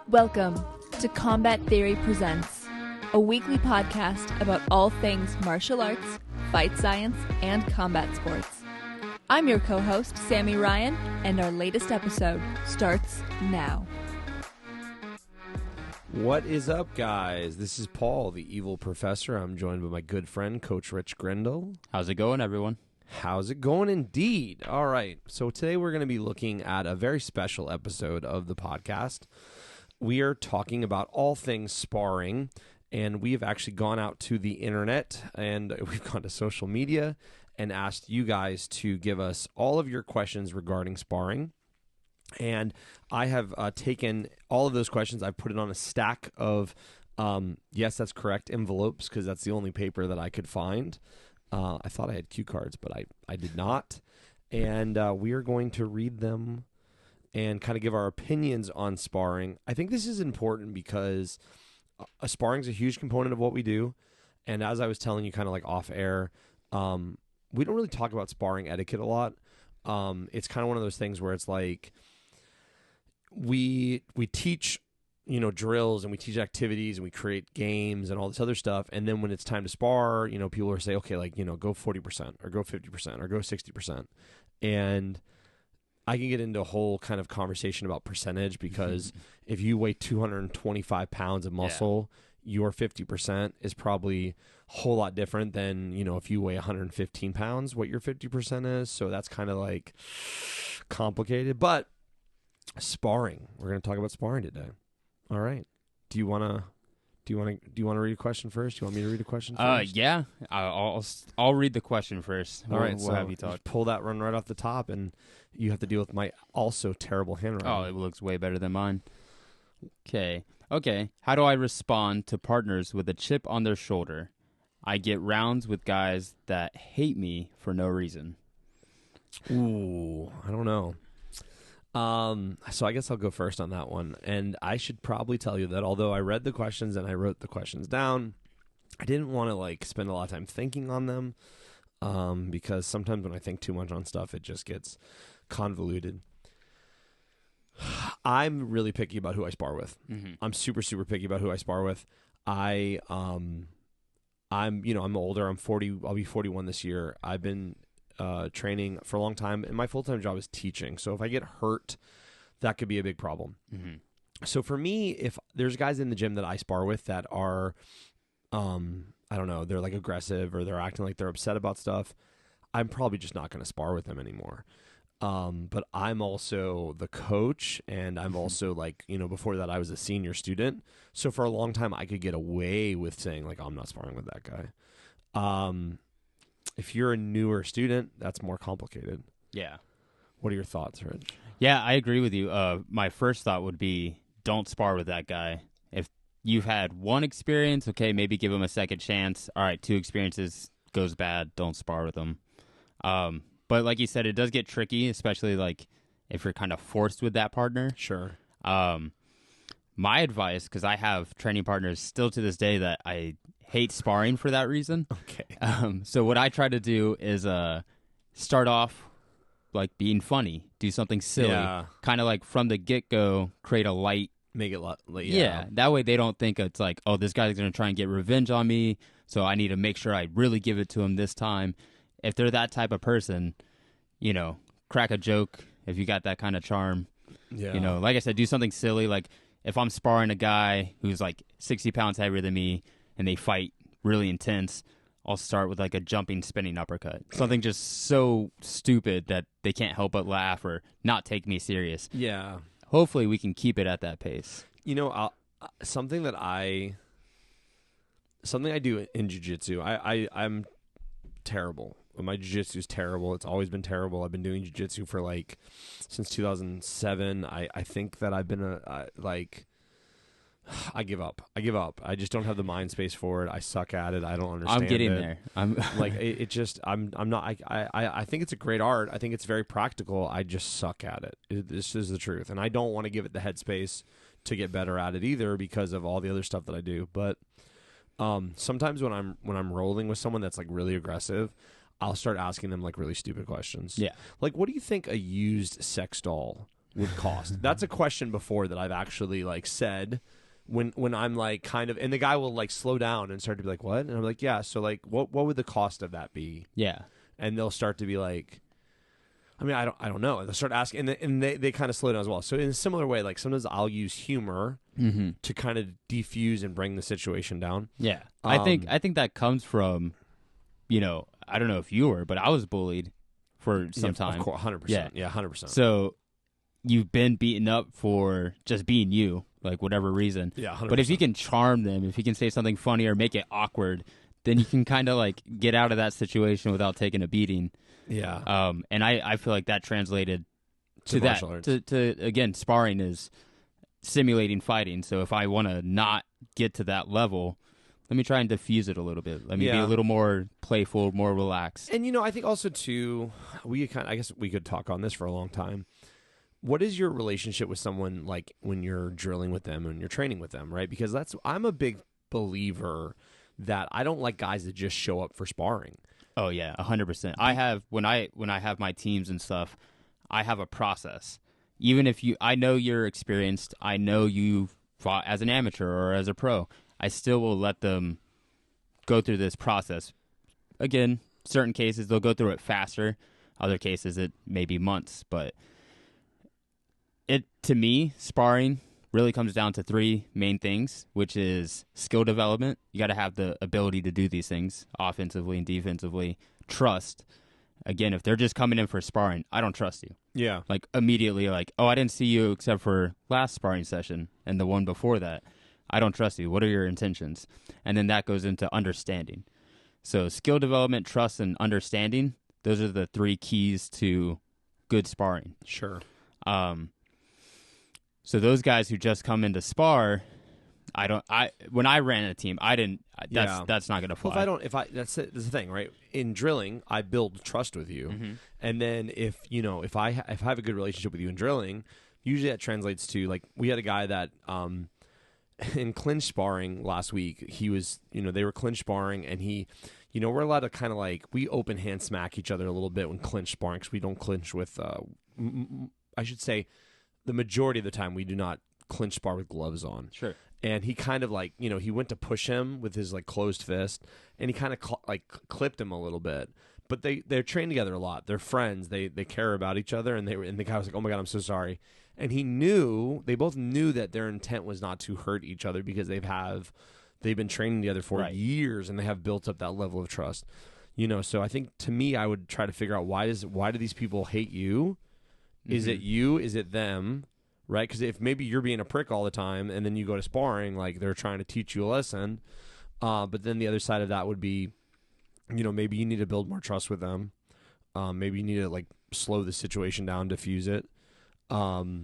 Welcome to Combat Theory Presents, a weekly podcast about all things martial arts, fight science, and combat sports. I'm your co-host, Sammy Ryan, and our latest episode starts now. What is up, guys? This is Paul, the evil professor. I'm joined by my good friend, Coach Rich Grindle. How's it going, everyone? How's it going indeed? All right. So today we're going to be looking at a very special episode of the podcast. We are talking about all things sparring, and we have actually gone out to the internet and we've gone to social media and asked you guys to give us all of your questions regarding sparring. And I have taken all of those questions. I've put it on a stack of, yes, that's correct, envelopes, because that's the only paper that I could find. I thought I had cue cards, but I did not. And we are going to read them and kind of give our opinions on sparring. I think this is important because sparring is a huge component of what we do. And as I was telling you kind of like off air, we don't really talk about sparring etiquette a lot. It's kind of one of those things where it's like we teach, drills and we teach activities and we create games and all this other stuff. And then when it's time to spar, people will say, okay, go 40% or go 50% or go 60%. And I can get into a whole kind of conversation about percentage because if you weigh 225 pounds of muscle, your 50% is probably a whole lot different than, if you weigh 115 pounds, what your 50% is. So that's kind of like complicated. But sparring, we're going to talk about sparring today. All right. Do you want to read a question first? Do you want me to read a question first? Yeah. I'll read the question first. All right. We'll so have you talk. Pull that one right off the top, and you have to deal with my also terrible handwriting. Oh, it looks way better than mine. Okay. How do I respond to partners with a chip on their shoulder? I get rounds with guys that hate me for no reason. Ooh, I don't know. So I guess I'll go first on that one. And I should probably tell you that although I read the questions and I wrote the questions down, I didn't want to spend a lot of time thinking on them. Because sometimes when I think too much on stuff, it just gets convoluted. I'm really picky about who I spar with. Mm-hmm. I'm super, super picky about who I spar with. I'm older. I'm 40. I'll be 41 this year. I've been training for a long time, and my full-time job is teaching. So if I get hurt, that could be a big problem. Mm-hmm. So for me, if there's guys in the gym that I spar with that are, I don't know, they're like aggressive or they're acting like they're upset about stuff, I'm probably just not going to spar with them anymore. But I'm also the coach, and I'm also before that I was a senior student. So for a long time I could get away with saying I'm not sparring with that guy. If you're a newer student, that's more complicated. Yeah. What are your thoughts, Rich? Yeah, I agree with you. My first thought would be don't spar with that guy. If you've had one experience, okay, maybe give him a second chance. All right, 2 experiences goes bad, don't spar with him. But like you said, it does get tricky, especially if you're kind of forced with that partner. Sure. My advice, because I have training partners still to this day that I hate sparring for that reason. Okay. So what I try to do is start off being funny, do something silly, kind of from the get-go, create a light. Make it yeah. That way they don't think it's oh, this guy's going to try and get revenge on me, so I need to make sure I really give it to him this time. If they're that type of person, crack a joke if you got that kind of charm. Yeah. Like I said, do something silly. If I'm sparring a guy who's 60 pounds heavier than me and they fight really intense, I'll start with a jumping, spinning uppercut. Something just so stupid that they can't help but laugh or not take me serious. Yeah. Hopefully we can keep it at that pace. Something I do in jiu-jitsu, I'm terrible. My jiu-jitsu is terrible. It's always been terrible. I've been doing jiu-jitsu for since 2007. I think that I've been I give up. I just don't have the mind space for it. I suck at it. I don't understand it. I'm getting there. I'm I'm not, I think it's a great art. I think it's very practical. I just suck at it. This is the truth. And I don't want to give it the headspace to get better at it either because of all the other stuff that I do. But sometimes when I'm rolling with someone that's really aggressive, I'll start asking them really stupid questions. Yeah. What do you think a used sex doll would cost? That's a question before that I've actually like said when I'm like kind of, and the guy will like slow down and start to be like, what? And I'm like, yeah. So like, what would the cost of that be? Yeah. And they'll start to be like, I mean, I don't know. They'll start asking, and they kind of slow down as well. So in a similar way, like sometimes I'll use humor to kind of defuse and bring the situation down. Yeah. I think that comes from, I don't know if you were, but I was bullied for some time. Of course, 100%. Yeah, 100%. So you've been beaten up for just being you, like whatever reason. Yeah, 100%. But if you can charm them, if you can say something funny or make it awkward, then you can kind of like get out of that situation without taking a beating. Yeah. And I feel like that translated to that martial arts. to again, sparring is simulating fighting. So if I want to not get to that level, let me try and diffuse it a little bit. Let me be a little more playful, more relaxed. And I think also too, I guess we could talk on this for a long time. What is your relationship with someone like when you're drilling with them and you're training with them, right? Because I'm a big believer that I don't like guys that just show up for sparring. Oh yeah, 100%. I have when I have my teams and stuff, I have a process. Even if I know you're experienced, I know you fought as an amateur or as a pro, I still will let them go through this process. Again, certain cases they'll go through it faster, other cases it may be months, but to me, sparring really comes down to three main things, which is skill development. You got to have the ability to do these things offensively and defensively. Trust. Again, if they're just coming in for sparring, I don't trust you. Yeah. Like immediately, like, oh, I didn't see you except for last sparring session and the one before that. I don't trust you. What are your intentions? And then that goes into understanding. So skill development, trust, and understanding, those are the three keys to good sparring. Sure. So those guys who just come in to spar, when I ran a team, I didn't. That's not gonna fly. Well, that's the thing, right? In drilling, I build trust with you, and then if I have a good relationship with you in drilling, usually that translates to like we had a guy that in clinch sparring last week, he was they were clinch sparring, and he. We're allowed to kind of like we open hand smack each other a little bit when clinch sparring because we don't clinch with. I should say. The majority of the time, we do not clinch spar with gloves on. Sure. And he kind of like, he went to push him with his like closed fist, and he kind of clipped him a little bit. But they're trained together a lot. They're friends. They care about each other. And the guy was like, "Oh my God, I'm so sorry." And they both knew that their intent was not to hurt each other because they've been training together for years, and they have built up that level of trust. So I think to me, I would try to figure out why do these people hate you. Is it you? Is it them? Right? Because if maybe you're being a prick all the time and then you go to sparring, like they're trying to teach you a lesson. But then the other side of that would be, maybe you need to build more trust with them. Maybe you need to like slow the situation down, diffuse it. Yeah.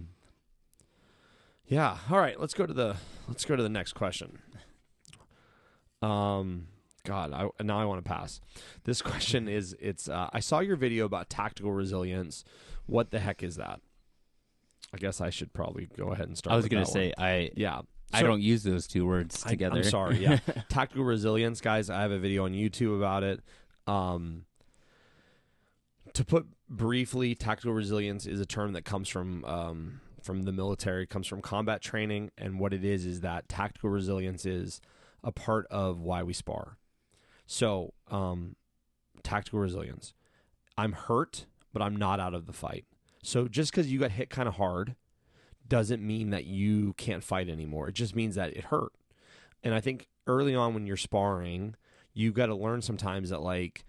All right. Let's go to the next question. God, now I want to pass. This question is, I saw your video about tactical resilience. What the heck is that? I guess I should probably go ahead and start. I was going to say, I So, don't use those two words together. I'm sorry. Yeah, tactical resilience, guys. I have a video on YouTube about it. To put briefly, tactical resilience is a term that comes from the military. It comes from combat training, and what it is that tactical resilience is a part of why we spar. So, tactical resilience. I'm hurt, but I'm not out of the fight. So just because you got hit kind of hard doesn't mean that you can't fight anymore. It just means that it hurt. And I think early on when you're sparring, you got to learn sometimes that like,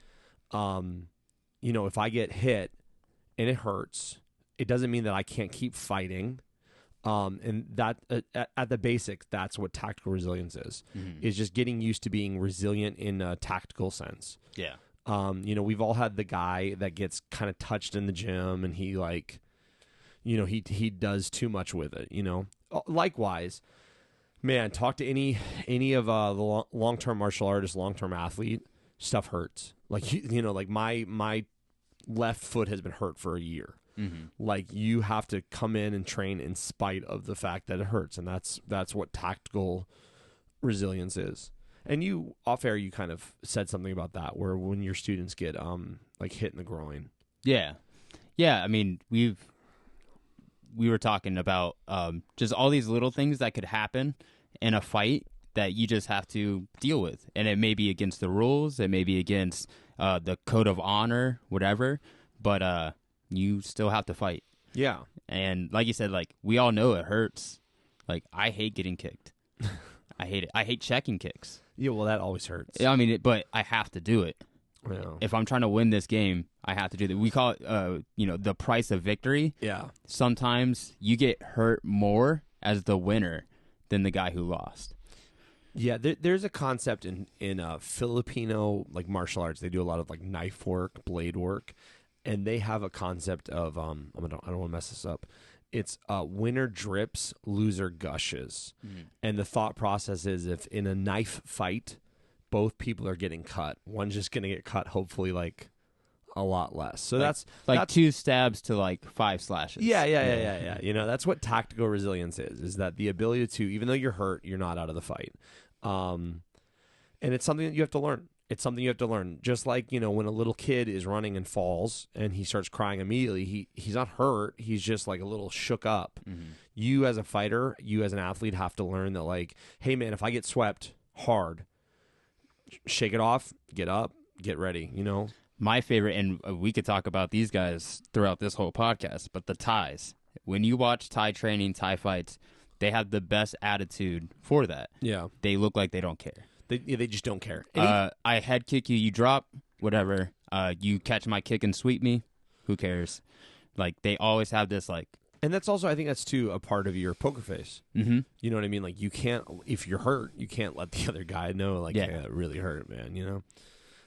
if I get hit and it hurts, it doesn't mean that I can't keep fighting. And that at the basic, that's what tactical resilience is just getting used to being resilient in a tactical sense. Yeah. We've all had the guy that gets kind of touched in the gym and he like, he does too much with it, Likewise, man, talk to any of the long-term martial artist, long-term athlete, stuff hurts. Like, like my left foot has been hurt for a year. Like you have to come in and train in spite of the fact that it hurts. And that's what tactical resilience is. And you, off air, you kind of said something about that, where when your students get like hit in the groin. Yeah. I mean, we were talking about just all these little things that could happen in a fight that you just have to deal with. And it may be against the rules. It may be against the code of honor, whatever. But you still have to fight. Yeah. And like you said, like, we all know it hurts. Like, I hate getting kicked. I hate it. I hate checking kicks. Yeah, well, that always hurts. I mean, but I have to do it. Yeah. If I'm trying to win this game, I have to do that. We call it, the price of victory. Yeah. Sometimes you get hurt more as the winner than the guy who lost. Yeah, there's a concept in Filipino like martial arts. They do a lot of like knife work, blade work, and they have a concept of I don't want to mess this up. It's winner drips, loser gushes, and the thought process is if in a knife fight, both people are getting cut, one's just going to get cut. Hopefully, like a lot less. So that's 2 stabs to like 5 slashes. Yeah. You know, that's what tactical resilience is that the ability to, even though you're hurt, you're not out of the fight. And it's something that you have to learn. It's something you have to learn. Just like, you know, when a little kid is running and falls and he starts crying immediately, he's not hurt. He's just like a little shook up. You as a fighter, you as an athlete have to learn that, like, hey man, if I get swept hard, shake it off, get up, get ready, you know? My favorite, and we could talk about these guys throughout this whole podcast, but the Thais. When you watch Thai training, Thai fights, they have the best attitude for that. Yeah. They look like they don't care. They just don't care. I head kick you, you drop, whatever. You catch my kick and sweep me, who cares? Like, they always have this, like... And that's also, I think that's, too, a part of your poker face. Mm-hmm. You know what I mean? Like, you can't, if you're hurt, you can't let the other guy know, like, yeah, it really hurt, man, you know?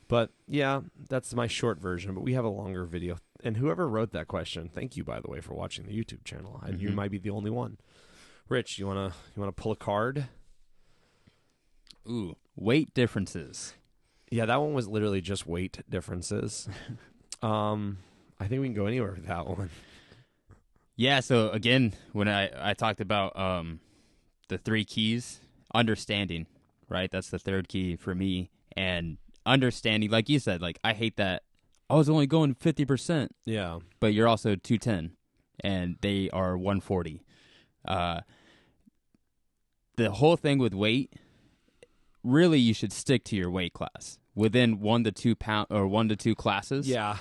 But, yeah, that's my short version, but we have a longer video. And whoever wrote that question, thank you, by the way, for watching the YouTube channel. And you might be the only one. Rich, you wanna pull a card? Ooh, weight differences. Yeah, that one was literally just weight differences. I think we can go anywhere with that one. Yeah, so again, when I talked about the 3 keys, understanding, right? That's the 3rd key for me. And understanding, like you said, like, I hate that I was only going 50%. Yeah. But you're also 210, and they are 140. The whole thing with weight, really, you should stick to your weight class within 1 to 2 pound or 1 to 2 classes. Yeah,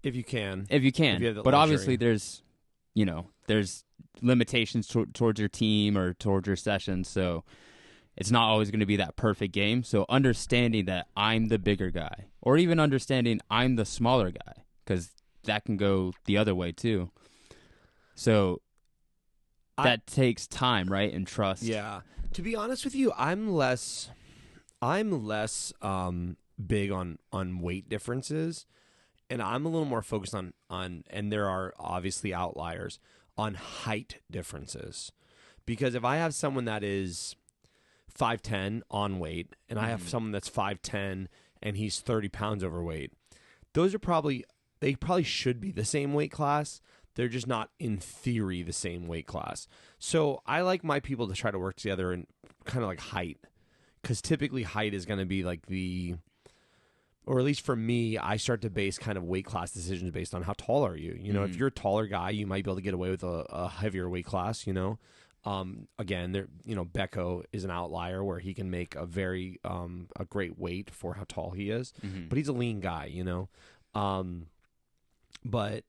if you can. If you can. If you but obviously, there's limitations towards your team or towards your session, so it's not always going to be that perfect game. So understanding that I'm the bigger guy, or even understanding I'm the smaller guy, because that can go the other way too. So that takes time, right, and trust. Yeah. To be honest with you, I'm less big on weight differences, and I'm a little more focused on and there are obviously outliers on height differences. Because if I have someone that is 5'10" on weight, and I have someone that's 5'10" and he's 30 pounds overweight, they probably should be the same weight class. They're just not, in theory, the same weight class. So I like my people to try to work together in kind of like height, because typically height is going to be like or at least for me, I start to base kind of weight class decisions based on how tall are you. You know, if you're a taller guy, you might be able to get away with a heavier weight class, you know. Again, Becco is an outlier where he can make a very a great weight for how tall he is, but he's a lean guy, you know. But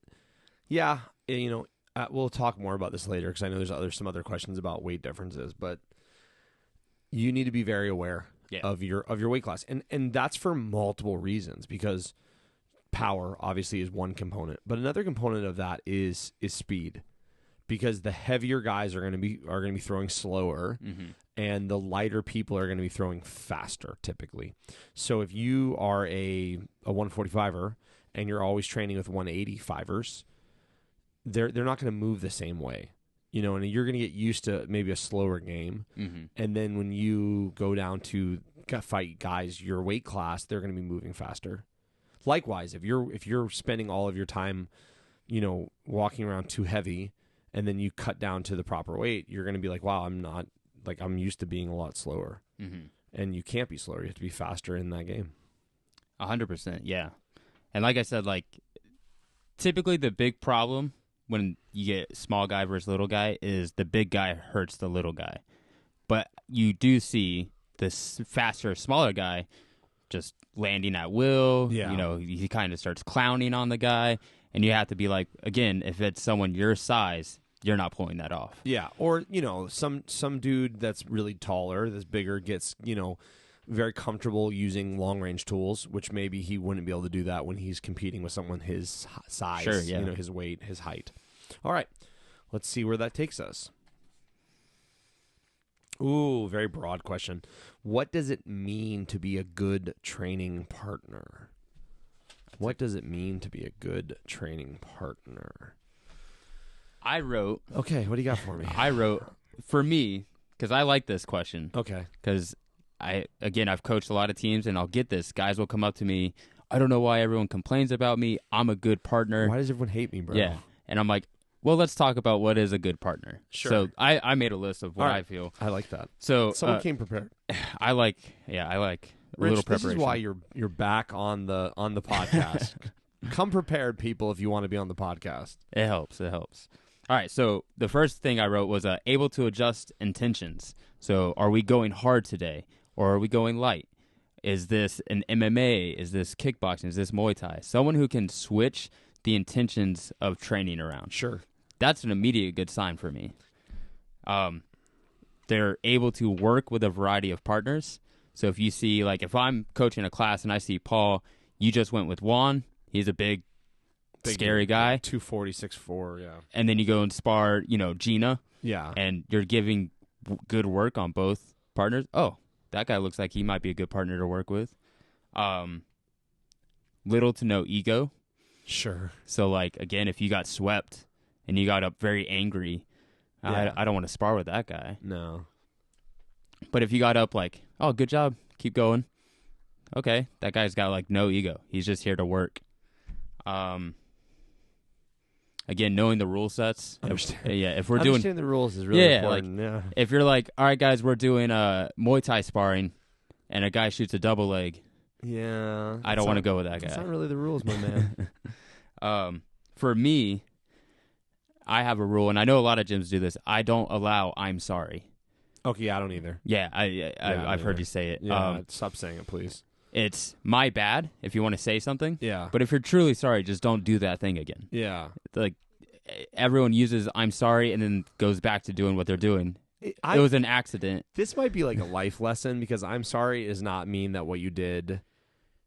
yeah, we'll talk more about this later because I know there's some other questions about weight differences, but you need to be very aware of your weight class, and that's for multiple reasons, because power obviously is one component, but another component of that is speed. Because the heavier guys are going to be throwing slower, and the lighter people are going to be throwing faster typically. So if you are a 145er and you're always training with 185ers, they're not going to move the same way, you know. And you're going to get used to maybe a slower game, and then when you go down to fight guys your weight class, they're going to be moving faster. Likewise, if you're spending all of your time, walking around too heavy, and then you cut down to the proper weight, you're going to be like, wow, I'm used to being a lot slower. And you can't be slower. You have to be faster in that game. 100%, yeah. And like I said, like, typically the big problem when you get small guy versus little guy is the big guy hurts the little guy. But you do see this faster, smaller guy just landing at will. Yeah. You know, he kind of starts clowning on the guy. And you have to be like, again, if it's someone your size, you're not pulling that off. Yeah, or, you know, some dude that's really taller, that's bigger, gets, you know, very comfortable using long-range tools, which maybe he wouldn't be able to do that when he's competing with someone his size, Sure, yeah. you know, his weight, his height. All right, let's see where that takes us. Ooh, very broad question. What does it mean to be a good training partner? What does it mean to be a good training partner? I wrote... Okay, what do you got for me? I wrote, for me, because I like this question. Okay. Because, I've coached a lot of teams, and I'll get this. Guys will come up to me, I don't know why everyone complains about me. I'm a good partner. Why does everyone hate me, bro? Yeah. And I'm like, well, let's talk about what is a good partner. Sure. So I made a list of what I feel. I like that. So Someone came prepared. I like a little Rich, preparation. this is why you're back on the podcast. Come prepared, people, if you want to be on the podcast. It helps. All right, so the first thing I wrote was able to adjust intentions. So are we going hard today, or are we going light? Is this an MMA? Is this kickboxing? Is this Muay Thai? Someone who can switch the intentions of training around. Sure. That's an immediate good sign for me. They're able to work with a variety of partners. So if you see, like, if I'm coaching a class and I see Paul, you just went with Juan. He's a big scary guy. 240, 6'4", yeah. And then you go and spar, you know, Gina. Yeah. And you're giving good work on both partners. Oh, that guy looks like he might be a good partner to work with. Little to no ego. Sure. So, like, again, if you got swept and you got up very angry, Yeah. I don't want to spar with that guy. No. But if you got up like, oh, good job, keep going. Okay, that guy's got, like, no ego. He's just here to work. Again, knowing the rule sets. If we're doing understanding the rules is really important. Like, if you're like, all right, guys, we're doing Muay Thai sparring, and a guy shoots a double leg. Yeah. I don't want to go with that guy. That's not really the rules, my man. For me, I have a rule, and I know a lot of gyms do this. I don't allow "I'm sorry." Okay, yeah, I don't either. Yeah, I've heard you say it. Yeah, stop saying it, please. It's my bad if you want to say something. Yeah. But if you're truly sorry, just don't do that thing again. Yeah. Like, everyone uses "I'm sorry" and then goes back to doing what they're doing. It was an accident. This might be like a life lesson, because "I'm sorry" does not mean that what you did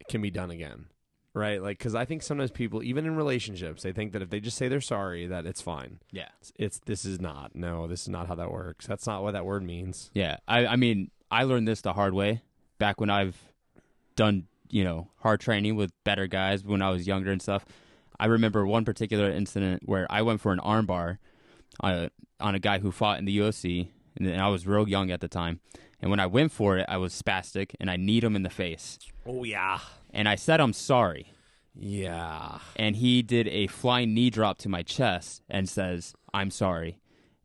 can be done again. Right? Like, because I think sometimes people, even in relationships, they think that if they just say they're sorry, that it's fine. Yeah. This is not how that works. That's not what that word means. Yeah. I mean, I learned this the hard way back when I've done, you know, hard training with better guys when I was younger and stuff. I remember one particular incident where I went for an arm bar on a guy who fought in the UFC, and I was real young at the time. And when I went for it, I was spastic, and I kneed him in the face. Oh, yeah. And I said, I'm sorry. Yeah. And he did a flying knee drop to my chest and says, I'm sorry.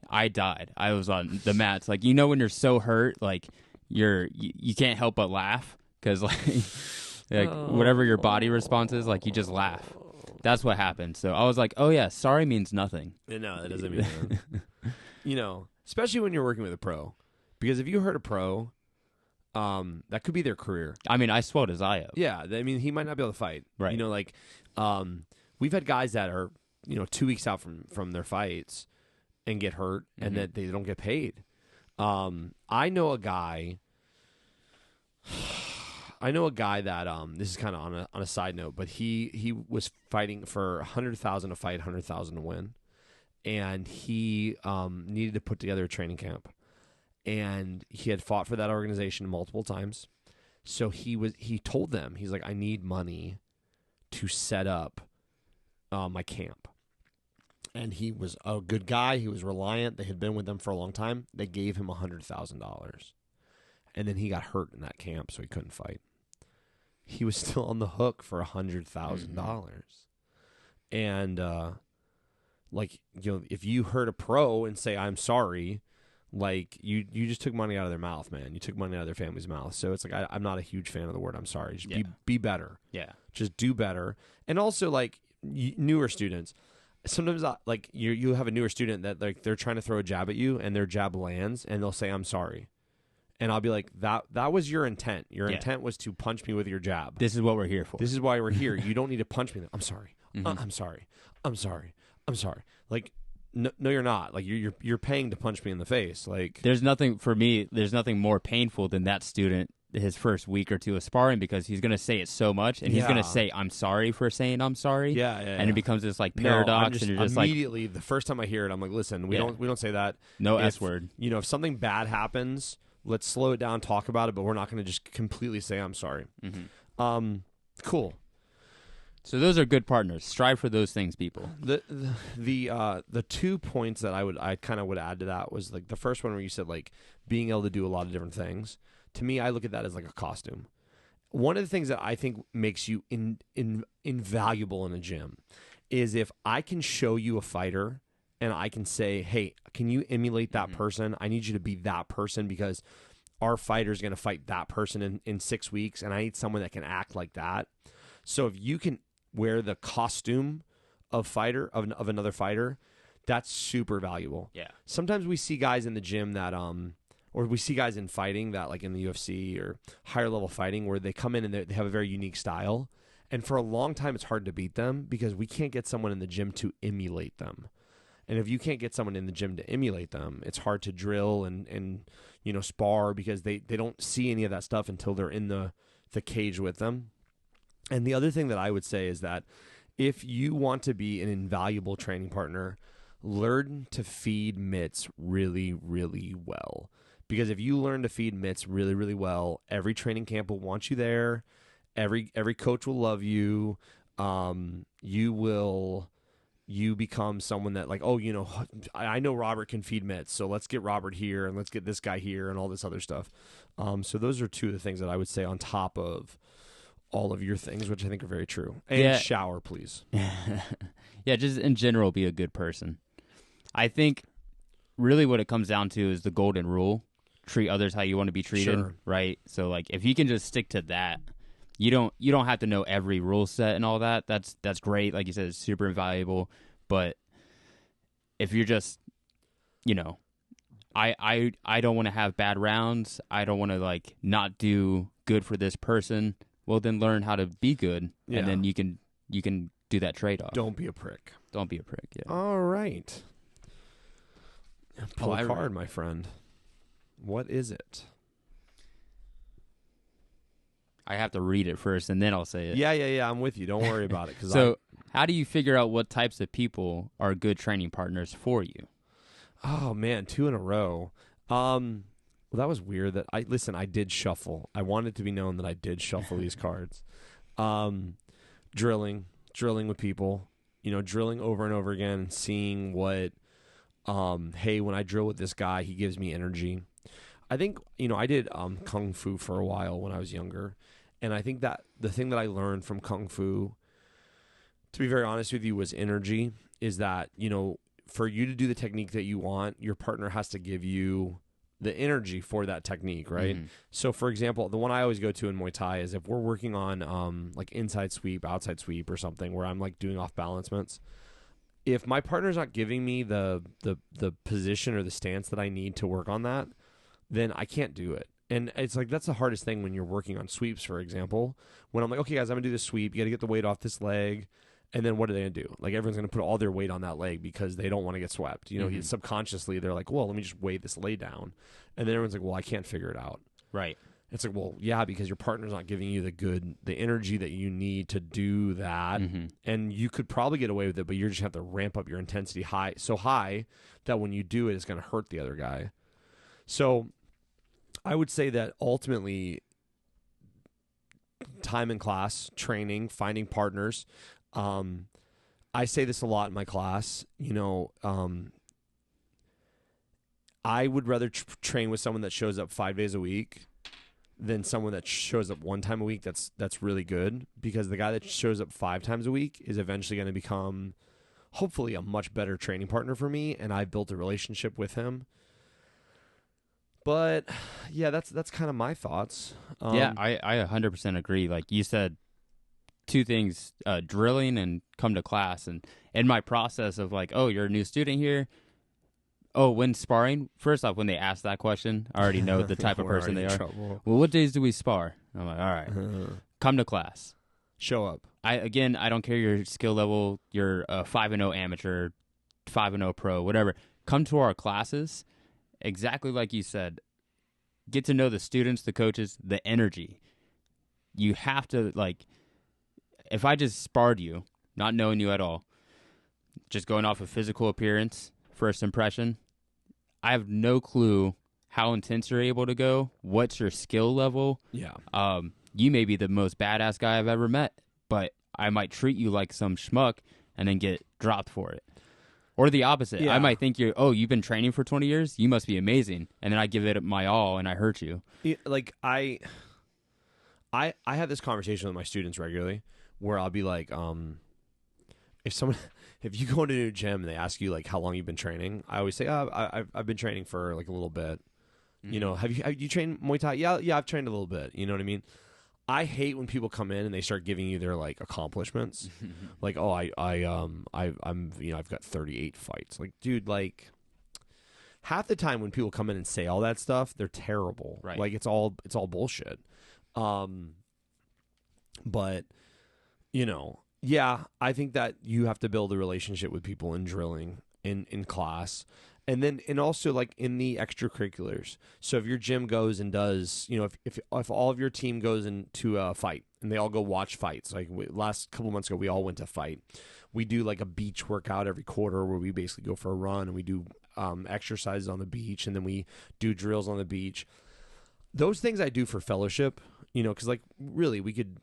I died. I was on the mats. Like, you know when you're so hurt, like, you can't help but laugh, because, like whatever your body response is, like, you just laugh. That's what happened. So I was like, oh, yeah, sorry means nothing. No, that doesn't mean nothing. You know, especially when you're working with a pro. Because if you hurt a pro, that could be their career. I mean, I swelled his eye up. Yeah, I mean, he might not be able to fight. Right. You know, like, we've had guys that are, you know, 2 weeks out from their fights and get hurt, and that they don't get paid. I know a guy that this is kind of on a side note, but he was fighting for $100,000 to fight, $100,000 to win, and he needed to put together a training camp. And he had fought for that organization multiple times. So he told them, he's like, I need money to set up my camp. And he was a good guy. He was reliant. They had been with them for a long time. They gave him $100,000. And then he got hurt in that camp, so he couldn't fight. He was still on the hook for $100,000. And, like, you know, if you hurt a pro and say, I'm sorry, like, you just took money out of their mouth, man. You took money out of their family's mouth. So it's like, I'm not a huge fan of the word I'm sorry. Just be better. Yeah. Just do better. And also, like, newer students, sometimes like you have a newer student that like they're trying to throw a jab at you and their jab lands and they'll say I'm sorry. And I'll be like, that was your intent. Your intent was to punch me with your jab. This is what we're here for. This is why we're here. You don't need to punch me. I'm sorry. Mm-hmm. I'm sorry. I'm sorry. I'm sorry. Like, no, you're not. Like, you're paying to punch me in the face. Like, there's nothing more painful than that student his first week or two of sparring, because he's going to say it so much, and he's going to say, I'm sorry for saying I'm sorry. Yeah. And it becomes this like paradox, and you're just immediately, the first time I hear it, I'm like, listen, we don't say that. No S word. You know, if something bad happens, let's slow it down, talk about it, but we're not going to just completely say I'm sorry. Mm-hmm. Cool. So those are good partners. Strive for those things, people. The 2 points that I kind of would add to that was like the first one where you said like being able to do a lot of different things. To me, I look at that as like a costume. One of the things that I think makes you invaluable in a gym is if I can show you a fighter and I can say, hey, can you emulate that person? I need you to be that person because our fighter is going to fight that person in 6 weeks, and I need someone that can act like that. So if you can wear the costume of another fighter, that's super valuable. Yeah. Sometimes we see guys in the gym that or we see guys in fighting that like in the UFC or higher level fighting where they come in and they have a very unique style, and for a long time it's hard to beat them because we can't get someone in the gym to emulate them. And if you can't get someone in the gym to emulate them, it's hard to drill and you know, spar because they don't see any of that stuff until they're in the cage with them. And the other thing that I would say is that if you want to be an invaluable training partner, learn to feed mitts really, really well. Because if you learn to feed mitts really, really well, every training camp will want you there. Every coach will love you. You become someone that like, oh, you know, I know Robert can feed mitts, so let's get Robert here and let's get this guy here and all this other stuff. So those are two of the things that I would say on top of all of your things, which I think are very true. And shower, please. Yeah, just in general, be a good person. I think really what it comes down to is the golden rule. Treat others how you want to be treated, right? So like if you can just stick to that, you don't have to know every rule set and all that. That's great. Like you said, it's super invaluable. But if you're just, you know, I don't want to have bad rounds. I don't want to like not do good for this person. Well, then learn how to be good, and then you can do that trade-off. Don't be a prick. Don't be a prick, yeah. All right. Pull a card, my friend. What is it? I have to read it first, and then I'll say it. Yeah. I'm with you. Don't worry about it. So how do you figure out what types of people are good training partners for you? Oh, man, 2 in a row. Well, that was weird. I did shuffle. I wanted to be known that I did shuffle these cards. Drilling with people, you know, drilling over and over again, and seeing what, hey, when I drill with this guy, he gives me energy. I think, you know, I did Kung Fu for a while when I was younger, and I think that the thing that I learned from Kung Fu, to be very honest with you, was energy, is that, you know, for you to do the technique that you want, your partner has to give you the energy for that technique, right? Mm-hmm. So, for example, the one I always go to in Muay Thai is if we're working on like inside sweep, outside sweep or something where I'm like doing off balancements, if my partner's not giving me the position or the stance that I need to work on that, then I can't do it. And it's like that's the hardest thing when you're working on sweeps, for example. When I'm like, okay, guys, I'm going to do this sweep. You got to get the weight off this leg. And then what are they going to do? Like, everyone's going to put all their weight on that leg because they don't want to get swept. You know, subconsciously, they're like, well, let me just weigh this lay down. And then everyone's like, well, I can't figure it out. Right. It's like, well, yeah, because your partner's not giving you the energy that you need to do that. Mm-hmm. And you could probably get away with it, but you're just have to ramp up your intensity so high that when you do it, it's going to hurt the other guy. So I would say that ultimately, time in class, training, finding partners. I say this a lot in my class, you know, I would rather train with someone that shows up 5 days a week than someone that shows up 1 time a week. That's really good, because the guy that shows up 5 times a week is eventually going to become hopefully a much better training partner for me. And I've built a relationship with him. But yeah, that's kind of my thoughts. Yeah, I 100% agree. Like you said, two things, drilling and come to class. And in my process of like, oh, you're a new student here. Oh, when sparring, first off, when they ask that question, I already know the type of person they are. Trouble. Well, what days do we spar? I'm like, all right, come to class. Show up. I don't care your skill level, you're a 5-0 amateur, 5-0 pro, whatever. Come to our classes, exactly like you said. Get to know the students, the coaches, the energy. You have to, like, if I just sparred you, not knowing you at all, just going off of physical appearance, first impression, I have no clue how intense you're able to go, what's your skill level. Yeah. You may be the most badass guy I've ever met, but I might treat you like some schmuck and then get dropped for it. Or the opposite. Yeah. I might think you've been training for 20 years? You must be amazing. And then I give it my all and I hurt you. Yeah, like, I have this conversation with my students regularly where I'll be like, if you go into a new gym and they ask you like how long you've been training, I always say, I've been training for like a little bit. Mm-hmm. You know, have you trained Muay Thai? Yeah, I've trained a little bit. You know what I mean? I hate when people come in and they start giving you their like accomplishments, like, oh, I'm you know, I've got 38 fights. Like, dude, like half the time when people come in and say all that stuff, they're terrible. Right. Like it's all bullshit. But you know, yeah, I think that you have to build a relationship with people in drilling in class. And also like in the extracurriculars. So if your gym goes and does, you know, if all of your team goes into a fight and they all go watch fights, like last couple months ago, we all went to fight. We do like a beach workout every quarter where we basically go for a run and we do exercises on the beach and then we do drills on the beach. Those things I do for fellowship, you know, because like really we could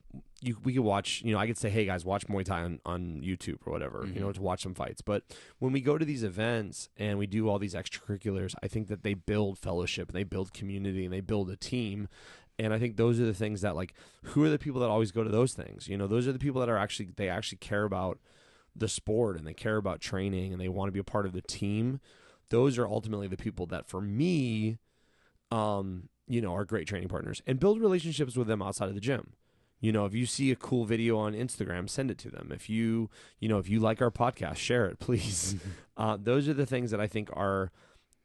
watch, you know, I could say, hey guys, watch Muay Thai on YouTube or whatever, mm-hmm. you know, to watch some fights. But when we go to these events and we do all these extracurriculars, I think that they build fellowship and they build community and they build a team. And I think those are the things that, like, who are the people that always go to those things? You know, those are the people that are actually care about the sport and they care about training and they want to be a part of the team. Those are ultimately the people that, for me, you know, are great training partners, and build relationships with them outside of the gym. You know, if you see a cool video on Instagram, send it to them. If you like our podcast, share it, please. Those are the things that I think are,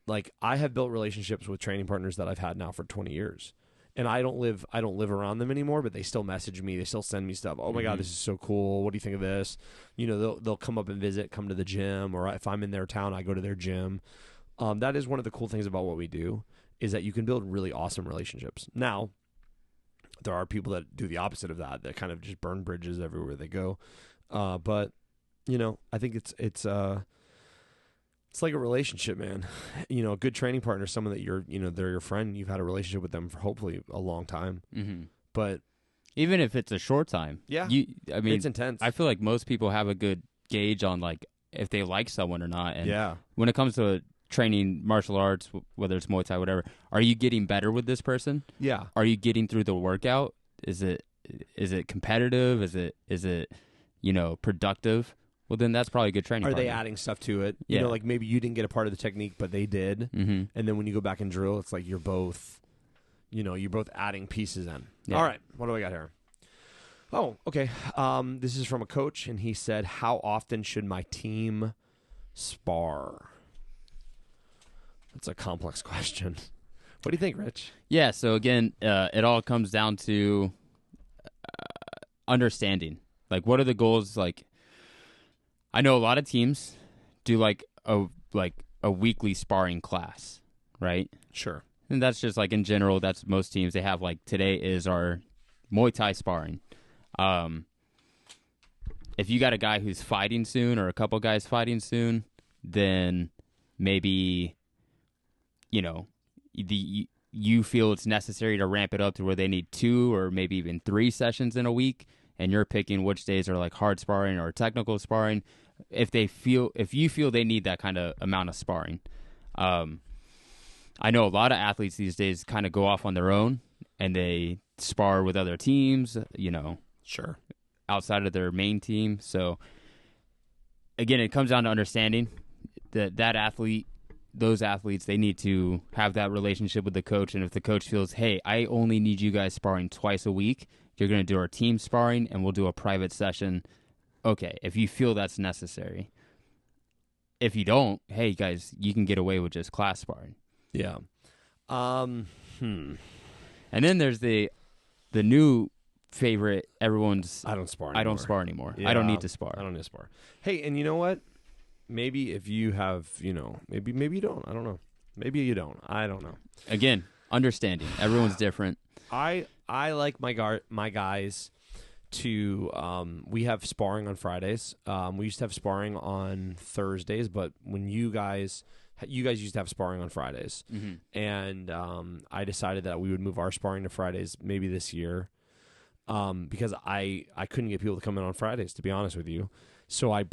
like, I have built relationships with training partners that I've had now for 20 years. And I don't live around them anymore, but they still message me. They still send me stuff. Oh my God, this is so cool. What do you think of this? You know, they'll come up and visit, come to the gym, or if I'm in their town, I go to their gym. That is one of the cool things about what we do, is that you can build really awesome relationships. Now, there are people that do the opposite of that kind of just burn bridges everywhere they go. But, you know, I think it's like a relationship, man. You know, a good training partner, someone that they're your friend. You've had a relationship with them for hopefully a long time. Mm-hmm. But even if it's a short time, yeah, I mean, it's intense. I feel like most people have a good gauge on, like, if they like someone or not. And yeah, when it comes to training martial arts, whether it's Muay Thai, whatever, are you getting better with this person? Yeah. Are you getting through the workout? Is it competitive? Is it you know, productive? Well, then that's probably a good training partner. Are they adding stuff to it? Yeah. You know, like maybe you didn't get a part of the technique, but they did. Mm-hmm. And then when you go back and drill, it's like you're both adding pieces in. Yeah. All right. What do I got here? Oh, okay. This is from a coach, and he said, how often should my team spar? That's a complex question. What do you think, Rich? Yeah, so again, it all comes down to understanding. Like, what are the goals? Like, I know a lot of teams do like a weekly sparring class, right? Sure. And that's just like in general, that's most teams. They have like, today is our Muay Thai sparring. If you got a guy who's fighting soon or a couple guys fighting soon, then maybe, you know, you feel it's necessary to ramp it up to where they need 2 or maybe even 3 sessions in a week, and you're picking which days are like hard sparring or technical sparring. If you feel they need that kind of amount of sparring. I know a lot of athletes these days kind of go off on their own and they spar with other teams, you know, sure, outside of their main team. So again, it comes down to understanding that athlete, those athletes, they need to have that relationship with the coach. And if the coach feels, hey, I only need you guys sparring twice a week You're going to do our team sparring, and we'll do a private session. Okay, if you feel that's necessary. If you don't, hey, guys, you can get away with just class sparring. Yeah. And then there's the new favorite, everyone's... I don't spar anymore. I don't spar anymore. Yeah, I don't need to spar. I don't need to spar. Hey, and you know what? Maybe if you have, maybe you don't. I don't know. Maybe you don't. I don't know. Again, understanding. Everyone's different. I like my guys to we have sparring on Fridays. We used to have sparring on Thursdays, but when you guys used to have sparring on Fridays, and I decided that we would move our sparring to Fridays maybe this year, because I couldn't get people to come in on Fridays, to be honest with you. So I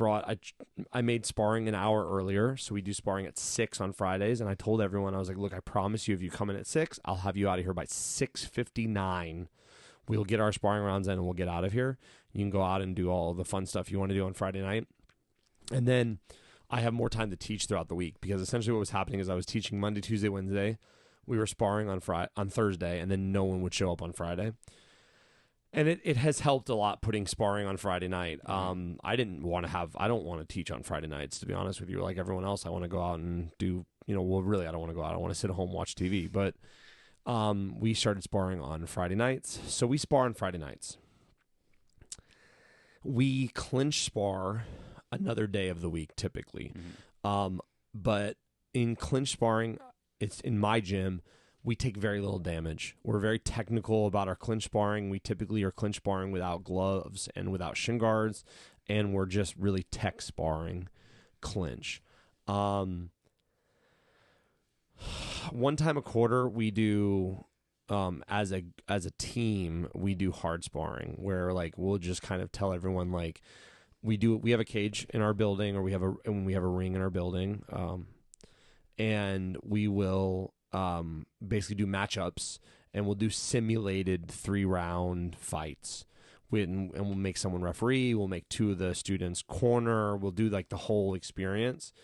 made sparring an hour earlier, so we do sparring at 6 on Fridays, and I told everyone, I was like, look, I promise you, if you come in at 6, I'll have you out of here by 6:59. We'll get our sparring rounds in, and we'll get out of here. You can go out and do all the fun stuff you want to do on Friday night. And then I have more time to teach throughout the week, because essentially what was happening is I was teaching Monday, Tuesday, Wednesday. We were sparring on Thursday, and then no one would show up on Friday. And it has helped a lot putting sparring on Friday night. I don't want to teach on Friday nights, to be honest with you. Like everyone else, I want to go out and do, really I don't want to go out. I want to sit at home and watch TV. But we started sparring on Friday nights. So we spar on Friday nights. We clinch spar another day of the week, typically. But in clinch sparring, it's in my gym, we take very little damage. We're very technical about our clinch sparring. We typically are clinch sparring without gloves and without shin guards, and we're just really tech sparring clinch. One time a quarter, we do as a team, we do hard sparring, where like we'll just kind of tell everyone, like, we have a cage in our building, or we have a ring in our building, and we will basically do matchups, and we'll do simulated 3-round fights. And we'll make someone referee. We'll make 2 of the students corner. We'll do like the whole experience,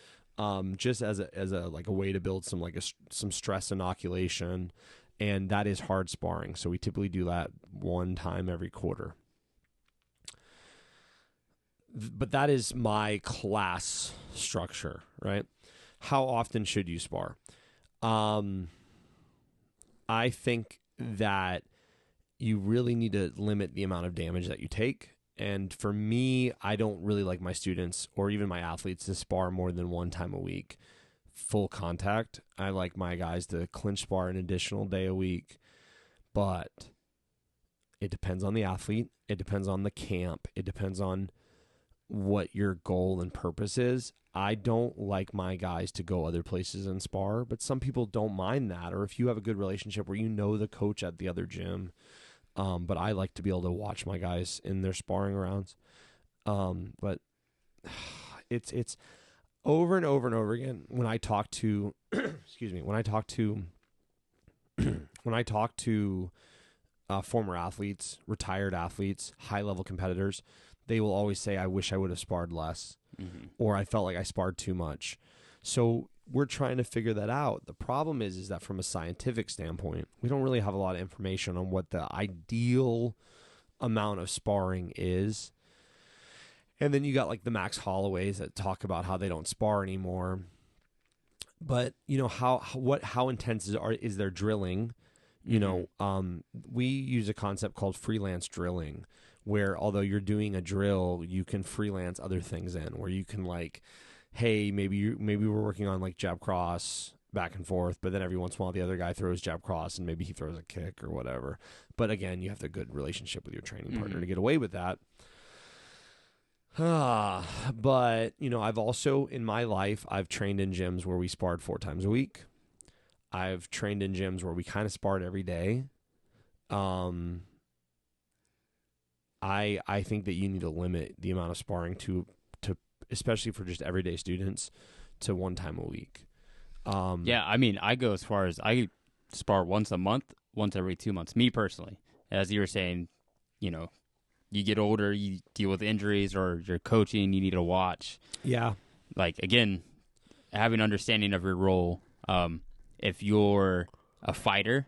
just as a like a way to build some stress inoculation, and that is hard sparring. So we typically do that one time every quarter. But that is my class structure, right? How often should you spar? I think that you really need to limit the amount of damage that you take. And for me, I don't really like my students or even my athletes to spar more than one time a week, full contact. I like my guys to clinch spar an additional day a week, but it depends on the athlete. It depends on the camp. It depends on what your goal and purpose is. I don't like my guys to go other places and spar, but some people don't mind that. Or if you have a good relationship where you know the coach at the other gym, but I like to be able to watch my guys in their sparring rounds. But it's over and over and over again when I talk to, when I talk to former athletes, retired athletes, high-level competitors, they will always say, I wish I would have sparred less, or I felt like I sparred too much. So we're trying to figure that out. The problem is that from a scientific standpoint, we don't really have a lot of information on what the ideal amount of sparring is. And then you got like the Max Holloways that talk about how they don't spar anymore. But, how intense is their drilling? We use a concept called freelance drilling, where although you're doing a drill, you can freelance other things in, where you can like, hey, maybe we're working on like jab cross back and forth, but then every once in a while the other guy throws jab cross and maybe he throws a kick or whatever. But again, you have a good relationship with your training partner to get away with that. But, I've also, in my life, I've trained in gyms where we sparred 4 times a week. I've trained in gyms where we kind of sparred every day. I think that you need to limit the amount of sparring to especially for just everyday students, to 1 time a week. Yeah, I mean, I go as far as I spar once a month, once every 2 months, me personally. As you were saying, you get older, you deal with injuries, or you're coaching, you need to watch. Yeah. Like, again, having understanding of your role. If you're a fighter,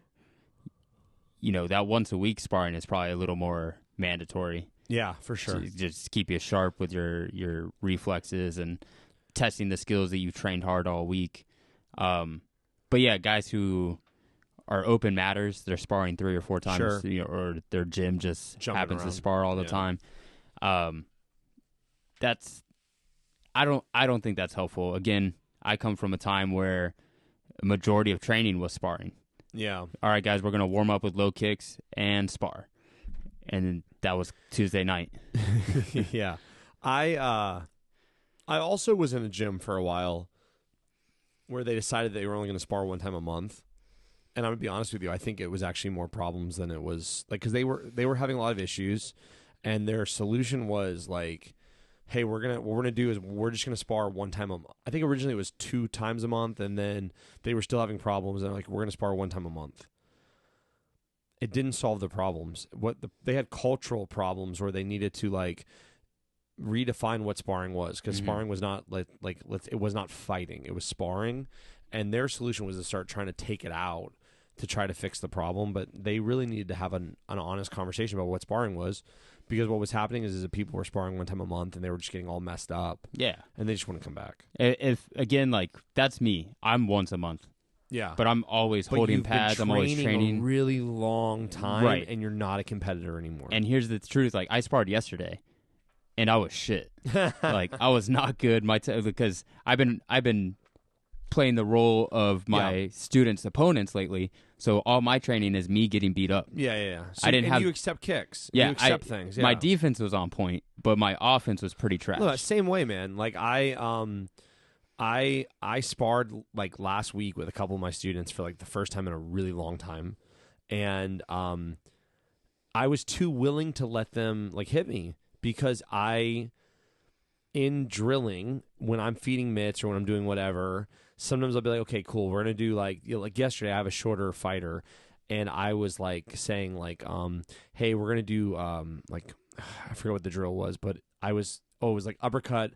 that once a week sparring is probably a little more mandatory. Yeah, for sure. To just keep you sharp with your reflexes and testing the skills that you've trained hard all week. But yeah, guys who are open matters, they're sparring 3 or 4 times, or their gym just Jumping happens around. to spar all the time. I don't think that's helpful. Again, I come from a time where a majority of training was sparring. Yeah. All right, guys, we're going to warm up with low kicks and spar. And that was Tuesday night. Yeah. I also was in a gym for a while where they decided they were only going to spar 1 time a month. And I'm going to be honest with you, I think it was actually more problems than it was, like, because they were having a lot of issues, and their solution was like, hey, what we're gonna do is we're just gonna spar 1 time a month. I think originally it was 2 times a month, and then they were still having problems, and like, we're gonna spar 1 time a month. It didn't solve the problems. They had cultural problems where they needed to like redefine what sparring was, because sparring was not it was not fighting, it was sparring, and their solution was to start trying to take it out to try to fix the problem. But they really needed to have an honest conversation about what sparring was, because what was happening is that people were sparring 1 time a month and they were just getting all messed up. Yeah. And they just want to come back. If again, like, that's me. I'm once a month. Yeah. But I'm always holding pads. I'm always training a really long time, right, and you're not a competitor anymore. And here's the truth. Like, I sparred yesterday, and I was shit. Like, I was not good. Because I've been playing the role of my students' opponents lately. So all my training is me getting beat up. Yeah. So, you accept kicks. Yeah, you accept things. Yeah. My defense was on point, but my offense was pretty trash. Look, same way, man. Like, I sparred like last week with a couple of my students for like the first time in a really long time, and I was too willing to let them like hit me, because in drilling, when I'm feeding mitts or when I'm doing whatever, sometimes I'll be like, okay, cool, we're gonna do like like yesterday I have a shorter fighter, and I was like saying like hey, we're gonna do like I forget what the drill was, but it was like uppercut,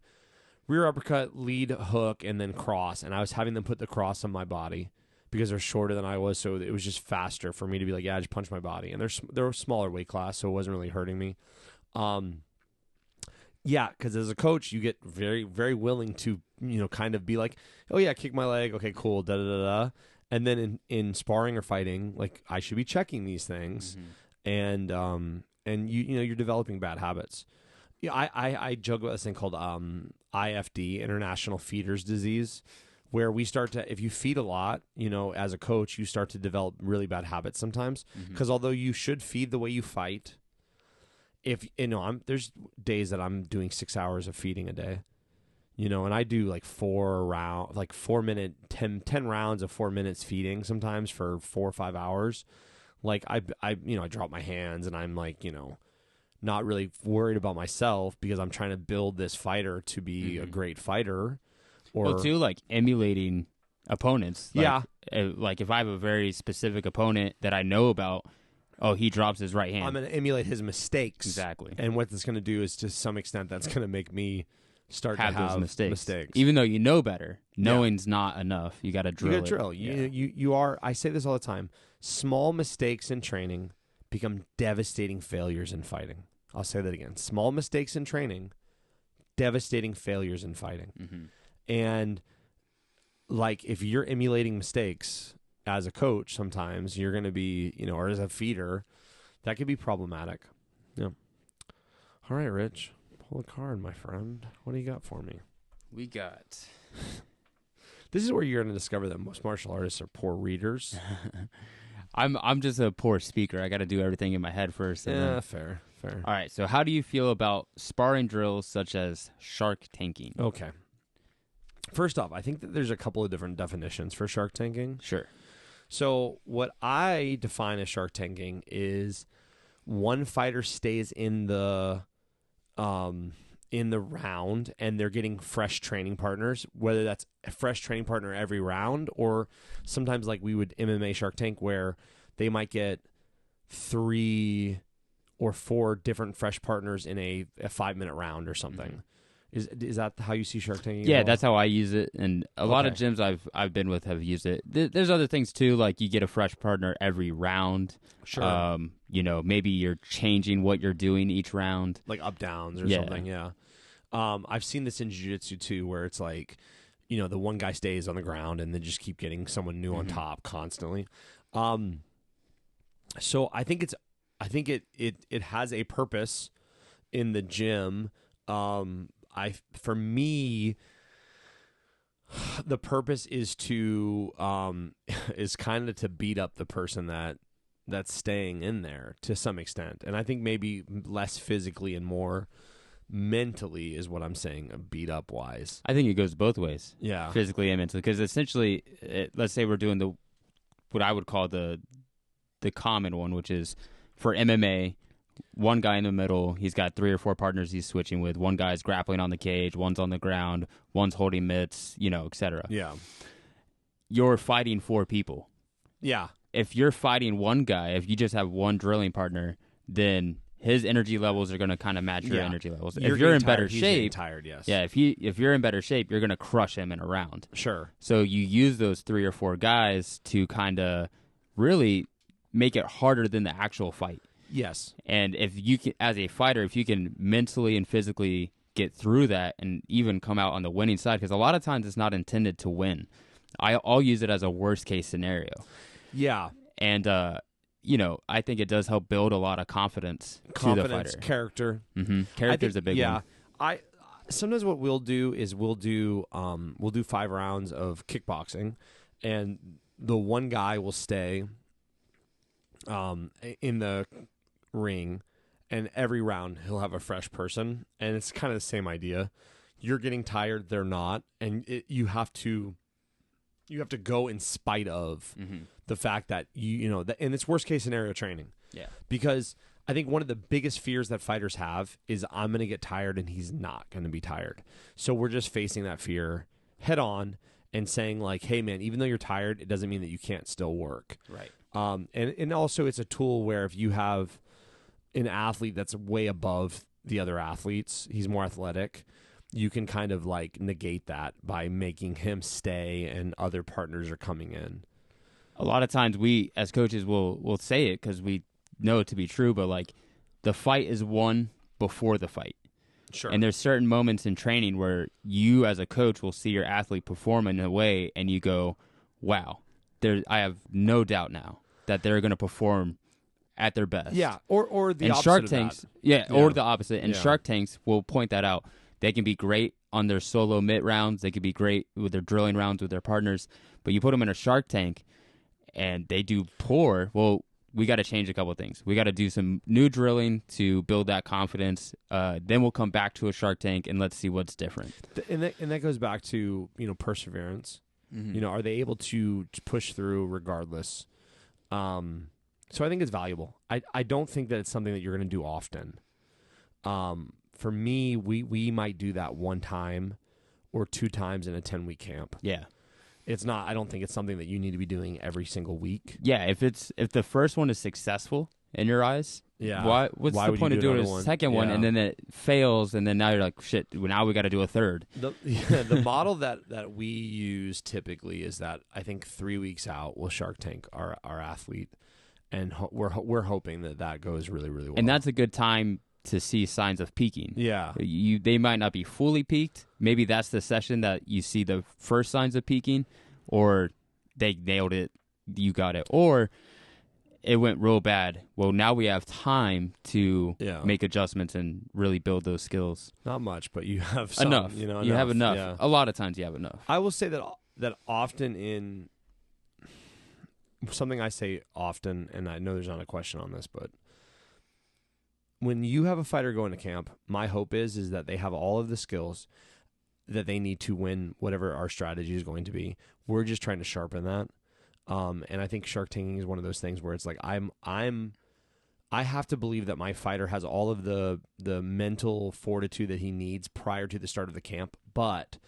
rear uppercut, lead hook, and then cross, and I was having them put the cross on my body because they're shorter than I was, so it was just faster for me to be like, yeah, just punch my body, and they're a smaller weight class, so it wasn't really hurting me. Yeah, because as a coach, you get very, very willing to, kind of be like, oh yeah, kick my leg, okay, cool, da da da da. And then in sparring or fighting, like, I should be checking these things, and you're developing bad habits. Yeah, I joke about this thing called IFD, International Feeders Disease, where we start to, if you feed a lot, as a coach, you start to develop really bad habits sometimes, because although you should feed the way you fight, if there's days that I'm doing 6 hours of feeding a day, and I do like 4 minute, 10 rounds of 4 minutes feeding sometimes for 4 or 5 hours. Like I drop my hands, and I'm like, not really worried about myself, because I'm trying to build this fighter to be a great fighter. Or too, like, emulating opponents. Yeah. Like, if I have a very specific opponent that I know about, oh, he drops his right hand, I'm going to emulate his mistakes. Exactly. And what that's going to do is, to some extent, that's going to make me start to have those mistakes. Even Even though you know better, knowing's not enough. You got to drill. You got to drill. You are. I say this all the time. Small mistakes in training become devastating failures in fighting. I'll say that again. Small mistakes in training, devastating failures in fighting. And like, if you're emulating mistakes as a coach, sometimes you're going to be, or as a feeder, that could be problematic. Yeah. All right, Rich, pull a card, my friend. What do you got for me? We got. This is where you're going to discover that most martial artists are poor readers. I'm just a poor speaker. I got to do everything in my head first. Yeah, fair. All right. So, how do you feel about sparring drills such as shark tanking? Okay. First off, I think that there's a couple of different definitions for shark tanking. Sure. So what I define as shark tanking is one fighter stays in the round, and they're getting fresh training partners, whether that's a fresh training partner every round, or sometimes like we would MMA Shark Tank, where they might get 3 or 4 different fresh partners in a 5-minute round or something. Is that how you see Shark Tank? Yeah, that's how I use it, and a lot of gyms I've been with have used it. There's other things too, like you get a fresh partner every round. Sure. Maybe you're changing what you're doing each round, like up downs or something. Yeah. I've seen this in jiu-jitsu too, where it's like, the one guy stays on the ground and then just keep getting someone new on top constantly. So I think it has a purpose in the gym. For me, the purpose is to is kind of to beat up the person that's staying in there to some extent, and I think maybe less physically and more mentally is what I'm saying. Beat up wise, I think it goes both ways. Yeah, physically and mentally, because essentially, let's say we're doing what I would call the common one, which is for MMA. One guy in the middle, he's got 3 or 4 partners he's switching with. One guy's grappling on the cage, one's on the ground, one's holding mitts, etc. Yeah. You're fighting 4 people. Yeah. If you're fighting one guy, if you just have one drilling partner, then his energy levels are going to kind of match your energy levels. If you're in better shape, tired, yes. Yeah, if you're in better shape, you're going to crush him in a round. Sure. So you use those 3 or 4 guys to kind of really make it harder than the actual fight. Yes. And if you can, as a fighter, if you can mentally and physically get through that and even come out on the winning side, because a lot of times it's not intended to win. I'll use it as a worst case scenario. Yeah. And, I think it does help build a lot of confidence to the fighter. Character. Mm-hmm. Character's a big one. Yeah. Sometimes what we'll do is we'll do 5 rounds of kickboxing, and the one guy will stay in the ring, and every round he'll have a fresh person, and it's kind of the same idea. You're getting tired, they're not, and you have to go in spite of the fact that and it's worst case scenario training. Yeah, because I think one of the biggest fears that fighters have is I'm going to get tired and he's not going to be tired. So we're just facing that fear head on and saying like, hey man, even though you're tired, it doesn't mean that you can't still work. Right. And also it's a tool where if you have an athlete that's way above the other athletes, he's more athletic, you can kind of like negate that by making him stay and other partners are coming in. A lot of times we as coaches will say it because we know it to be true, but like the fight is won before the fight. Sure. And there's certain moments in training where you as a coach will see your athlete perform in a way and you go, wow, I have no doubt now that they're going to perform at their best. Yeah, or the and opposite Shark of Tanks, that. Or the opposite. And Yeah. Shark Tanks will point that out. They can be great on their solo mitt rounds. They could be great with their drilling rounds with their partners. But you put them in a Shark Tank and they do poor, well, we got to change a couple of things. We got to do some new drilling to build that confidence. Then we'll come back to a Shark Tank and let's see what's different. And that goes back to, perseverance. Mm-hmm. Are they able to push through regardless? So I think it's valuable. I don't think that it's something that you're going to do often. For me, we might do that 1 time or 2 times in a 10-week camp. Yeah. It's not. I don't think it's something that you need to be doing every single week. Yeah, if the first one is successful in your eyes, what's the point of doing a second one and then it fails and then now you're like, shit, now we got to do a third. The model that we use typically is that I think 3 weeks out we'll Shark Tank our athlete, and we're hoping that goes really, really well. And that's a good time to see signs of peaking. Yeah. They might not be fully peaked. Maybe that's the session that you see the first signs of peaking, or they nailed it, you got it, or it went real bad. Well, now we have time to make adjustments and really build those skills. Not much, but you have some, enough. You have enough. Yeah. A lot of times you have enough. I will say that often in something I say often, and I know there's not a question on this, but when you have a fighter going to camp, my hope is that they have all of the skills that they need to win whatever our strategy is going to be. We're just trying to sharpen that. And I think Shark Tanking is one of those things where it's like I have to believe that my fighter has all of the mental fortitude that he needs prior to the start of the camp. But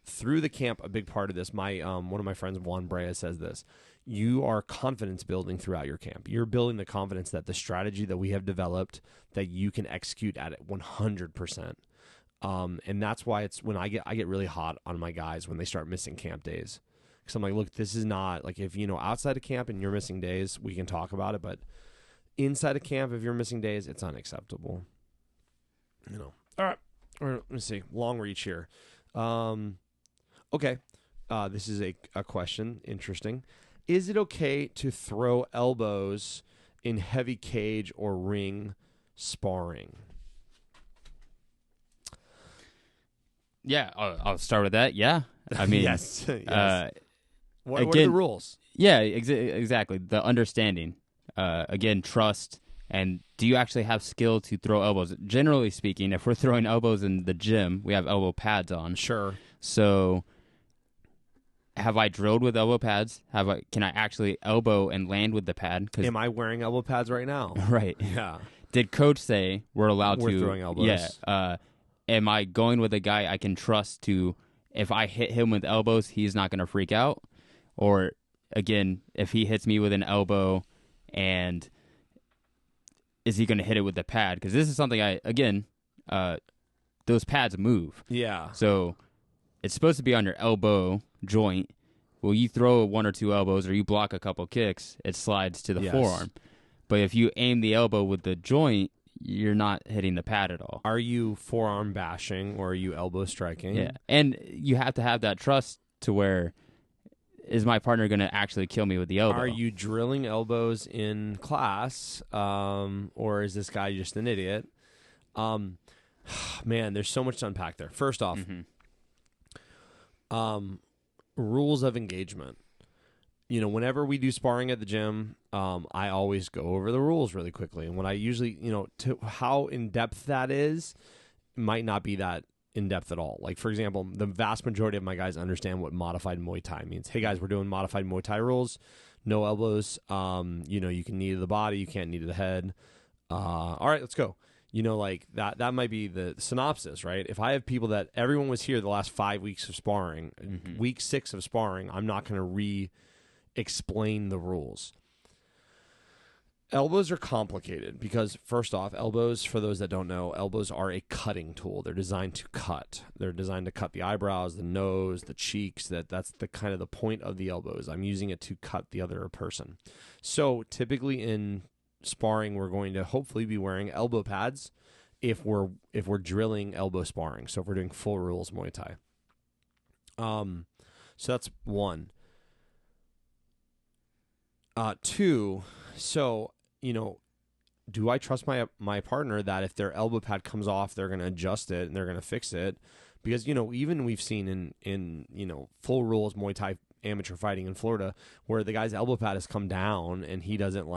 through the camp, a big part of this, my one of my friends, Juan Brea, says this: you are confidence building throughout your camp. You're building the confidence that the strategy that we have developed, that you can execute at it 100%. And that's why it's when I get really hot on my guys when they start missing camp days. Because I'm like, look, this is not like if outside of camp and you're missing days, we can talk about it. But inside of camp, if you're missing days, it's unacceptable. All right. Let me see. Long reach here. Okay. This is a question. Interesting. Is it okay to throw elbows in heavy cage or ring sparring? Yeah, I'll start with that. Yeah. I mean, yes. What are again, the rules? Yeah, exactly. The understanding. Again, trust. And do you actually have skill to throw elbows? Generally speaking, if we're throwing elbows in the gym, we have elbow pads on. Sure. So have I drilled with elbow pads? Can I actually elbow and land with the pad? Am I wearing elbow pads right now? Right. Yeah. Did coach say we're allowed We're to throwing elbows? Yeah. Am I going with a guy I can trust to, if I hit him with elbows, he's not going to freak out? Or, again, if he hits me with an elbow, and is he going to hit it with the pad? Because this is something those pads move. Yeah. So it's supposed to be on your elbow joint. Well, you throw one or two elbows or you block a couple kicks, it slides to the forearm. But if you aim the elbow with the joint, you're not hitting the pad at all. Are you forearm bashing or are you elbow striking? Yeah. And you have to have that trust to where, is my partner going to actually kill me with the elbow? Are you drilling elbows in class, or is this guy just an idiot? Man, there's so much to unpack there. First off, rules of engagement. Whenever we do sparring at the gym, I always go over the rules really quickly. And what I usually, to how in-depth that is, might not be that in-depth at all. Like, for example, the vast majority of my guys understand what modified Muay Thai means. Hey, guys, we're doing modified Muay Thai rules. No elbows. You can knee to the body. You can't knee to the head. All right, let's go. Like that might be the synopsis, right? If I have people that everyone was here the last 5 weeks of sparring, week 6 of sparring, I'm not going to re-explain the rules. Elbows are complicated because, first off, elbows, for those that don't know, elbows are a cutting tool. They're designed to cut. They're designed to cut the eyebrows, the nose, the cheeks. That's the kind of the point of the elbows. I'm using it to cut the other person. So typically in sparring, we're going to hopefully be wearing elbow pads if we're drilling elbow sparring. So if we're doing full rules Muay Thai. So that's one. 2, so do I trust my partner that if their elbow pad comes off, they're going to adjust it and they're going to fix it? Because, even we've seen in full rules Muay Thai amateur fighting in Florida where the guy's elbow pad has come down and he doesn't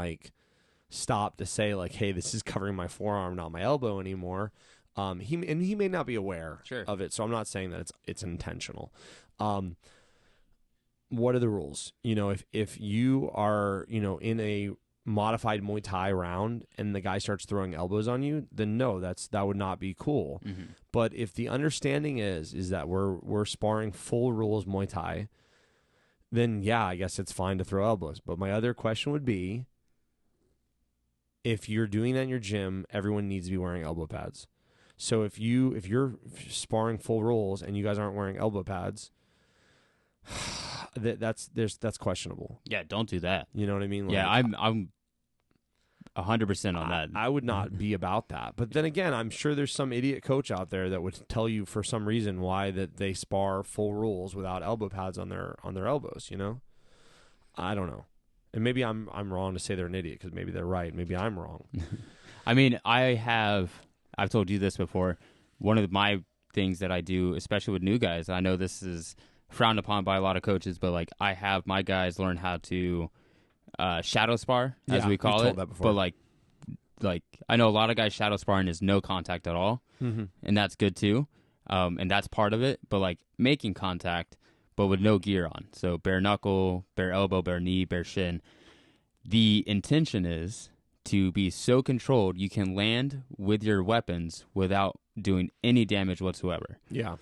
stop to say hey, this is covering my forearm, not my elbow anymore. He may not be aware of it. So I'm not saying that it's intentional. What are the rules? If you are, in a modified Muay Thai round and the guy starts throwing elbows on you, then no, that would not be cool. But if the understanding is that we're sparring full rules Muay Thai, then yeah, I guess it's fine to throw elbows. But my other question would be, if you're doing that in your gym, everyone needs to be wearing elbow pads. So if you're sparring full rules and you guys aren't wearing elbow pads, that's questionable. Yeah, don't do that. You know what I mean? Yeah, I'm 100% on that. I would not be about that. But then again, I'm sure there's some idiot coach out there that would tell you for some reason why that they spar full rules without elbow pads on their elbows. I don't know. And maybe I'm wrong to say they're an idiot because maybe they're right. Maybe I'm wrong. I mean, I've told you this before. One of my things that I do, especially with new guys, I know this is frowned upon by a lot of coaches, but I have my guys learn how to shadow spar, as we call it. But like I know a lot of guys shadow sparring is no contact at all, and that's good too, and that's part of it. But making contact, but with no gear on, so bare knuckle, bare elbow, bare knee, bare shin. The intention is to be so controlled you can land with your weapons without doing any damage whatsoever. Yeah.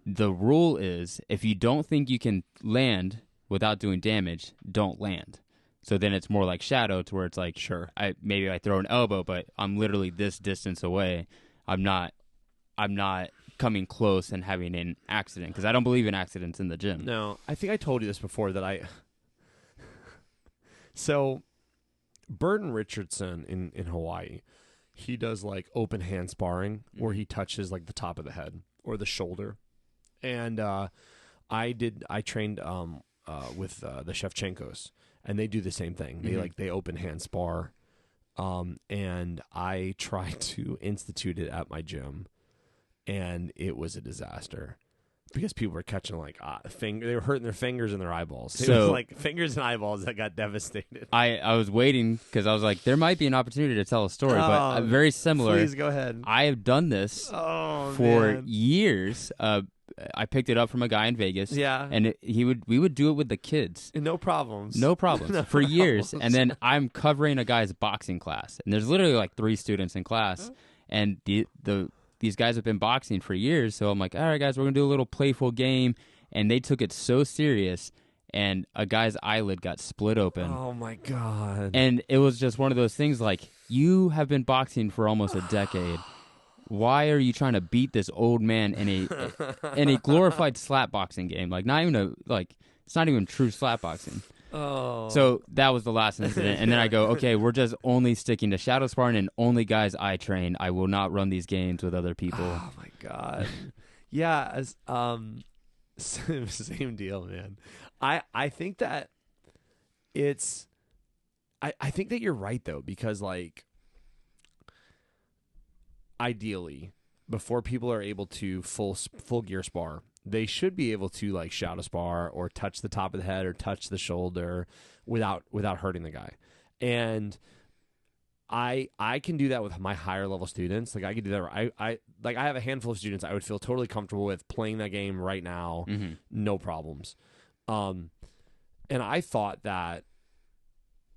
The rule is, if you don't think you can land without doing damage, don't land. So then it's more like shadow, to where it's maybe I throw an elbow, but I'm literally this distance away. I I'm not coming close and having an accident, because I don't believe in accidents in the gym. No, I think I told you this before that So, Burton Richardson in Hawaii, he does like open hand sparring where he touches like the top of the head or the shoulder. And I trained with the Shevchenkos, and they do the same thing. They open hand spar. And I tried to institute it at my gym, and it was a disaster because people were catching like they were hurting their fingers and their eyeballs. It was like fingers and eyeballs that got devastated. I was waiting because I was like, there might be an opportunity to tell a story, but very similar. Please go ahead. I have done this for years. I picked it up from a guy in Vegas. Yeah. And we would do it with the kids. No problems. No problems. For years. And then I'm covering a guy's boxing class. And there's literally like 3 students in class. And these guys have been boxing for years. So I'm like, all right, guys, we're going to do a little playful game. And they took it so serious. And a guy's eyelid got split open. Oh, my God. And it was just one of those things like, you have been boxing for almost a decade. Why are you trying to beat this old man in a glorified slap boxing game? Like, not even it's not even true slap boxing. Oh. So that was the last incident. And then I go, okay, we're just only sticking to shadow sparring and only guys I train. I will not run these games with other people. Oh my God. Yeah. Same deal, man. I think that I think that you're right though, because like, ideally, before people are able to full gear spar, they should be able to like shadow spar or touch the top of the head or touch the shoulder without hurting the guy. And I can do that with my higher level students. Like I could do that. I have a handful of students I would feel totally comfortable with playing that game right now, no problems. And I thought that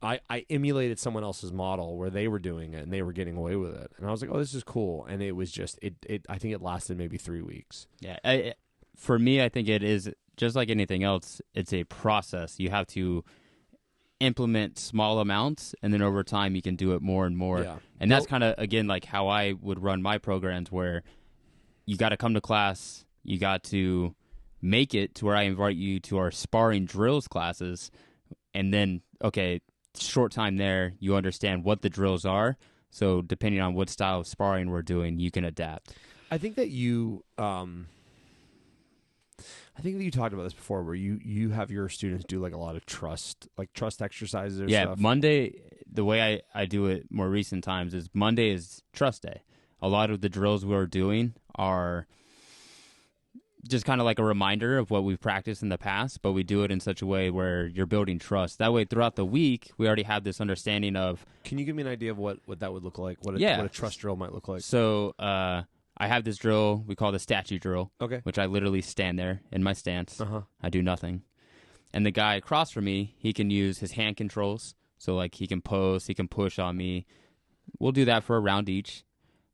I emulated someone else's model where they were doing it and they were getting away with it. And I was like, oh, this is cool. And it was just, I think it lasted maybe 3 weeks. Yeah. For me, I think it is just like anything else. It's a process. You have to implement small amounts, and then over time you can do it more and more. Yeah. And that's kind of, again, like how I would run my programs, where you got to come to class, you got to make it to where I invite you to our sparring drills classes, and then, okay, short time there, you understand what the drills are. So depending on what style of sparring we're doing, you can adapt. I think that you talked about this before, where you have your students do like a lot of trust exercises or stuff. Monday, the way I do it more recent times is Monday is trust day. A lot of the drills we're doing are just kind of like a reminder of what we've practiced in the past, but we do it in such a way where you're building trust. That way, throughout the week, we already have this understanding of... Can you give me an idea of what that would look like? What a trust drill might look like? So, I have this drill we call the statue drill, which I literally stand there in my stance. I do nothing. And the guy across from me, he can use his hand controls. So, like, he can pose, he can push on me. We'll do that for a round each.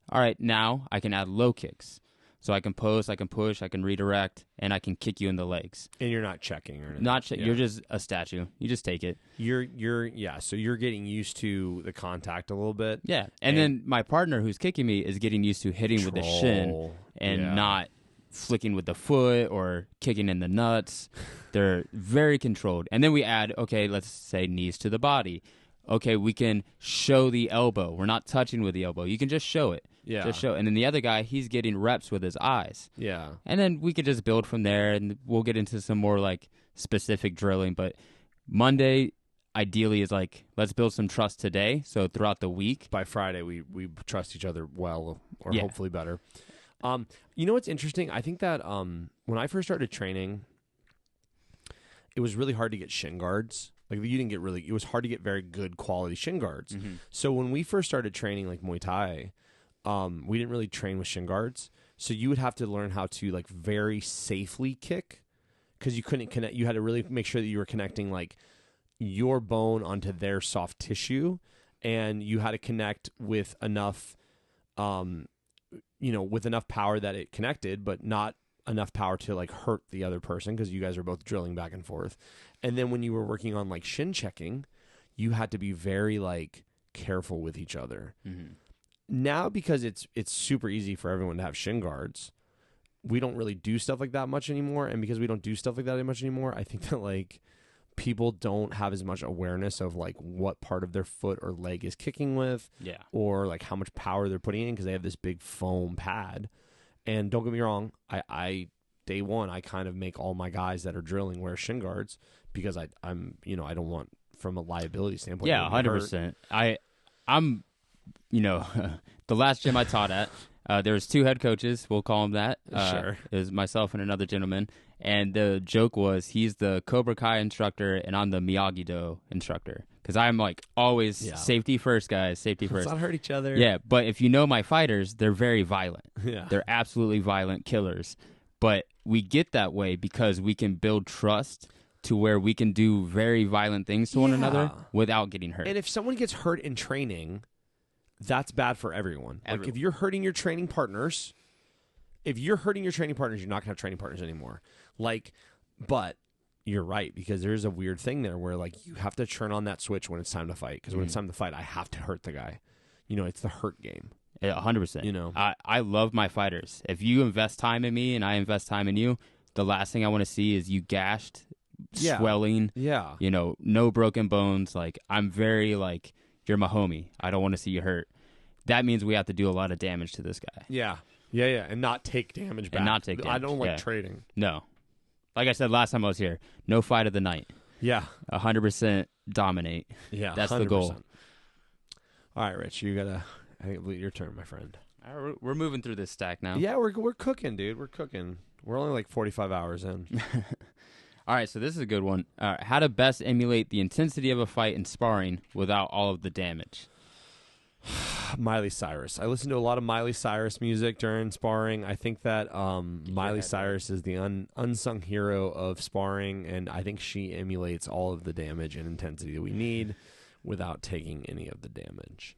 All right, now I can add low kicks. So I can pose, I can push, I can redirect, and I can kick you in the legs. And you're not checking or anything. You're just a statue. You just take it. So you're getting used to the contact a little bit. Yeah. And then my partner who's kicking me is getting used to hitting with the shin and not flicking with the foot or kicking in the nuts. They're very controlled. And then we add, okay, let's say knees to the body. Okay, we can show the elbow. We're not touching with the elbow. You can just show it. Yeah. Just show. And then the other guy, he's getting reps with his eyes. Yeah. And then we could just build from there, and we'll get into some more like specific drilling. But Monday, ideally, is like, let's build some trust today. So throughout the week. By Friday, we trust each other well, or hopefully better. You know what's interesting? I think that when I first started training, it was really hard to get shin guards. Like, it was hard to get very good quality shin guards. Mm-hmm. So when we first started training like Muay Thai, we didn't really train with shin guards. So you would have to learn how to like very safely kick, because you couldn't connect. You had to really make sure that you were connecting like your bone onto their soft tissue, and you had to connect with enough, with enough power that it connected, but not enough power to like hurt the other person, because you guys are both drilling back and forth. And then when you were working on like shin checking, you had to be very like careful with each other. Mm-hmm. Now, because it's super easy for everyone to have shin guards, we don't really do stuff like that much anymore. And because we don't do stuff like that much anymore, I think that like people don't have as much awareness of like what part of their foot or leg is kicking with, or like how much power they're putting in because they have this big foam pad. And don't get me wrong, I day one I kind of make all my guys that are drilling wear shin guards because I'm I don't want from a liability standpoint. Yeah, 100%. I'm the last gym I taught at. There was 2 head coaches, we'll call them that. Sure. It was myself and another gentleman. And the joke was he's the Cobra Kai instructor and I'm the Miyagi-Do instructor. Because I'm like always safety first, guys, safety first. Let's not hurt each other. Yeah, but if you know my fighters, they're very violent. Yeah. They're absolutely violent killers. But we get that way because we can build trust to where we can do very violent things to one another without getting hurt. And if someone gets hurt in training, that's bad for everyone. Like if you're hurting your training partners, you're not going to have training partners anymore. Like, but you're right, because there's a weird thing there where like you have to turn on that switch when it's time to fight. Because when it's time to fight, I have to hurt the guy. It's the hurt game. Yeah, 100%. I love my fighters. If you invest time in me and I invest time in you, the last thing I want to see is you gashed, swelling. Yeah. No broken bones. Like I'm very like, you're my homie. I don't want to see you hurt. That means we have to do a lot of damage to this guy. Yeah, and not take damage back. I don't like trading. No. Like I said last time I was here, no fight of the night. Yeah. 100% dominate. Yeah, that's 100%. The goal. All right, Rich, I think your turn, my friend. All right, we're moving through this stack now. Yeah, we're cooking, dude. We're cooking. We're only like 45 hours in. All right, so this is a good one. How to best emulate the intensity of a fight in sparring without all of the damage. Miley Cyrus. I listen to a lot of Miley Cyrus music during sparring. I think that Miley Cyrus is the unsung hero of sparring, and I think she emulates all of the damage and intensity that we need without taking any of the damage.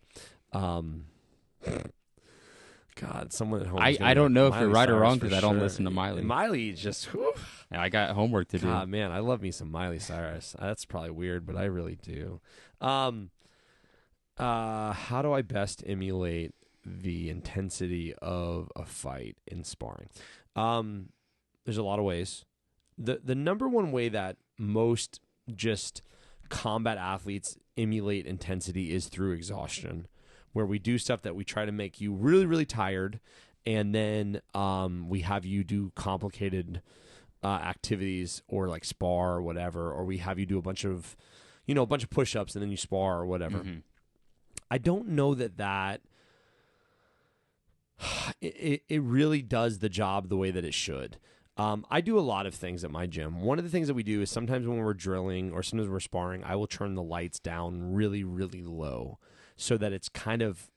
God, someone at home. I don't know if you're right or wrong because I don't sure. listen to Miley. Miley just. Whew. Yeah, I got homework to do. God, man, I love me some Miley Cyrus. That's probably weird, but I really do. How do I best emulate the intensity of a fight in sparring? There's a lot of ways. The number one way that most just combat athletes emulate intensity is through exhaustion, where we do stuff that we try to make you really, really tired, and then we have you do complicated activities or like spar or whatever, or we have you do a bunch of push-ups and then you spar or whatever. Mm-hmm. I don't know that it really does the job the way that it should. I do a lot of things at my gym. One of the things that we do is sometimes when we're drilling or sometimes we're sparring, I will turn the lights down really, really low so that it's kind of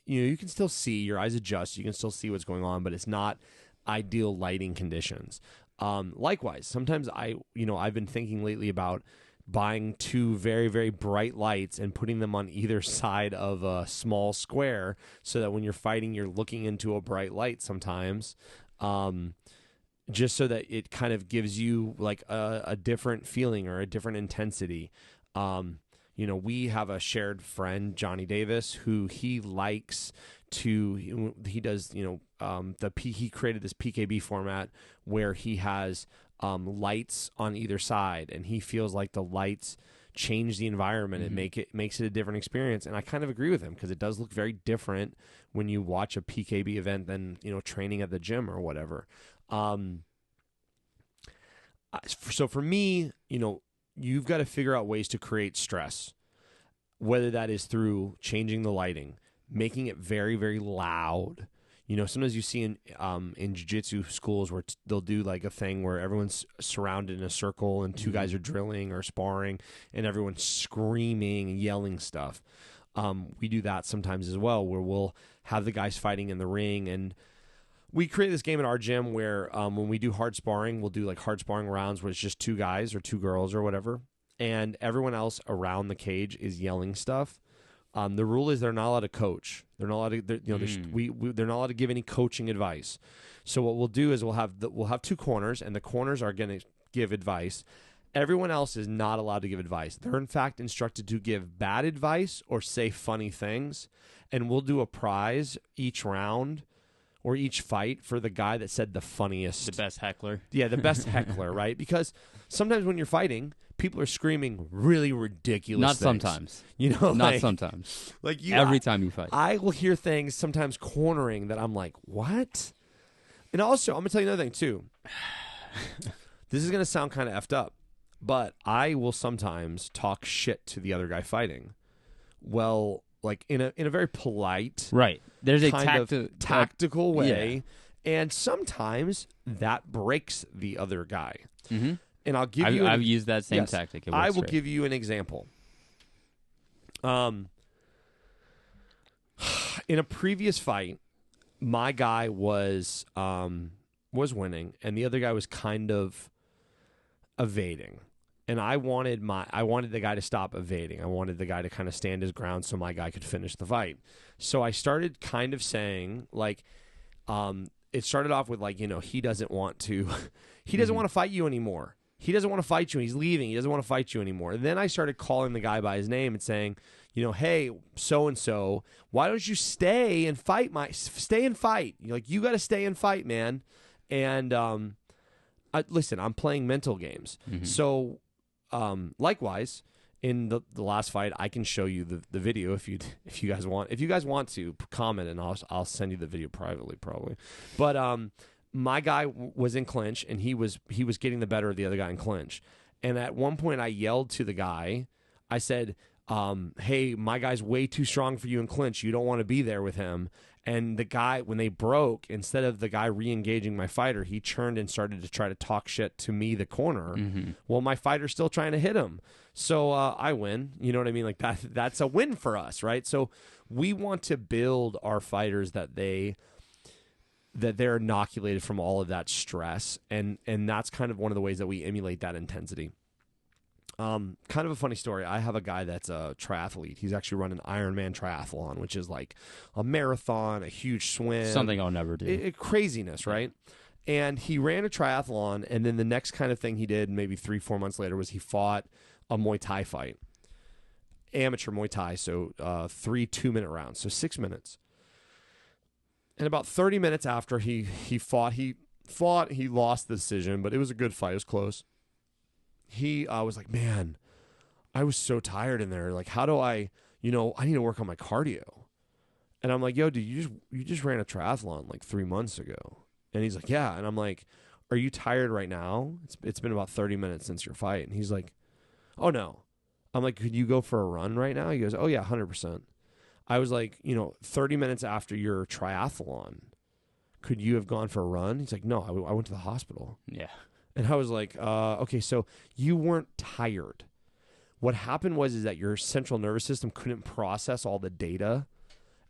you can still see, your eyes adjust, you can still see what's going on, but it's not ideal lighting conditions. Likewise, sometimes I've been thinking lately about buying 2 very, very bright lights and putting them on either side of a small square so that when you're fighting, you're looking into a bright light sometimes, just so that it kind of gives you like a different feeling or a different intensity. We have a shared friend, Johnny Davis, who he likes to, he does, he created this PKB format where he has lights on either side, and he feels like the lights change the environment and makes it a different experience. And I kind of agree with him because it does look very different when you watch a PKB event than training at the gym or whatever. So for me, you've got to figure out ways to create stress, whether that is through changing the lighting, making it very, very loud. Sometimes you see in jiu-jitsu schools where they'll do like a thing where everyone's surrounded in a circle and 2 guys are drilling or sparring and everyone's screaming and yelling stuff. We do that sometimes as well, where we'll have the guys fighting in the ring, and we create this game at our gym where when we do hard sparring, we'll do like hard sparring rounds where it's just 2 guys or 2 girls or whatever, and everyone else around the cage is yelling stuff. The rule is they're not allowed to coach. They're not allowed to. They're not allowed to give any coaching advice. So what we'll do is we'll have 2 corners, and the corners are going to give advice, Everyone else is not allowed to give advice. They're, in fact, instructed to give bad advice or say funny things. And we'll do a prize each round or each fight for the guy that said the funniest. The best heckler. Yeah, the best heckler, right? Because sometimes when you're fighting, people are screaming really ridiculous Not things. sometimes. You know, Not like, sometimes. Like Every time you fight. I will hear things sometimes cornering that I'm like, what? And also, I'm going to tell you another thing, too. This is going to sound kind of effed up, but I will sometimes talk shit to the other guy fighting. Well, like in a very polite, right. There's a tactical way, and sometimes that breaks the other guy. Mm-hmm. And I'll give I've used that same tactic. I will give you an example. In a previous fight, my guy was winning, and the other guy was kind of evading. And I wanted the guy to stop evading. I wanted the guy to kind of stand his ground so my guy could finish the fight. So I started kind of saying, like, it started off with, like, you know, he doesn't want to fight you anymore. He doesn't want to fight you, and he's leaving. He doesn't want to fight you anymore. And then I started calling the guy by his name and saying, you know, hey, so-and-so, why don't you stay and fight? You're like, you got to stay and fight, man. And listen, I'm playing mental games. Mm-hmm. So likewise, in the last fight, I can show you the video if you guys want. If you guys want to, comment, and I'll send you the video privately, probably. But my guy was in clinch, and he was getting the better of the other guy in clinch. And at one point, I yelled to the guy. I said, hey, my guy's way too strong for you in clinch. You don't want to be there with him. And the guy, when they broke, instead of the guy re-engaging my fighter, he turned and started to try to talk shit to me, the corner. Mm-hmm. Well, my fighter's still trying to hit him. So I win. You know what I mean? Like that's a win for us, right? So we want to build our fighters that they're inoculated from all of that stress. And that's kind of one of the ways that we emulate that intensity. Kind of a funny story. I have a guy that's a triathlete. He's actually run an Ironman triathlon, which is like a marathon, a huge swim. Something I'll never do. Craziness, right? And he ran a triathlon, and then the next kind of thing he did maybe 3-4 months later was he fought a Muay Thai fight. Amateur Muay Thai, so 3 2-minute rounds, so 6 minutes. And about 30 minutes after he fought, he lost the decision, but it was a good fight. It was close. He was like, man, I was so tired in there. Like, how do I need to work on my cardio. And I'm like, yo, dude, you just ran a triathlon like 3 months ago. And he's like, yeah. And I'm like, are you tired right now? It's been about 30 minutes since your fight. And he's like, oh, no. I'm like, could you go for a run right now? He goes, oh, yeah, 100%. I was like, 30 minutes after your triathlon, could you have gone for a run? He's like, no, I went to the hospital. Yeah. And I was like, okay, so you weren't tired. What happened is that your central nervous system couldn't process all the data.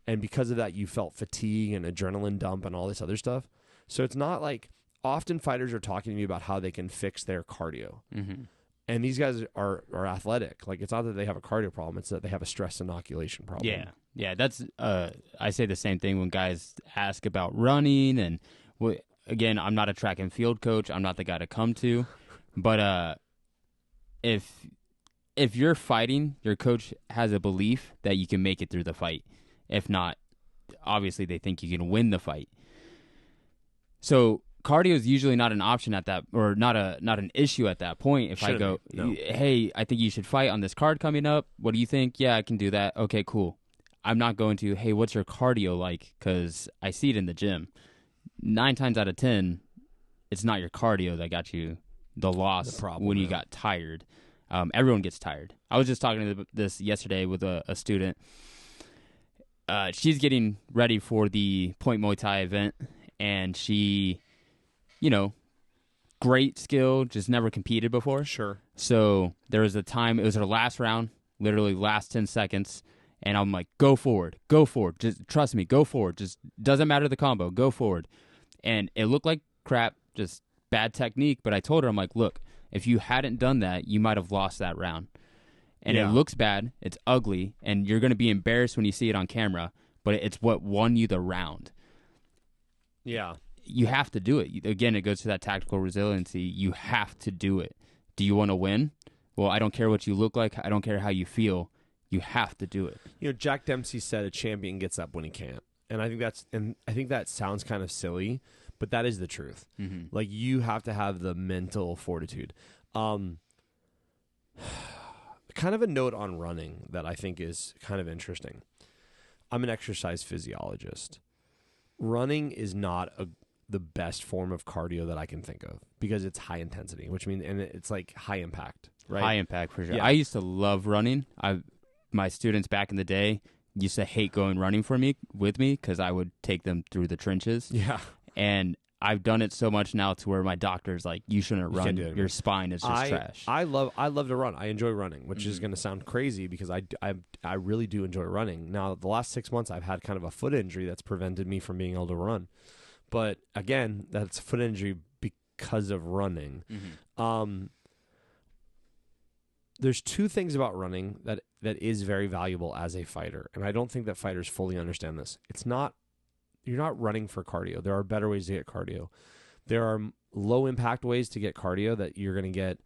And because of that, you felt fatigue and adrenaline dump and all this other stuff. So it's not like often fighters are talking to me about how they can fix their cardio. Mm-hmm. And these guys are athletic. Like, it's not that they have a cardio problem. It's that they have a stress inoculation problem. Yeah. Yeah. That's, I say the same thing when guys ask about running. And again, I'm not a track and field coach. I'm not the guy to come to. But if you're fighting, your coach has a belief that you can make it through the fight. If not, obviously they think you can win the fight. So cardio is usually not an option at that, or not an issue at that point. If I go, hey, I think you should fight on this card coming up. What do you think? Yeah, I can do that. Okay, cool. I'm not going to, hey, what's your cardio like? Because I see it in the gym. 9 times out of 10, it's not your cardio that got you the loss when you got tired. Everyone gets tired. I was just talking to this yesterday with a student. She's getting ready for the Point Muay Thai event, and she, great skill, just never competed before. Sure. So there was a time, it was her last round, literally last 10 seconds, and I'm like, go forward, just trust me, go forward, just doesn't matter the combo, go forward. And it looked like crap, just bad technique, but I told her, I'm like, look, if you hadn't done that, you might have lost that round. And It looks bad, it's ugly, and you're going to be embarrassed when you see it on camera, but it's what won you the round. Yeah. You have to do it. Again, it goes to that tactical resiliency. You have to do it do you want to win? Well, I don't care what you look like. I don't care how you feel. You have to do it. Jack Dempsey said a champion gets up when he can't. And I think that sounds kind of silly, but that is the truth. Mm-hmm. Like, you have to have the mental fortitude. Kind of a note on running that I think is kind of interesting. I'm an exercise physiologist. Running is not the best form of cardio that I can think of because it's high intensity, which means, and it's like high impact, right? High impact for sure. Yeah. I used to love running. My students back in the day used to hate going running with me because I would take them through the trenches. Yeah. And I've done it so much now to where my doctor's like, you shouldn't run. Your spine is just trash. I love to run. I enjoy running, which is going to sound crazy because I really do enjoy running. Now, the last 6 months, I've had kind of a foot injury that's prevented me from being able to run. But again, that's a foot injury because of running. Mm-hmm. There's two things about running that is very valuable as a fighter, and I don't think that fighters fully understand this. You're not running for cardio. There are better ways to get cardio. There are low impact ways to get cardio that you're going to get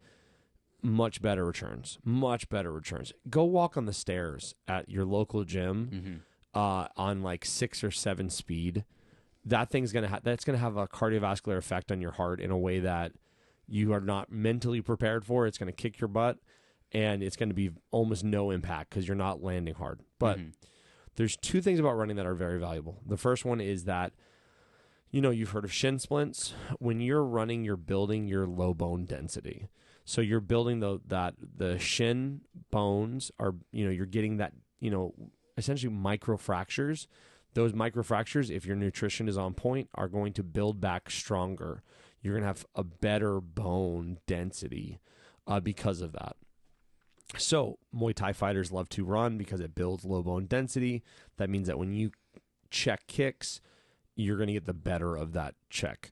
much better returns. Go walk on the stairs at your local gym on like 6 or 7 speed. That's going to have a cardiovascular effect on your heart in a way that you are not mentally prepared for. It's going to kick your butt, and it's going to be almost no impact because you're not landing hard. But there's two things about running that are very valuable. The first one is that, you've heard of shin splints. When you're running, you're building your low bone density. So you're building the shin bones are, you're getting that, essentially microfractures. Those microfractures, if your nutrition is on point, are going to build back stronger. You're going to have a better bone density because of that. So Muay Thai fighters love to run because it builds low bone density. That means that when you check kicks, you're going to get the better of that check.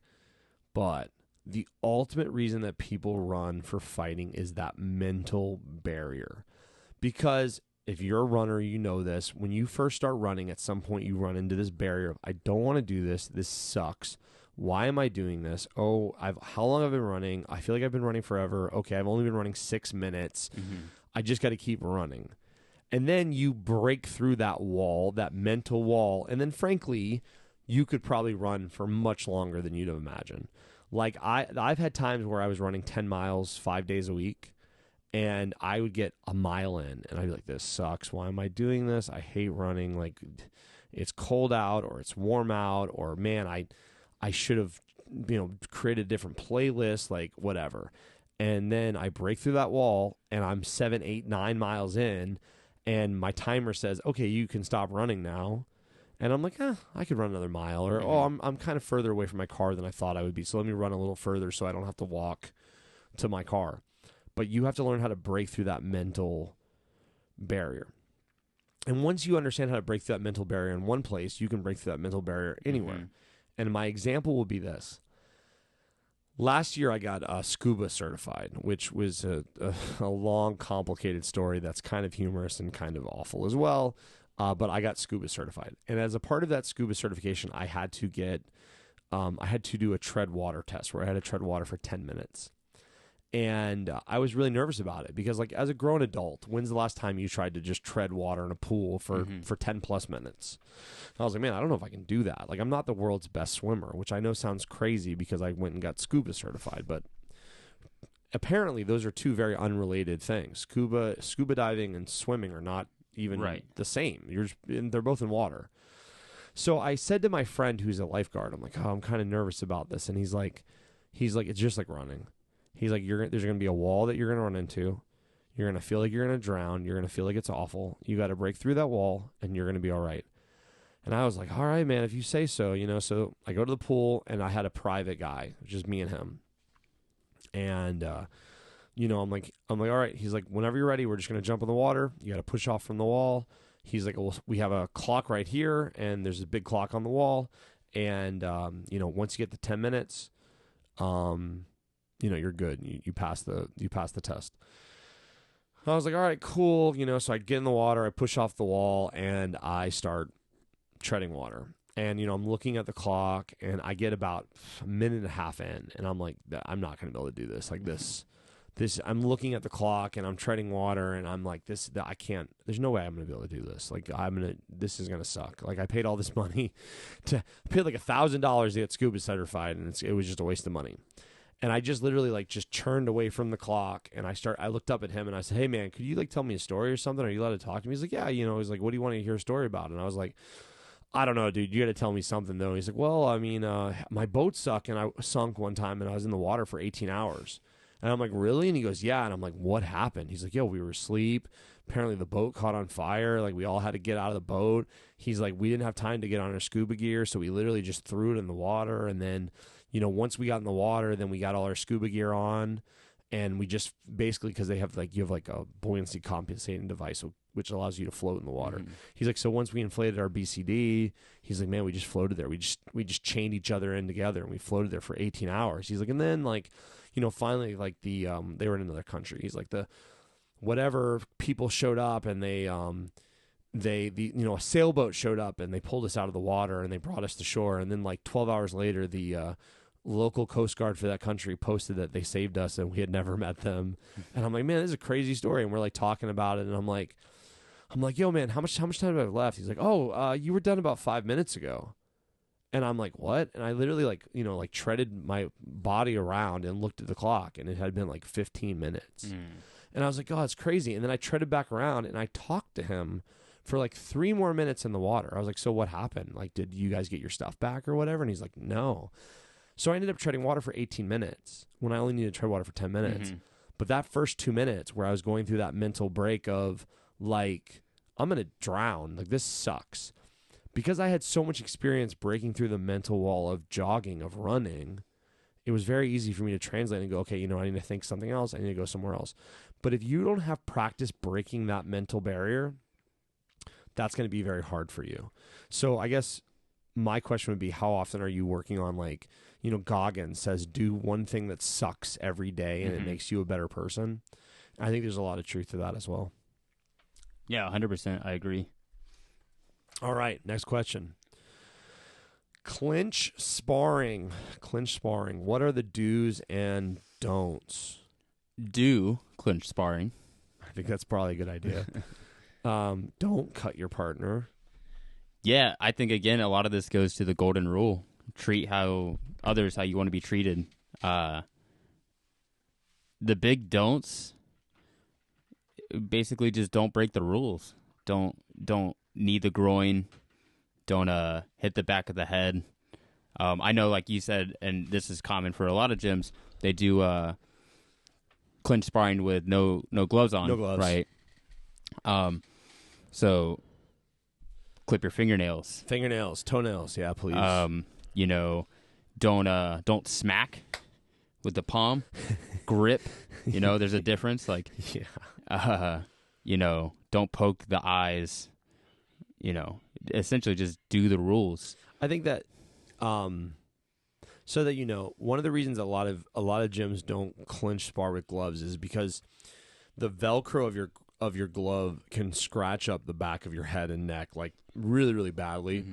But the ultimate reason that people run for fighting is that mental barrier. Because if you're a runner, you know this. When you first start running, at some point you run into this barrier of, I don't want to do this. This sucks. Why am I doing this? How long have I been running? I feel like I've been running forever. Okay, I've only been running 6 minutes. I just got to keep running. And then you break through that wall, that mental wall. And then frankly, you could probably run for much longer than you'd imagine. Like I've had times where I was running 10 miles 5 days a week, and I would get a mile in and I'd be like, this sucks. Why am I doing this? I hate running. Like, it's cold out or it's warm out, or man, I should have, created a different playlist, like whatever. And then I break through that wall and I'm 7, 8, 9 miles in, and my timer says, okay, you can stop running now. And I'm like, I could run another mile, or, I'm kind of further away from my car than I thought I would be. So let me run a little further so I don't have to walk to my car. But you have to learn how to break through that mental barrier. And once you understand how to break through that mental barrier in one place, you can break through that mental barrier anywhere. And my example will be this. Last year, I got scuba certified, which was a long, complicated story that's kind of humorous and kind of awful as well. But I got scuba certified. And as a part of that scuba certification, I had to do a tread water test where I had to tread water for 10 minutes. And I was really nervous about it because, like, as a grown adult, when's the last time you tried to just tread water in a pool for 10 plus minutes? And I was like, man, I don't know if I can do that. Like, I'm not the world's best swimmer, which I know sounds crazy because I went and got scuba certified, but apparently those are two very unrelated things. Scuba diving and swimming are not even the same. They're both in water. So I said to my friend who's a lifeguard, I'm like, I'm kind of nervous about this. And he's like, it's just like running. He's like, there's going to be a wall that you're going to run into. You're going to feel like you're going to drown. You're going to feel like it's awful. You got to break through that wall, and you're going to be all right. And I was like, all right, man, if you say so, So I go to the pool, and I had a private guy, just me and him. And, I'm like, all right. He's like, whenever you're ready, we're just going to jump in the water. You got to push off from the wall. He's like, well, we have a clock right here, and there's a big clock on the wall. And, once you get to 10 minutes, you're good. You pass the test. I was like, all right, cool. So I get in the water, I push off the wall, and I start treading water. And, I'm looking at the clock, and I get about a minute and a half in, and I'm like, I'm not going to be able to do this. Like, this I'm looking at the clock and I'm treading water and I'm like, I can't, there's no way I'm going to be able to do this. Like this is going to suck. Like I paid all this money I paid like $1,000 to get scuba certified, and it was just a waste of money. And I just literally like just turned away from the clock, and I looked up at him and I said, hey man, could you like tell me a story or something? Are you allowed to talk to me? He's like, yeah, he's like, what do you want to hear a story about? And I was like, I don't know, dude, you got to tell me something though. He's like, well, I mean, my boat sunk and I sunk one time and I was in the water for 18 hours. And I'm like, really? And he goes, yeah. And I'm like, what happened? He's like, yo, we were asleep. Apparently the boat caught on fire. Like we all had to get out of the boat. He's like, we didn't have time to get on our scuba gear. So we literally just threw it in the water. And then, once we got in the water, then we got all our scuba gear on. And we just basically, because you have like a buoyancy compensating device, which allows you to float in the water. Mm-hmm. He's like, so once we inflated our BCD, he's like, man, we just floated there. We just chained each other in together and we floated there for 18 hours. He's like, and then like, finally like they were in another country. He's like whatever people showed up and a sailboat showed up and they pulled us out of the water and they brought us to shore. And then like 12 hours later, the local Coast Guard for that country posted that they saved us and we had never met them. And I'm like, man, this is a crazy story. And we're like talking about it. And I'm like, yo, man, how much time do I have left? He's like, oh, you were done about 5 minutes ago. And I'm like, what? And I literally like treaded my body around and looked at the clock, and it had been like 15 minutes. And I was like, oh, it's crazy. And then I treaded back around and I talked to him for like 3 more minutes in the water. I was like, so what happened? Like, did you guys get your stuff back or whatever? And he's like, no. So I ended up treading water for 18 minutes when I only needed to tread water for 10 minutes. Mm-hmm. But that first 2 minutes where I was going through that mental break of like, I'm going to drown. Like, this sucks. Because I had so much experience breaking through the mental wall of jogging, of running, it was very easy for me to translate and go, okay, I need to think something else. I need to go somewhere else. But if you don't have practice breaking that mental barrier, that's going to be very hard for you. So I guess my question would be, how often are you working on, like, Goggins says, do one thing that sucks every day and it makes you a better person. I think there's a lot of truth to that as well. Yeah, 100%. I agree. All right, next question. Clinch sparring. What are the do's and don'ts? Do clinch sparring. I think that's probably a good idea. Don't cut your partner. Yeah, I think, again, a lot of this goes to the golden rule. Treat others how you want to be treated. The big don'ts, basically just don't break the rules. Don't knee the groin. Don't hit the back of the head. I know, like you said, and this is common for a lot of gyms, they do clinch sparring with no gloves on. No gloves. Right. So clip your fingernails. Toenails, yeah, please. Don't smack with the palm. Grip. There's a difference. Like, yeah. Don't poke the eyes. Essentially just do the rules. I think that, so that one of the reasons a lot of gyms don't clinch spar with gloves is because the Velcro of your glove can scratch up the back of your head and neck like really, really badly.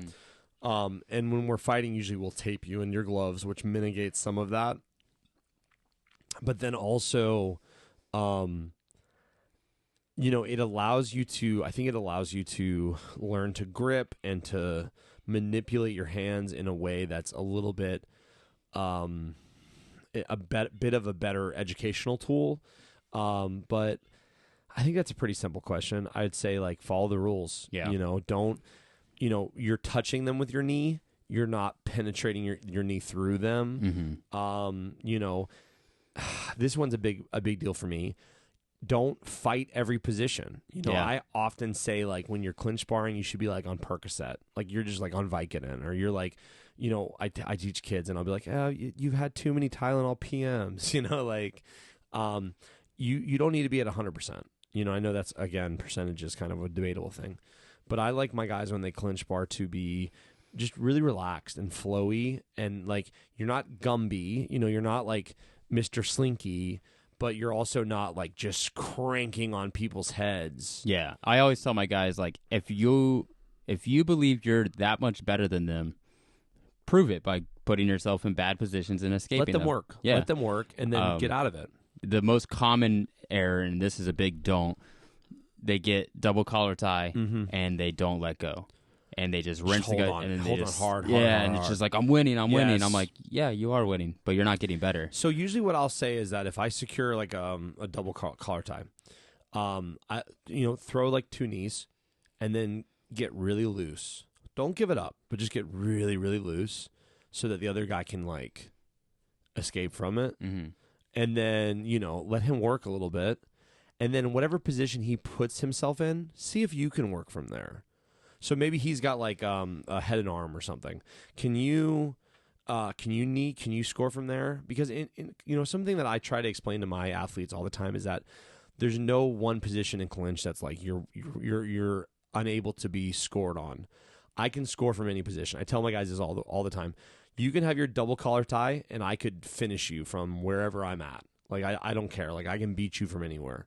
Mm-hmm. And when we're fighting, usually we'll tape you in your gloves, which mitigates some of that. But then also, it allows you to learn to grip and to manipulate your hands in a way that's a little bit, bit of a better educational tool. But I think that's a pretty simple question. I'd say, like, follow the rules. Yeah. Don't, you're touching them with your knee. You're not penetrating your knee through them. Mm-hmm. This one's a big deal for me. Don't fight every position. I often say, like, when you're clinch sparring, you should be like on Percocet. Like, you're just like on Vicodin, or you're like, I teach kids and I'll be like, oh, you've had too many Tylenol PMs, you don't need to be at 100%. I know that's, again, percentage is kind of a debatable thing, but I like my guys when they clinch bar to be just really relaxed and flowy, and like, you're not Gumby, you're not like Mr. Slinky, but you're also not like just cranking on people's heads. Yeah. I always tell my guys, like, if you believe you're that much better than them, prove it by putting yourself in bad positions and escaping them. Let them work. Yeah. Let them work and then get out of it. The most common error, and this is a big don't, they get double collar tie and they don't let go. And they just rinse the guy. And then they just hard, and it's just like, I'm winning. Yes. I'm like, yeah, you are winning, but you're not getting better. So usually what I'll say is that if I secure like a double collar tie, I throw like 2 knees and then get really loose. Don't give it up, but just get really, really loose so that the other guy can like escape from it. Mm-hmm. And then, let him work a little bit. And then whatever position he puts himself in, see if you can work from there. So maybe he's got like a head and arm or something. Can you knee? Can you score from there? Because in something that I try to explain to my athletes all the time is that there's no one position in clinch that's like you're unable to be scored on. I can score from any position. I tell my guys this all the time. You can have your double collar tie, and I could finish you from wherever I'm at. Like I don't care. Like I can beat you from anywhere.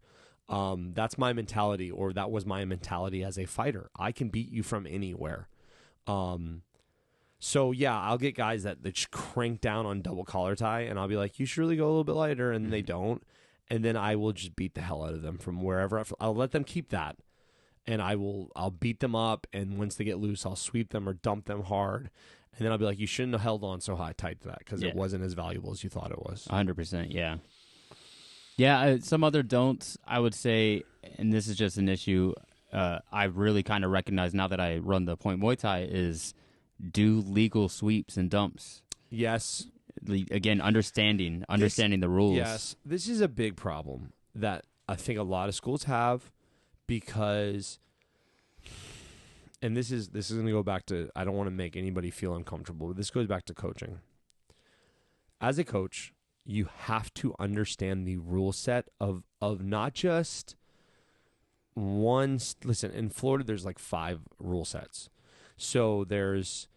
That's my mentality, or that was my mentality as a fighter. I can beat you from anywhere. So yeah, I'll get guys that just crank down on double collar tie, and I'll be like, you should really go a little bit lighter, and they don't. And then I will just beat the hell out of them from wherever. I'll let them keep that, and I'll beat them up. And once they get loose, I'll sweep them or dump them hard. And then I'll be like, you shouldn't have held on so tight to that because it wasn't as valuable as you thought it was. 100%, yeah. Yeah, some other don'ts, I would say, and this is just an issue I've really kind of recognized now that I run the Point Muay Thai, is do legal sweeps and dumps. Yes. Again, understanding the rules. Yes. This is a big problem that I think a lot of schools have because, and this is going to go back to, I don't want to make anybody feel uncomfortable, but this goes back to coaching. As a coach, you have to understand the rule set of not just one. Listen, in Florida, there's like 5 rule sets. So there's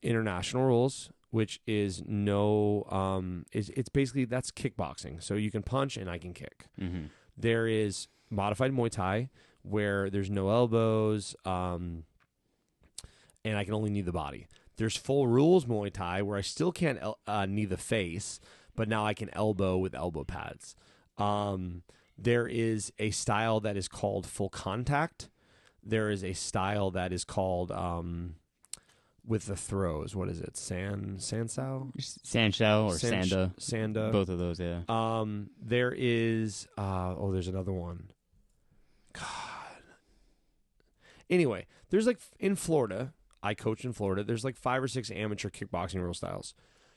international rules, which is it's basically, that's kickboxing. So you can punch and I can kick. Mm-hmm. There is modified Muay Thai where there's no elbows and I can only knee the body. There's full rules Muay Thai where I still can't knee the face, but now I can elbow with elbow pads. There is a style that is called full contact. There is a style that is called with the throws. What is it? Sanshao? Sanshao or Sanda. Sanda. Both of those, yeah. There is there's another one. God. Anyway, there's like in Florida, I coach in Florida, there's like 5 or 6 amateur kickboxing rule styles.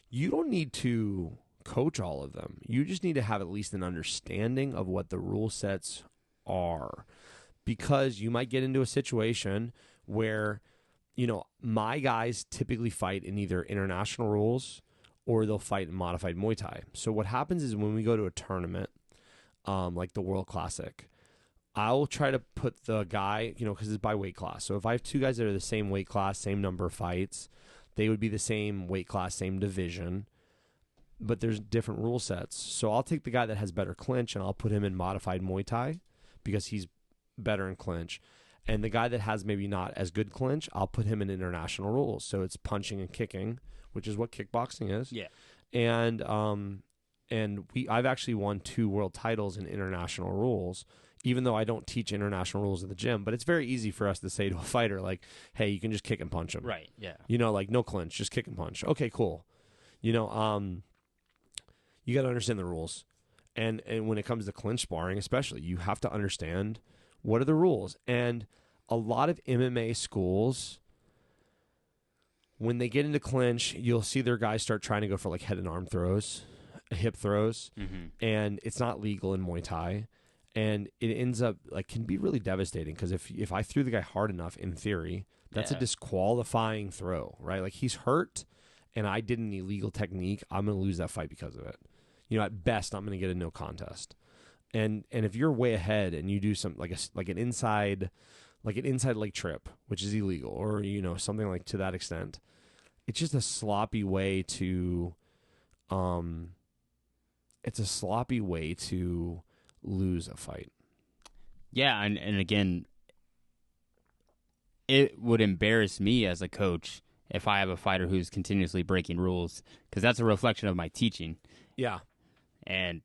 You don't need to coach all of them. You just need to have at least an understanding of what the rule sets are. Because you might get into a situation where, my guys typically fight in either international rules or they'll fight in modified Muay Thai. So what happens is when we go to a tournament, like the World Classic, I'll try to put the guy, because it's by weight class. So if I have 2 guys that are the same weight class, same number of fights, they would be the same weight class, same division, but there's different rule sets. So I'll take the guy that has better clinch and I'll put him in modified Muay Thai because he's better in clinch. And the guy that has maybe not as good clinch, I'll put him in international rules. So it's punching and kicking, which is what kickboxing is. Yeah. And I've actually won 2 world titles in international rules, even though I don't teach international rules at the gym. But it's very easy for us to say to a fighter, like, hey, you can just kick and punch him. Right, yeah. Like no clinch, just kick and punch. Okay, cool. You got to understand the rules. And when it comes to clinch sparring especially, you have to understand what are the rules. And a lot of MMA schools, when they get into clinch, you'll see their guys start trying to go for like head and arm throws, hip throws, and it's not legal in Muay Thai. And it ends up can be really devastating because if I threw the guy hard enough, in theory, that's a disqualifying throw, right? Like he's hurt and I did an illegal technique, I'm going to lose that fight because of it. At best, I'm going to get a no contest. And if you're way ahead and you do something like an inside leg trip, which is illegal, or something like to that extent, it's just a sloppy way to lose a fight. Yeah, and again, it would embarrass me as a coach if I have a fighter who's continuously breaking rules, because that's a reflection of my teaching. Yeah. and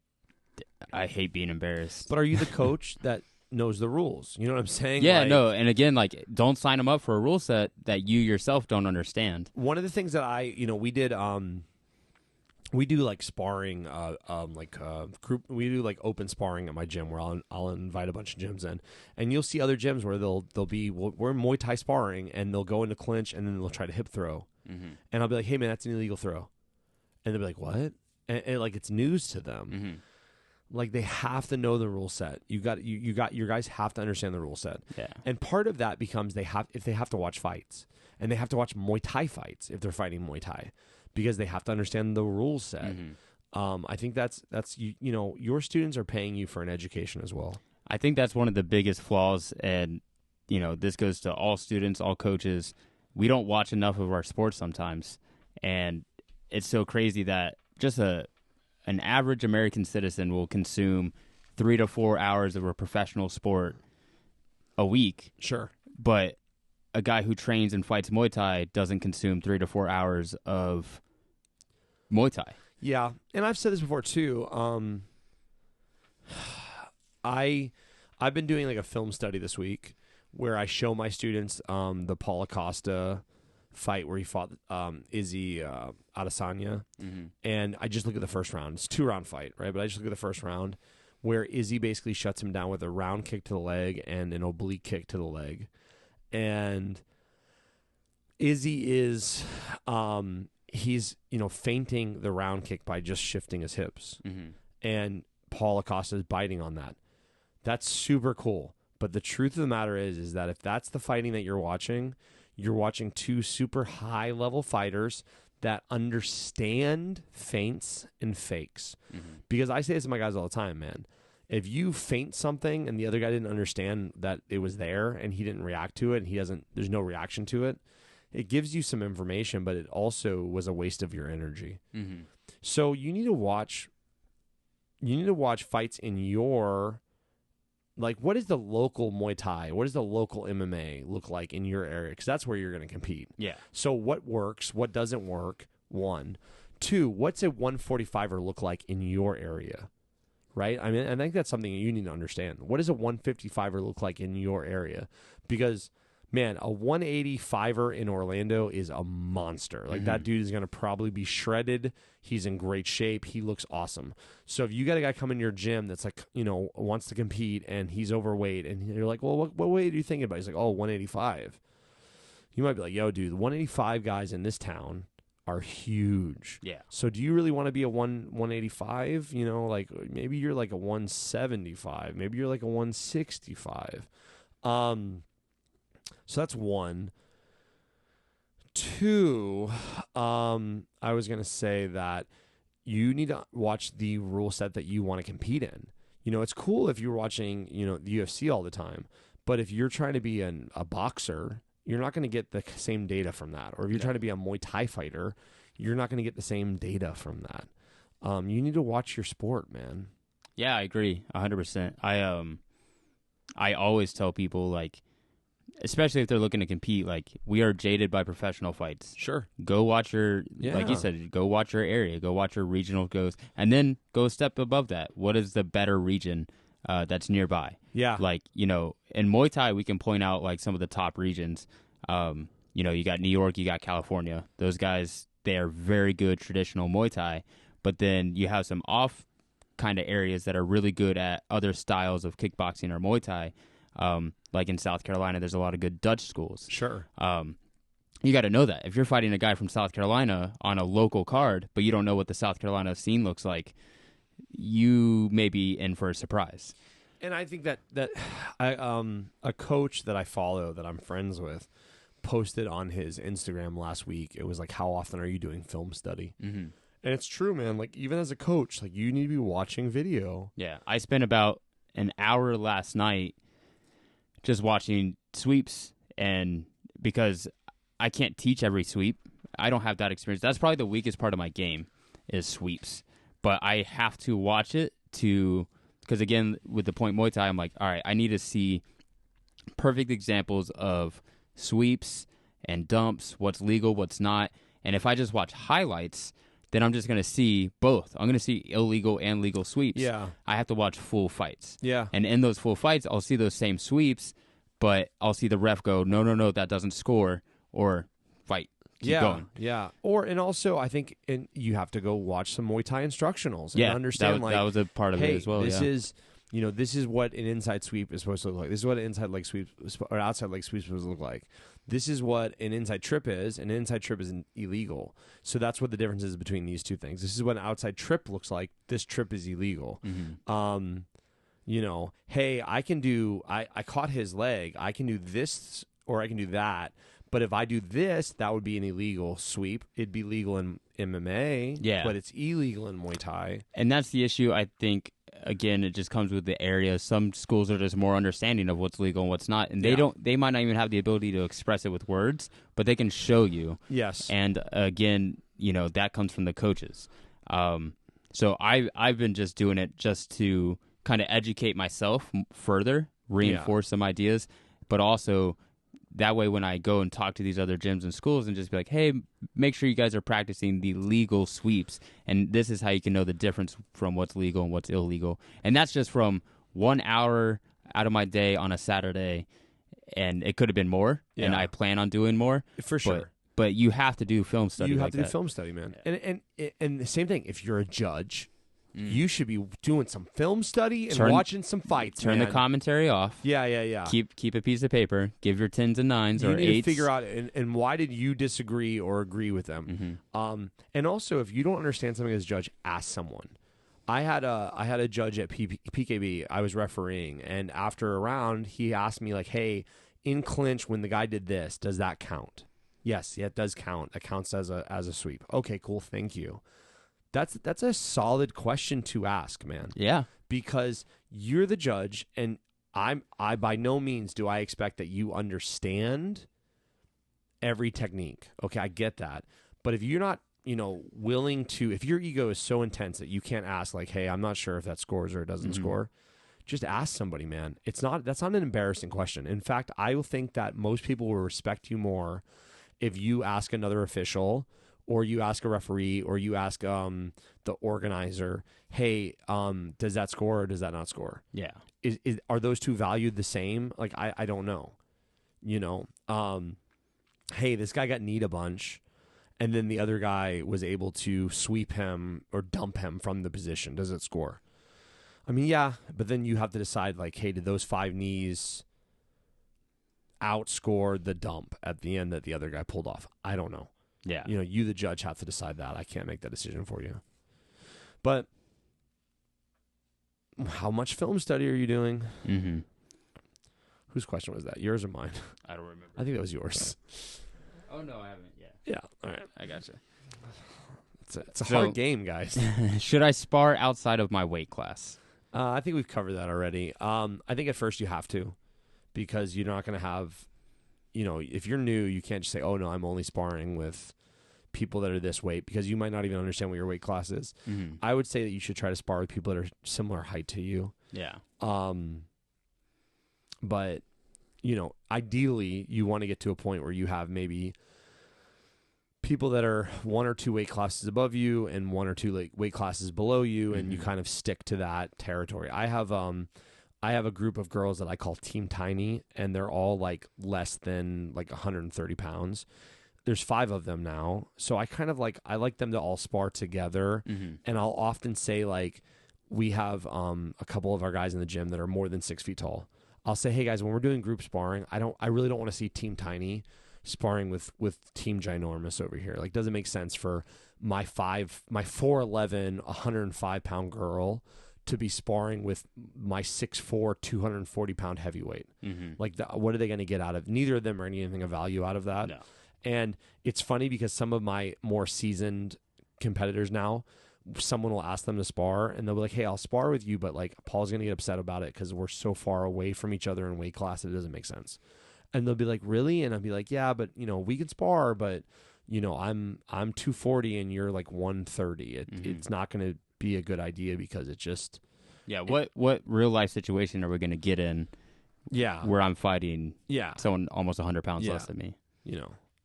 I hate being embarrassed. But are you the coach that knows the rules? You know what I'm saying? Yeah, Like, no, and again, like, don't sign them up for a rule set that you yourself don't understand. one of the things that we do like sparring, group. We do like open sparring at my gym where I'll invite a bunch of gyms in, and you'll see other gyms where we're Muay Thai sparring, and they'll go into clinch, and then they'll try to hip throw, and I'll be like, hey man, that's an illegal throw, and they'll be like, what? And like it's news to them. Like they have to know the rule set. Your guys have to understand the rule set. Yeah. And part of that becomes if they have to watch fights, and they have to watch Muay Thai fights if they're fighting Muay Thai, because they have to understand the rule set. I think that's your students are paying you for an education as well. I think that's one of the biggest flaws, and this goes to all students, all coaches. We don't watch enough of our sports sometimes, and it's so crazy that just an average American citizen will consume 3 to 4 hours of a professional sport a week. Sure. But a guy who trains and fights Muay Thai doesn't consume 3 to 4 hours of Muay Thai. Yeah, and I've said this before too. I've been doing like a film study this week where I show my students the Paulo Costa fight where he fought Izzy Adesanya, and I just look at the first round. It's a 2-round fight, right? But I just look at the first round where Izzy basically shuts him down with a round kick to the leg and an oblique kick to the leg, and Izzy is he's feinting the round kick by just shifting his hips, and Paulo Costa is biting on that. That's super cool. But the truth of the matter is that if that's the fighting that you're watching two super high-level fighters that understand feints and fakes. Because I say this to my guys all the time, man. If you feint something and the other guy didn't understand that it was there and he didn't react to it and there's no reaction to it, it gives you some information, but it also was a waste of your energy. So you need to watch fights in your... Like, what is the local Muay Thai? What does the local MMA look like in your area? Because that's where you're going to compete. Yeah. So what works? What doesn't work? 1. 2, what's a 145er look like in your area? Right? I mean, I think that's something you need to understand. What does a 155er look like in your area? Because, man, a 185er in Orlando is a monster. Like, that dude is going to probably be shredded. He's in great shape. He looks awesome. So if you got a guy come in your gym that's like, wants to compete and he's overweight and you're like, well, what weight are you thinking about? He's like, 185. You might be like, yo, dude, the 185 guys in this town are huge. Yeah. So do you really want to be a 185? Like maybe you're like a 175. Maybe you're like a 165. So that's 1. 2, I was going to say that you need to watch the rule set that you want to compete in. It's cool if you're watching, the UFC all the time, but if you're trying to be a boxer, you're not going to get the same data from that. Or if you're trying to be a Muay Thai fighter, you're not going to get the same data from that. You need to watch your sport, man. Yeah, I agree 100%. I always tell people, like, especially if they're looking to compete, like, we are jaded by professional fights. Sure. Go watch like you said, go watch your area, go watch your regional goes, and then go a step above that. What is the better region that's nearby? Yeah. Like, in Muay Thai, we can point out, like, some of the top regions. You got New York, you got California. Those guys, they are very good traditional Muay Thai, but then you have some off kind of areas that are really good at other styles of kickboxing or Muay Thai. Like in South Carolina, there's a lot of good Dutch schools. Sure. You got to know that. If you're fighting a guy from South Carolina on a local card, but you don't know what the South Carolina scene looks like, you may be in for a surprise. And I think that a coach that I follow that I'm friends with posted on his Instagram last week. It was like, how often are you doing film study? And it's true, man. Like, even as a coach, like, you need to be watching video. Yeah. I spent about an hour last night just watching sweeps, and because I can't teach every sweep, I don't have that experience. That's probably the weakest part of my game is sweeps. But I have to watch it because again, with the Point Muay Thai, I'm like, all right, I need to see perfect examples of sweeps and dumps, what's legal, what's not. And if I just watch highlights, then I'm just going to see both. I'm going to see illegal and legal sweeps. Yeah. I have to watch full fights. Yeah. And in those full fights, I'll see those same sweeps, but I'll see the ref go, no, that doesn't score, or fight. Keep going. Yeah. And also, I think you have to go watch some Muay Thai instructionals and understand that was a part of hey, it as well. This is, this is what an inside sweep is supposed to look like. This is what an inside leg sweep or outside leg sweep is supposed to look like. This is what an inside trip is, and an inside trip is illegal. So that's what the difference is between these two things. This is what an outside trip looks like. This trip is illegal. Hey, I caught his leg. I can do this or I can do that. But if I do this, that would be an illegal sweep. It'd be legal in MMA, but it's illegal in Muay Thai. And that's the issue, I think. Again, it just comes with the area. Some schools are just more understanding of what's legal and what's not, and they might not even have the ability to express it with words, but they can show you. Yes. And again, that comes from the coaches. So I've been just doing it just to kind of educate myself further, reinforce some ideas, but also that way when I go and talk to these other gyms and schools and just be like, hey, make sure you guys are practicing the legal sweeps. And this is how you can know the difference from what's legal and what's illegal. And that's just from 1 hour out of my day on a Saturday. And it could have been more. Yeah. And I plan on doing more. For sure. But you have to do film study. You have to do film study, man. Yeah. And the same thing, if you're a judge, you should be doing some film study and watching some fights. Turn the commentary off. Yeah. Keep a piece of paper. Give your 10s and 9s or 8s. You need to figure out and why did you disagree or agree with them. And also, if you don't understand something as a judge, ask someone. I had a judge at PKB. I was refereeing, and after a round, he asked me like, "Hey, in clinch, when the guy did this, does that count?" Yes, it does count. It counts as a sweep. Okay, cool. Thank you. That's a solid question to ask, man. Yeah. Because you're the judge, and I by no means do I expect that you understand every technique. Okay, I get that. But if you're not, willing to, if your ego is so intense that you can't ask like, hey, I'm not sure if that scores or it doesn't score, just ask somebody, man. That's not an embarrassing question. In fact, I will think that most people will respect you more if you ask another official, or you ask a referee, or you ask the organizer, hey, does that score or does that not score? Yeah. Are those two valued the same? Like, I don't know. Hey, this guy got kneed a bunch, and then the other guy was able to sweep him or dump him from the position. Does it score? I mean, yeah, but then you have to decide, like, hey, did those 5 knees outscore the dump at the end that the other guy pulled off? I don't know. Yeah. You, the judge, have to decide that. I can't make that decision for you. But how much film study are you doing? Whose question was that? Yours or mine? I don't remember. I think that was yours. Oh, no, I haven't. Yeah. Yeah. All right. I gotcha. It's a hard game, guys. Should I spar outside of my weight class? I think we've covered that already. I think at first you have to, because you're not going to have, if you're new, you can't just say, oh, no, I'm only sparring with people that are this weight, because you might not even understand what your weight class is. I would say that you should try to spar with people that are similar height to you. Yeah. But, ideally, you want to get to a point where you have maybe people that are 1 or 2 weight classes above you and 1 or 2 weight classes below you, and you kind of stick to that territory. I have a group of girls that I call Team Tiny, and they're all like less than like 130 pounds. There's 5 of them now, so I kind of I like them to all spar together, and I'll often say like, we have a couple of our guys in the gym that are more than 6 feet tall. I'll say, hey guys, when we're doing group sparring, I really don't want to see Team Tiny sparring with Team Ginormous over here. Like, doesn't make sense for my 4'11", 105 pound girl to be sparring with my 6'4", 240 pound heavyweight. Like, what are they going to get out of? Neither of them are anything of value out of that. No. And it's funny because some of my more seasoned competitors now, someone will ask them to spar, and they'll be like, hey, I'll spar with you, but like, Paul's going to get upset about it because we're so far away from each other in weight class, it doesn't make sense. And they'll be like, really? And I'll be like, yeah, but we can spar, but I'm 240 and you're like 130. It's not going to be a good idea, because it just... Yeah, what real life situation are we going to get in? Yeah. Where I'm fighting someone almost 100 pounds less than me?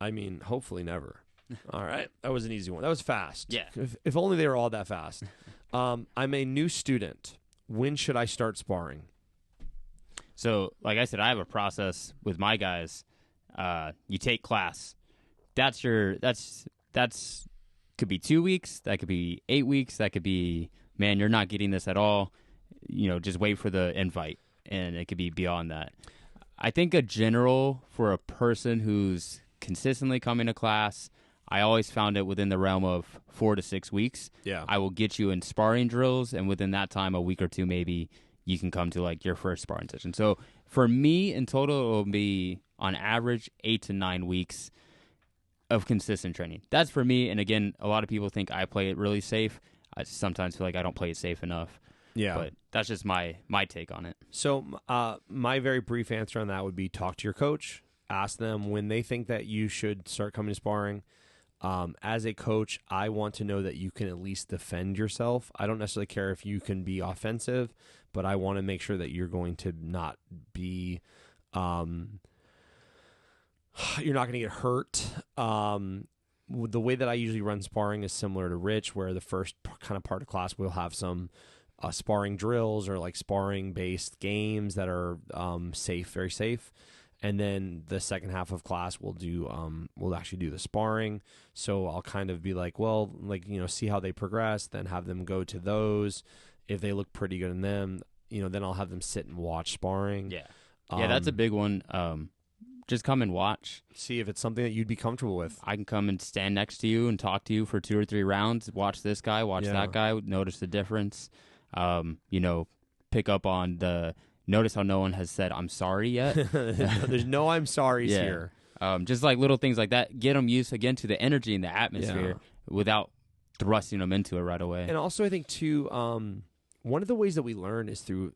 I mean, hopefully never. All right. That was an easy one. That was fast. Yeah. If only they were all that fast. I'm a new student. When should I start sparring? So, like I said, I have a process with my guys. You take class. That's could be 2 weeks. That could be 8 weeks. That could be, man, you're not getting this at all. Just wait for the invite, and it could be beyond that. I think a general for a person who's consistently coming to class, I always found it within the realm of 4 to 6 weeks. Yeah. I will get you in sparring drills, and within that time, a week or two maybe, you can come to like your first sparring session. So for me, in total, it will be on average 8 to 9 weeks of consistent training. That's for me. And again, a lot of people think I play it really safe. I sometimes feel like I don't play it safe enough. Yeah. But that's just my take on it. So my very brief answer on that would be talk to your coach. Ask them when they think that you should start coming to sparring. As a coach, I want to know that you can at least defend yourself. I don't necessarily care if you can be offensive, but I want to make sure that you're going to not be you're not going to get hurt. The way that I usually run sparring is similar to Rich, where the first kind of part of class we'll have some sparring drills or like sparring-based games that are safe, very safe. And then the second half of class we'll actually do the sparring. So I'll kind of be like, well, see how they progress, then have them go to those. If they look pretty good in them, then I'll have them sit and watch sparring. Yeah. Yeah, that's a big one. Just come and watch. See if it's something that you'd be comfortable with. I can come and stand next to you and talk to you for 2 or 3 rounds. Watch this guy, watch that guy, notice the difference. Pick up on notice how no one has said I'm sorry yet. There's no I'm sorry's here. Just like little things like that. Get them used again to the energy and the atmosphere without thrusting them into it right away. And also, I think too, one of the ways that we learn is through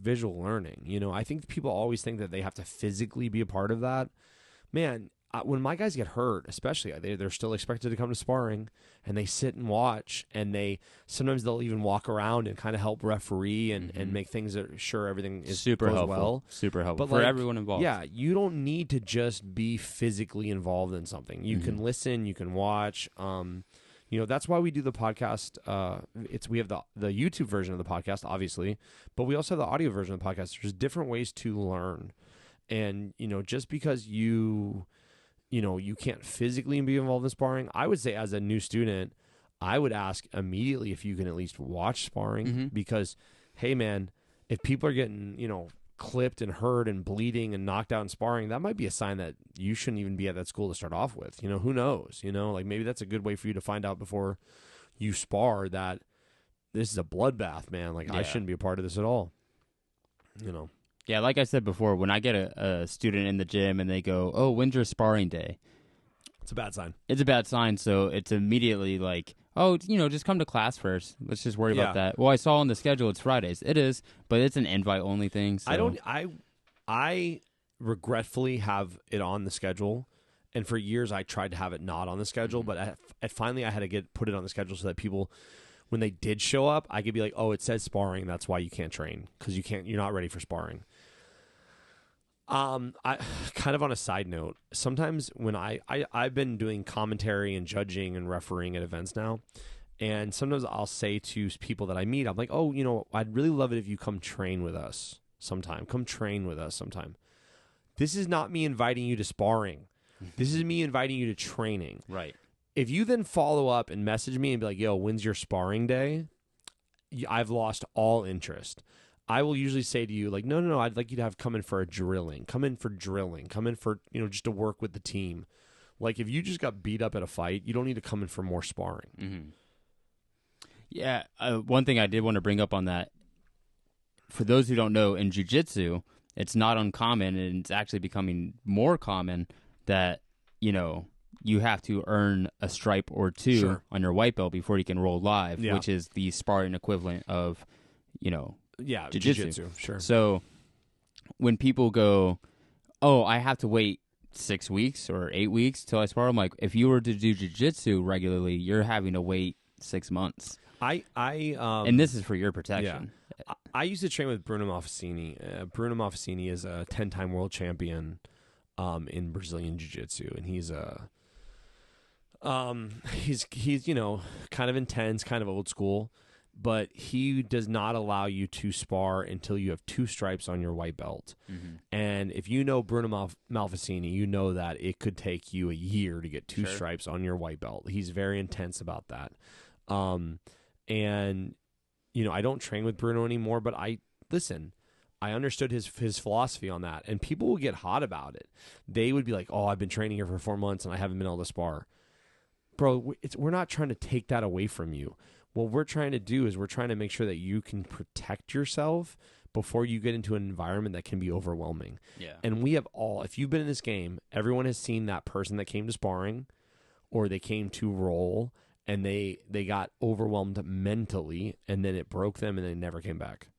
visual learning. I think people always think that they have to physically be a part of that. Man, when my guys get hurt, especially, they're still expected to come to sparring, and they sit and watch, and sometimes they'll even walk around and kind of help referee and make things sure everything is super goes helpful. well. Super helpful But for everyone involved. Yeah, you don't need to just be physically involved in something. You can listen, you can watch. That's why we do the podcast. We have the YouTube version of the podcast, obviously, but we also have the audio version of the podcast. There's different ways to learn, and just because you can't physically be involved in sparring, I would say as a new student, I would ask immediately if you can at least watch sparring because, hey man, if people are getting clipped and hurt and bleeding and knocked out in sparring, that might be a sign that you shouldn't even be at that school to start off with. Who knows? Maybe that's a good way for you to find out before you spar that this is a bloodbath, man. I shouldn't be a part of this at all. Yeah, like I said before, when I get a student in the gym and they go, "Oh, when's your sparring day?" It's a bad sign. It's a bad sign, so it's immediately like, "Oh, just come to class first. Let's just worry about that." Well, I saw on the schedule it's Fridays. It is, but it's an invite-only thing. So. I regretfully have it on the schedule, and for years I tried to have it not on the schedule, but finally I had to put it on the schedule so that people, when they did show up, I could be like, "Oh, it says sparring. That's why you can't train because you're not ready for sparring." I kind of on a side note, sometimes when I've been doing commentary and judging and refereeing at events now, and sometimes I'll say to people that I meet, I'm like, "Oh, I'd really love it if you come train with us sometime. Come train with us sometime." This is not me inviting you to sparring. This is me inviting you to training. Right. If you then follow up and message me and be like, "Yo, when's your sparring day?" I've lost all interest. I will usually say to you, no, I'd like you to come in for drilling. Come in for, just to work with the team. If you just got beat up at a fight, you don't need to come in for more sparring. Mm-hmm. Yeah, one thing I did want to bring up on that, for those who don't know, in jiu-jitsu, it's not uncommon, and it's actually becoming more common that, you have to earn a stripe or two on your white belt before you can roll live, which is the sparring equivalent of, jiu-jitsu. Sure. So when people go, "Oh, I have to wait 6 weeks or 8 weeks till I spar," I'm like, if you were to do jiu-jitsu regularly, you're having to wait 6 months. And this is for your protection. Yeah. I used to train with Bruno Malfacini. Bruno Malfacini is a 10-time world champion in Brazilian jiu-jitsu, and he's He's kind of intense, kind of old school, but he does not allow you to spar until you have 2 stripes on your white belt. Mm-hmm. And if you know Bruno Malfacini, you know that it could take you a year to get 2 stripes on your white belt. He's very intense about that. And I don't train with Bruno anymore, but I understood his philosophy on that, and people would get hot about it. They would be like, "Oh, I've been training here for 4 months and I haven't been able to spar." Bro, we're not trying to take that away from you. What we're trying to do is we're trying to make sure that you can protect yourself before you get into an environment that can be overwhelming. Yeah. And we have if you've been in this game, everyone has seen that person that came to sparring or they came to roll and they got overwhelmed mentally and then it broke them and they never came back.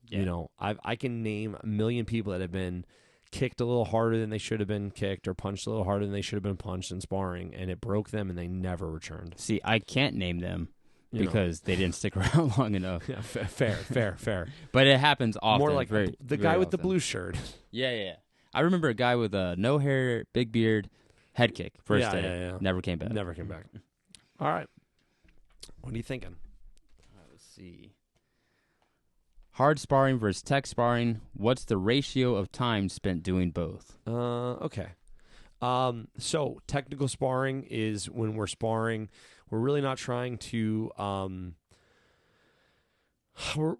Yeah. I can name a million people that have been kicked a little harder than they should have been kicked or punched a little harder than they should have been punched in sparring, and it broke them and they never returned. See, I can't name them because they didn't stick around long enough. Yeah, fair. But it happens often. More like the guy with the blue shirt. Yeah. I remember a guy with no hair, big beard, head kick, first day. Yeah. Never came back. Never came back. All right. What are you thinking? Let's see. Hard sparring versus tech sparring. What's the ratio of time spent doing both? Okay. So technical sparring is when we're sparring. We're really not trying to. We're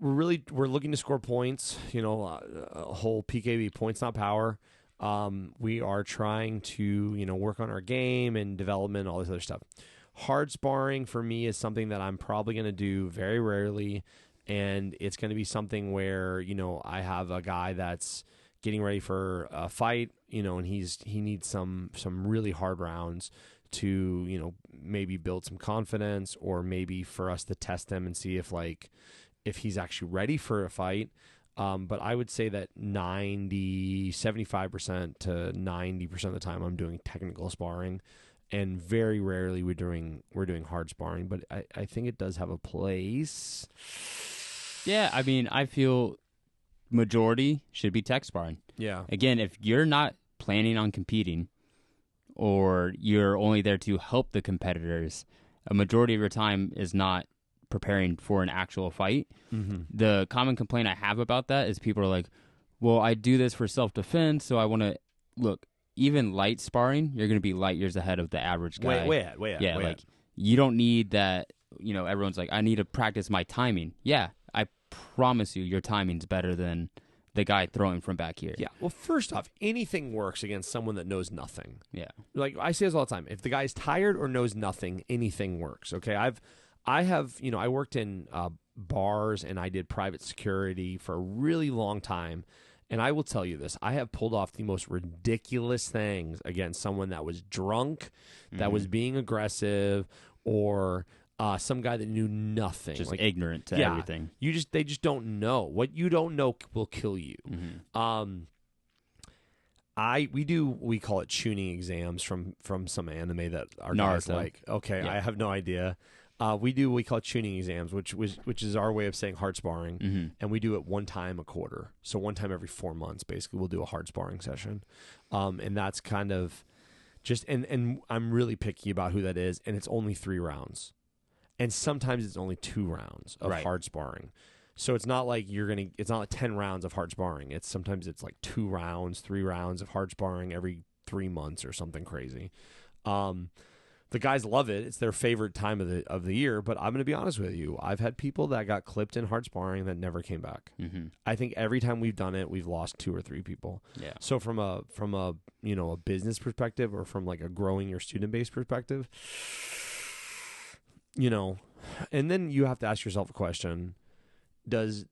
looking to score points. A whole PKB, points not power. We are trying to work on our game and development, all this other stuff. Hard sparring for me is something that I'm probably going to do very rarely. And it's going to be something where, I have a guy that's getting ready for a fight, and he needs some really hard rounds to, maybe build some confidence, or maybe for us to test him and see if he's actually ready for a fight. But I would say that 75% to 90% of the time I'm doing technical sparring, and very rarely we're doing hard sparring. But I think it does have a place. Yeah, I mean, I feel majority should be tech sparring. Yeah. Again, if you're not planning on competing or you're only there to help the competitors, a majority of your time is not preparing for an actual fight. Mm-hmm. The common complaint I have about that is people are like, well, I do this for self-defense, so I want to look, even light sparring, you're going to be light years ahead of the average guy. Way at. You don't need that, everyone's like, I need to practice my timing. Yeah, I promise you your timing's better than the guy throwing from back here. Yeah. Well, first off, anything works against someone that knows nothing. Yeah. Like I say this all the time. If the guy's tired or knows nothing, anything works. Okay. I worked in bars and I did private security for a really long time. And I will tell you this, I have pulled off the most ridiculous things against someone that was drunk, that was being aggressive, or some guy that knew nothing. Just ignorant to everything. They just don't know. What you don't know will kill you. Mm-hmm. We call it tuning exams from some anime that our Naruto. guys like. Okay, yeah. I have no idea. We call it tuning exams, which is our way of saying hard sparring, and we do it one time a quarter. So one time every 4 months, basically, we'll do a hard sparring session, and that's kind of just and I'm really picky about who that is, and it's only 3 rounds, and sometimes it's only 2 rounds of hard sparring. So it's not like it's not like 10 rounds of hard sparring. Sometimes it's like 2 rounds, 3 rounds of hard sparring every 3 months or something crazy. The guys love it. It's their favorite time of the year. But I'm going to be honest with you. I've had people that got clipped in hard sparring that never came back. Mm-hmm. I think every time we've done it, we've lost 2 or 3 people. Yeah. So from a a business perspective, or from like a growing your student base perspective, and then you have to ask yourself a question: does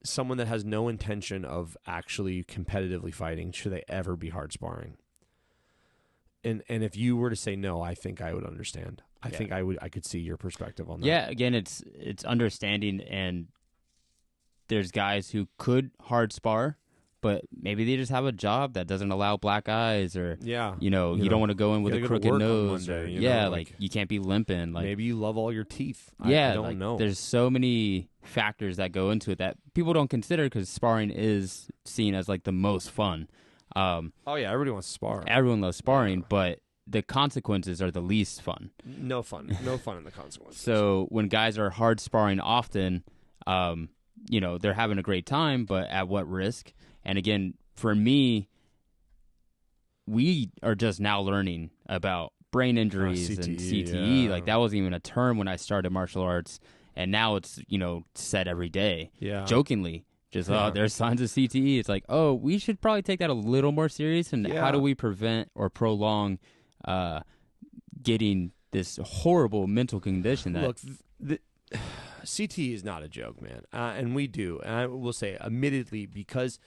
someone that has no intention of actually competitively fighting, should they ever be hard sparring? And if you were to say no, I think I would understand. I think I could see your perspective on that. Yeah, again, it's understanding, and there's guys who could hard spar, but maybe they just have a job that doesn't allow black eyes, or you don't want to go in with a crooked nose, or you can't be limping. Like maybe you love all your teeth. Yeah, I don't know. There's so many factors that go into it that people don't consider, because sparring is seen as like the most fun. Everybody wants to spar. Everyone loves sparring, but the consequences are the least fun. No fun in the consequences. So when guys are hard sparring often, they're having a great time, but at what risk? And again, for me, we are just now learning about brain injuries and CTE. Yeah. Like that wasn't even a term when I started martial arts, and now it's said every day, jokingly. Just there's signs of CTE. It's like, oh, we should probably take that a little more serious. And how do we prevent or prolong getting this horrible mental condition? That look, CTE is not a joke, man, and we do. And I will say, admittedly, because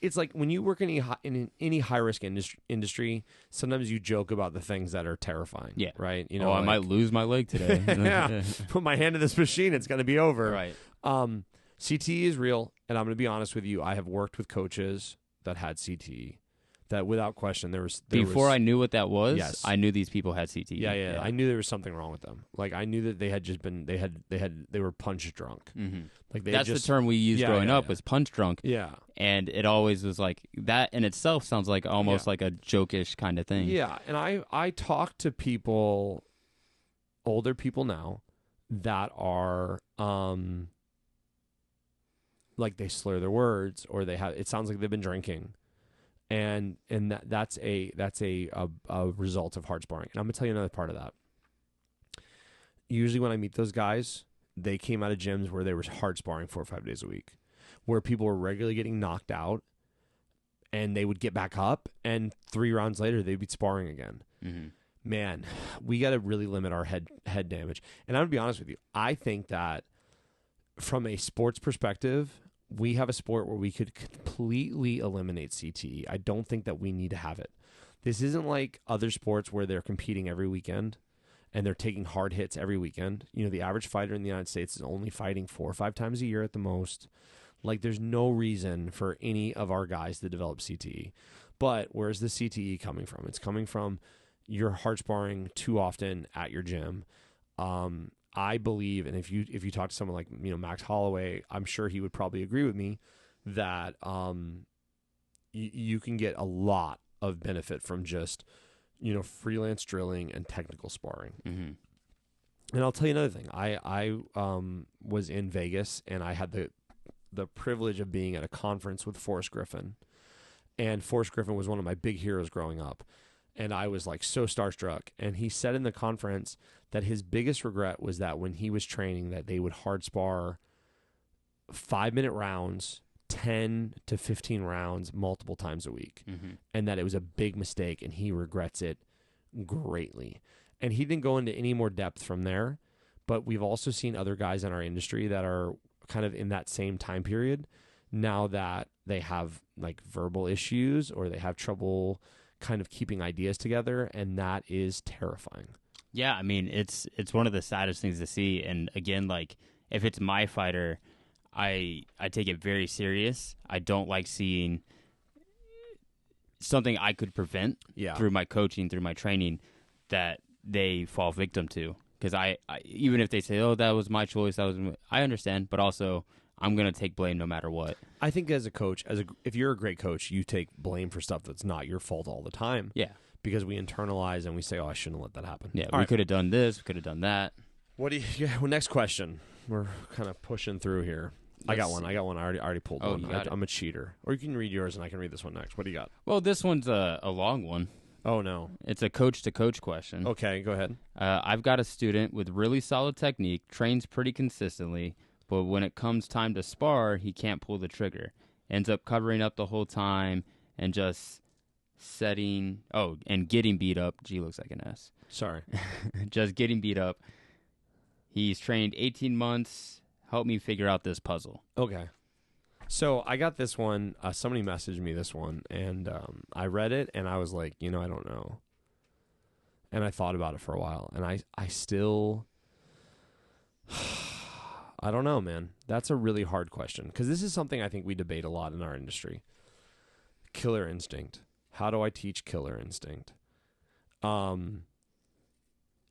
it's like when you work in any high risk industry, sometimes you joke about the things that are terrifying. Yeah, right. I might lose my leg today. Yeah, put my hand in this machine, it's going to be over. Right. CTE is real, and I'm going to be honest with you. I have worked with coaches that had CTE. That without question, Before I knew what that was, yes. I knew these people had CTE. Yeah. I knew there was something wrong with them. Like I knew that they were punch drunk. Mm-hmm. Like that's the term we used growing up was punch drunk. Yeah, and it always was like that in itself sounds like almost like a jokish kind of thing. Yeah, and I talk to people, older people now, that are like they slur their words or it sounds like they've been drinking. And that's a result of hard sparring. And I'm gonna tell you another part of that. Usually when I meet those guys, they came out of gyms where they were hard sparring 4 or 5 days a week, where people were regularly getting knocked out, and they would get back up, and 3 rounds later they'd be sparring again. Mm-hmm. Man, we got to really limit our head damage. And I'm gonna be honest with you, I think that from a sports perspective, we have a sport where we could completely eliminate CTE. I don't think that we need to have it. This isn't like other sports where they're competing every weekend and they're taking hard hits every weekend. The average fighter in the United States is only fighting 4 or 5 times a year at the most. Like, there's no reason for any of our guys to develop CTE. But where's the CTE coming from? It's coming from you're hard sparring too often at your gym. I believe, and if you talk to someone like Max Holloway, I'm sure he would probably agree with me that you can get a lot of benefit from just freelance drilling and technical sparring. Mm-hmm. And I'll tell you another thing. I was in Vegas, and I had the privilege of being at a conference with Forrest Griffin, and Forrest Griffin was one of my big heroes growing up. And I was like so starstruck. And he said in the conference that his biggest regret was that when he was training, that they would hard spar 5-minute rounds, 10 to 15 rounds, multiple times a week. Mm-hmm. And that it was a big mistake, and he regrets it greatly. And he didn't go into any more depth from there. But we've also seen other guys in our industry that are kind of in that same time period now that they have like verbal issues or they have trouble kind of keeping ideas together, and that is terrifying. Yeah, I mean, it's one of the saddest things to see. And again, like if it's my fighter, I take it very serious. I don't like seeing something I could prevent through my coaching, through my training, that they fall victim to. Because I even if they say, "Oh, that was my choice," I understand, but also I'm going to take blame no matter what. I think as a coach, if you're a great coach, you take blame for stuff that's not your fault all the time. Yeah. Because we internalize and we say, "Oh, I shouldn't let that happen." Yeah, we could have done this, we could have done that. What do you? Yeah, well, next question. We're kind of pushing through here. I got one. I already pulled one. I'm a cheater. Or you can read yours and I can read this one next. What do you got? Well, this one's a long one. Oh, no. It's a coach-to-coach question. Okay, go ahead. I've got a student with really solid technique, trains pretty consistently, but when it comes time to spar, he can't pull the trigger. Ends up covering up the whole time and just getting beat up. G looks like an S. Sorry. Just getting beat up. He's trained 18 months. Help me figure out this puzzle. Okay. So I got this one. Somebody messaged me this one, and I read it, and I was like, I don't know. And I thought about it for a while, and I still, I don't know, man. That's a really hard question, because this is something I think we debate a lot in our industry. Killer instinct. How do I teach killer instinct?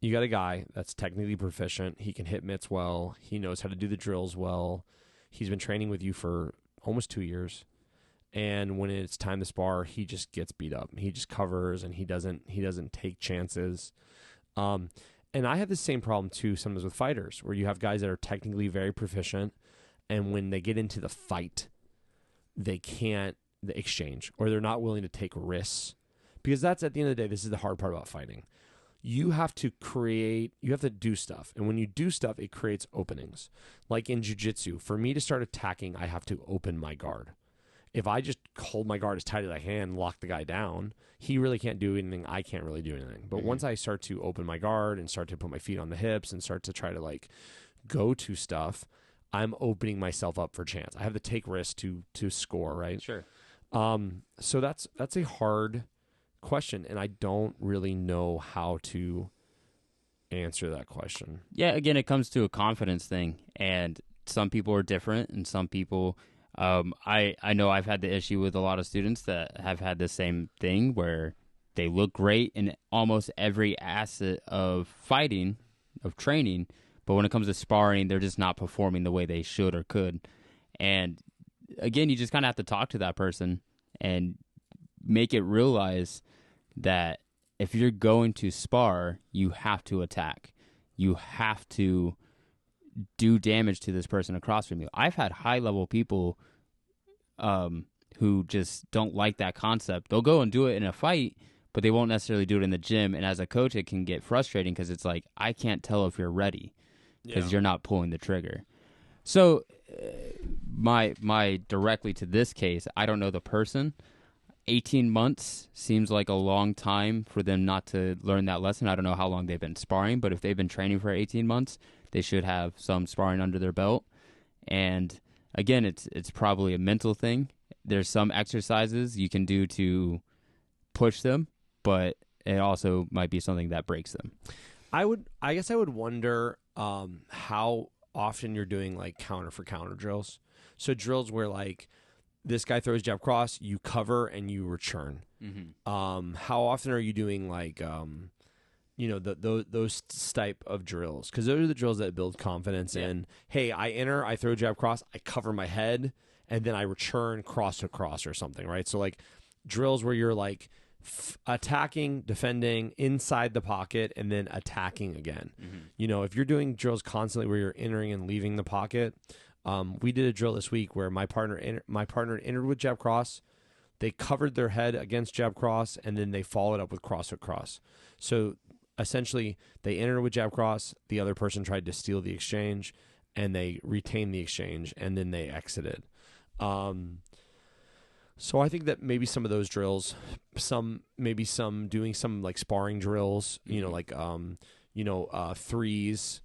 You got a guy that's technically proficient. He can hit mitts well. He knows how to do the drills well. He's been training with you for almost 2 years, And when it's time to spar, he just gets beat up. He just covers, and he doesn't take chances. And I have the same problem too sometimes with fighters, where you have guys that are technically very proficient, and when they get into the fight, they can't exchange, or they're not willing to take risks. Because that's, at the end of the day, this is the hard part about fighting. You have to do stuff. And when you do stuff, it creates openings. Like in jiu-jitsu, for me to start attacking, I have to open my guard. If I just hold my guard as tight as I can and lock the guy down, he really can't do anything. I can't really do anything. But once I start to open my guard and start to put my feet on the hips and start to try to like go to stuff, I'm opening myself up for chance. I have to take risks to score, right? Sure. So that's a hard question, and I don't really know how to answer that question. Yeah, again, it comes to a confidence thing, and some people are different, and some people, I know I've had the issue with a lot of students that have had the same thing where they look great in almost every asset of fighting, of training, but when it comes to sparring, they're just not performing the way they should or could. And again, you just kind of have to talk to that person and make it realize that if you're going to spar, you have to attack. You have to do damage to this person across from you. I've had high-level people who just don't like that concept. They'll go and do it in a fight, but they won't necessarily do it in the gym. And as a coach, it can get frustrating because it's like, I can't tell if you're ready because you're not pulling the trigger. So my directly to this case, I don't know the person. 18 months seems like a long time for them not to learn that lesson. I don't know how long they've been sparring, but if they've been training for 18 months, they should have some sparring under their belt. And again, it's probably a mental thing. There's some exercises you can do to push them, but it also might be something that breaks them. I guess I would wonder how often you're doing like counter for counter drills. So drills where like this guy throws jab cross, you cover and you return. Mm-hmm. How often are you doing like those type of drills? Because those are the drills that build confidence in. Hey, I enter, I throw jab cross, I cover my head, and then I return cross to cross or something, right? So like drills where you're like attacking, defending inside the pocket, and then attacking again. Mm-hmm. If you're doing drills constantly where you're entering and leaving the pocket. We did a drill this week where my partner entered with jab cross. They covered their head against jab cross, and then they followed up with cross hook cross. So essentially, they entered with jab cross. The other person tried to steal the exchange, and they retained the exchange, and then they exited. So I think that maybe some of those drills, some doing some like sparring drills, threes.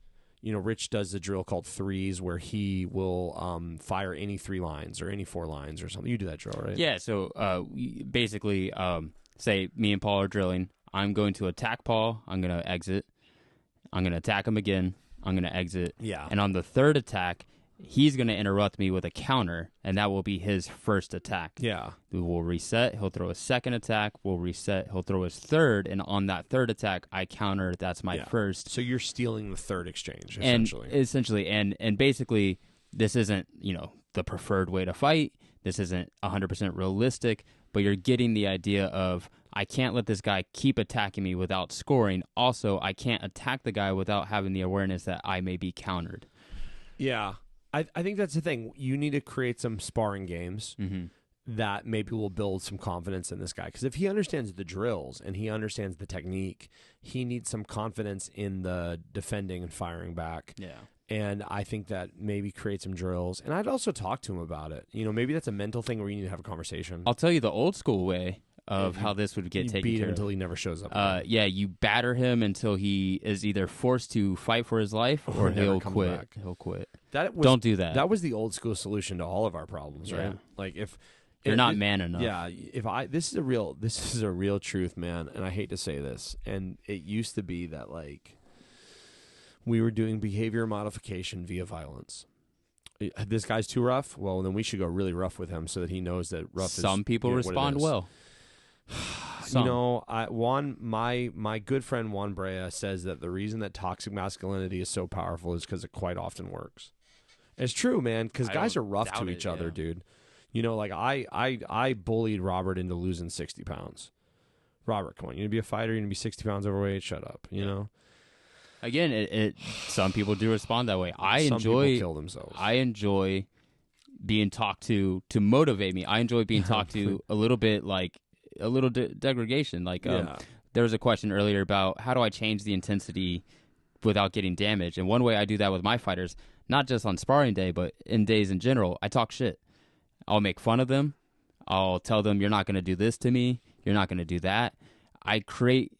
Rich does a drill called threes where he will fire any 3 lines or any 4 lines or something. You do that drill, right? Yeah, so basically, say me and Paul are drilling. I'm going to attack Paul. I'm going to exit. I'm going to attack him again. I'm going to exit. Yeah. And on the third attack, he's going to interrupt me with a counter, and that will be his first attack. Yeah. We will reset. He'll throw a second attack. We'll reset. He'll throw his third, and on that third attack, I counter. That's my first. So you're stealing the third exchange, essentially. And basically, this isn't, the preferred way to fight. This isn't 100% realistic, but you're getting the idea of, I can't let this guy keep attacking me without scoring. Also, I can't attack the guy without having the awareness that I may be countered. Yeah. I think that's the thing. You need to create some sparring games that maybe will build some confidence in this guy. Because if he understands the drills and he understands the technique, he needs some confidence in the defending and firing back. Yeah. And I think that maybe create some drills. And I'd also talk to him about it. Maybe that's a mental thing where you need to have a conversation. I'll tell you the old school way of how this would get taken beat care him of. until he never shows up. You batter him until he is either forced to fight for his life or he'll quit. Back. He'll quit. Don't do that. That was the old school solution to all of our problems, right? Like if you're not man enough. Yeah, this is a real truth, man, and I hate to say this. And it used to be that like we were doing behavior modification via violence. This guy's too rough. Well, then we should go really rough with him so that he knows that rough. Some people respond well. My good friend Juan Brea says that the reason that toxic masculinity is so powerful is because it quite often works. It's true, man, because guys are rough to each other, dude. You know, like I bullied Robert into losing 60 pounds. Robert, come on, you gonna be a fighter, you're gonna be 60 pounds overweight, shut up, you know? Again, it some people do respond that way. Some people kill themselves. I enjoy being talked to motivate me. I enjoy being talked to a little bit, like a little degradation. Like there was a question earlier about how do I change the intensity without getting damaged. And one way I do that with my fighters, not just on sparring day, but in days in general, I talk shit. I'll make fun of them. I'll tell them, you're not going to do this to me. You're not going to do that. I create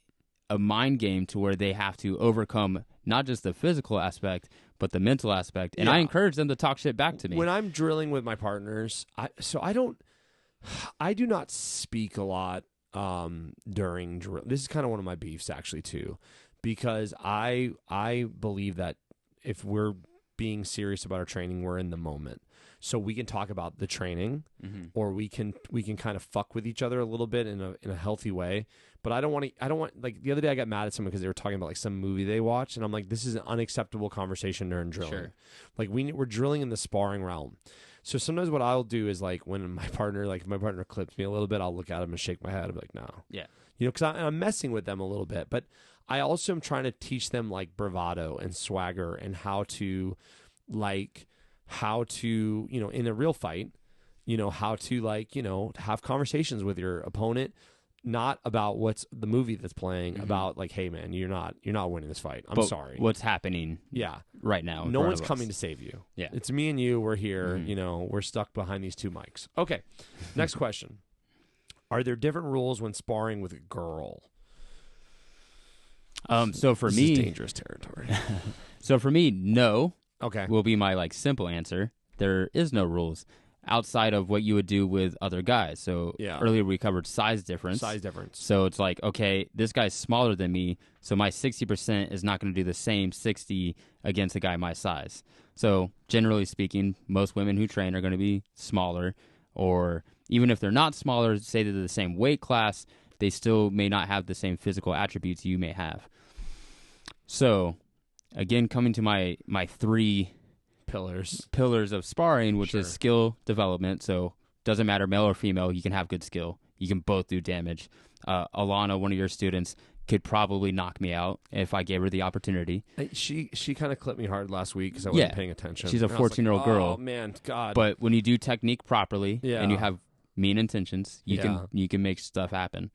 a mind game to where they have to overcome not just the physical aspect, but the mental aspect. And I encourage them to talk shit back to me. When I'm drilling with my partners, I do not speak a lot during drill. This is kind of one of my beefs actually too, because I believe that if we're being serious about our training, we're in the moment. So we can talk about the training, or we can kind of fuck with each other a little bit in a healthy way. But I don't want like the other day I got mad at someone because they were talking about like some movie they watched, and I'm like, this is an unacceptable conversation during drilling. Sure. Like we're drilling in the sparring realm. So sometimes what I'll do is like when my partner clips me a little bit, I'll look at him and shake my head. I'll be like, no. Yeah. You know, because I'm messing with them a little bit. But I also am trying to teach them like bravado and swagger and how to, you know, in a real fight, you know, how to like, you know, have conversations with your opponent, not about what's the movie that's playing, about like, hey man, you're not winning this fight. I'm sorry. What's happening? Right now. No one's coming to save you. Yeah. It's me and you. We're here. You know, we're stuck behind these two mics. Okay. Next question. Are there different rules when sparring with a girl? So for me, is dangerous territory. So for me, no. Okay. Will be my like simple answer. There is no rules outside of what you would do with other guys. So earlier we covered size difference. So it's like, okay, this guy's smaller than me, so my 60% is not going to do the same 60 against a guy my size. So generally speaking, most women who train are going to be smaller, or even if they're not smaller, say they're the same weight class, they still may not have the same physical attributes you may have. So again, coming to my three pillars of sparring, which is skill development. So doesn't matter male or female, you can have good skill. You can both do damage. Alana, one of your students, could probably knock me out if I gave her the opportunity. She kind of clipped me hard last week because I wasn't paying attention. She's a 14-year-old girl. Oh man, God! But when you do technique properly and you have mean intentions, you can make stuff happen.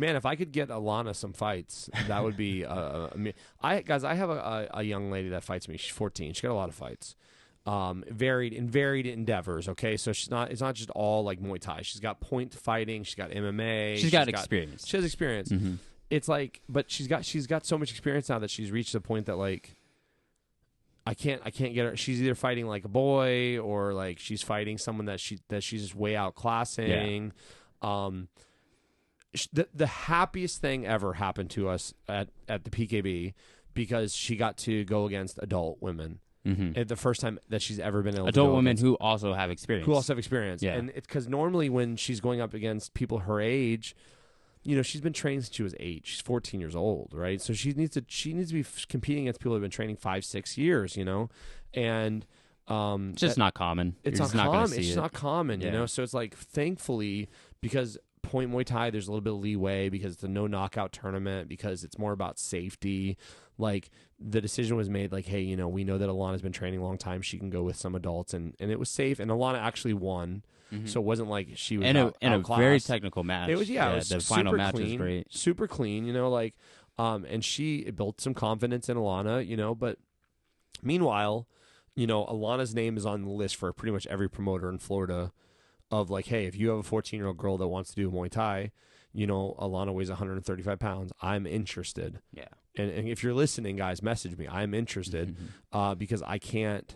Man, if I could get Alana some fights, that would be. I have a young lady that fights me. She's 14. She got a lot of fights, varied endeavors. Okay, so it's not just all like Muay Thai. She's got point fighting. She's got MMA. She's got experience. She has experience. Mm-hmm. It's like, but she's got so much experience now that she's reached the point that like, I can't get her. She's either fighting like a boy or like she's fighting someone that she's just way outclassing. Yeah. The happiest thing ever happened to us at the PKB because she got to go against adult women. Mm-hmm. The first time that she's ever been able to adult women who also have experience. Yeah. And it's because normally when she's going up against people her age, you know, she's been training since she was 8. She's 14 years old, right? So she needs to be competing against people who have been training 5-6 years, you know, and it's just not common. It's not common. It's just not common, you know. So it's like, thankfully, because point Muay Thai, there's a little bit of leeway because it's a no knockout tournament, because it's more about safety. Like the decision was made like, hey, you know, we know that Alana's been training a long time. She can go with some adults, and it was safe. And Alana actually won. Mm-hmm. So it wasn't like she was in a very technical match. It was it was the final match clean, was great, super clean. You know, like and it built some confidence in Alana. You know, but meanwhile, you know, Alana's name is on the list for pretty much every promoter in Florida. Of like, hey, if you have a 14-year-old girl that wants to do Muay Thai, you know, Alana weighs 135 pounds. I'm interested. Yeah. And if you're listening, guys, message me. I'm interested because I can't.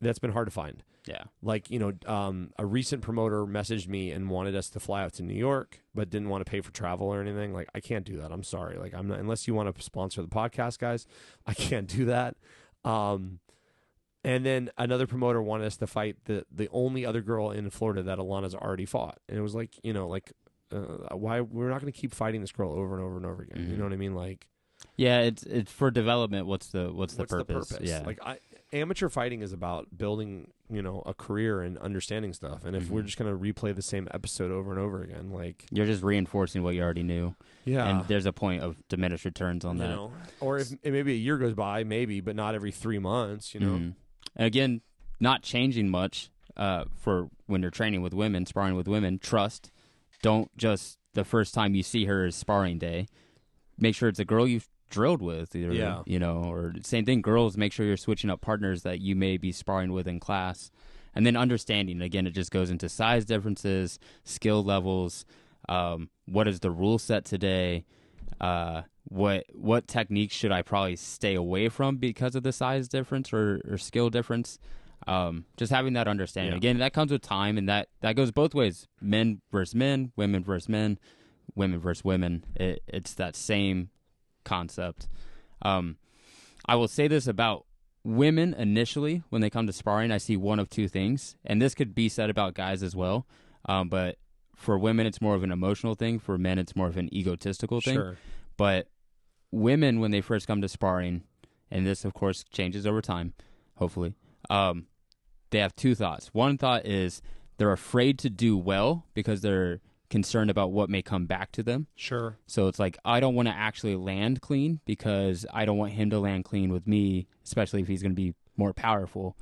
That's been hard to find. Yeah. Like, you know, a recent promoter messaged me and wanted us to fly out to New York, but didn't want to pay for travel or anything. Like, I can't do that. I'm sorry. Like, I'm not, unless you want to sponsor the podcast, guys, I can't do that. And then another promoter wanted us to fight the only other girl in Florida that Alana's already fought. And it was like, you know, like, why we're not going to keep fighting this girl over and over and over again. Mm-hmm. You know what I mean? Like, yeah, it's for development. What's the purpose? Yeah. Like amateur fighting is about building, a career and understanding stuff. And if we're just going to replay the same episode over and over again, like you're just reinforcing what you already knew. Yeah. And there's a point of diminished returns on that. Or if maybe a year goes by, maybe, but not every 3 months, And again, not changing much for when you're training with women, sparring with women. Trust. Don't just the first time you see her is sparring day. Make sure it's a girl you've drilled with, either, or same thing. Girls, make sure you're switching up partners that you may be sparring with in class, and then understanding. Again, it just goes into size differences, skill levels. What is the rule set today? What techniques should I probably stay away from because of the size difference or skill difference? Just having that understanding. Again, that comes with time, and that goes both ways: men versus men, women versus men, women versus women. It's that same concept. I will say this about women initially when they come to sparring. I see one of two things, and this could be said about guys as well. But for women, it's more of an emotional thing. For men, it's more of an egotistical thing. Sure. But women, when they first come to sparring, and this, of course, changes over time, hopefully, they have two thoughts. One thought is they're afraid to do well because they're concerned about what may come back to them. Sure. So it's like, I don't want to actually land clean because I don't want him to land clean with me, especially if he's going to be more powerful.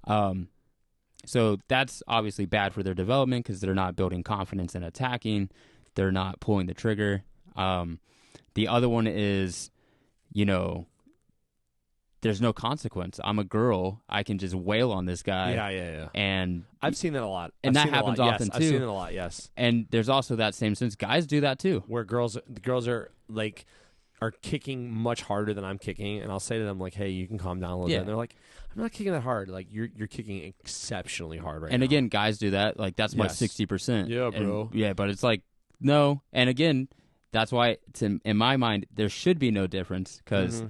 So that's obviously bad for their development because they're not building confidence in attacking. They're not pulling the trigger. The other one is, there's no consequence. I'm a girl. I can just wail on this guy. Yeah. And I've seen that a lot. And that happens often, too. I've seen it a lot, yes. And there's also that same sense. Guys do that, too. Where the girls are kicking much harder than I'm kicking, and I'll say to them, like, hey, you can calm down a little bit. And they're like, I'm not kicking that hard. Like, you're kicking exceptionally hard right now. And again, guys do that. Like, that's my 60%. Yeah, bro. But it's like, no. And again, that's why, in my mind, there should be no difference because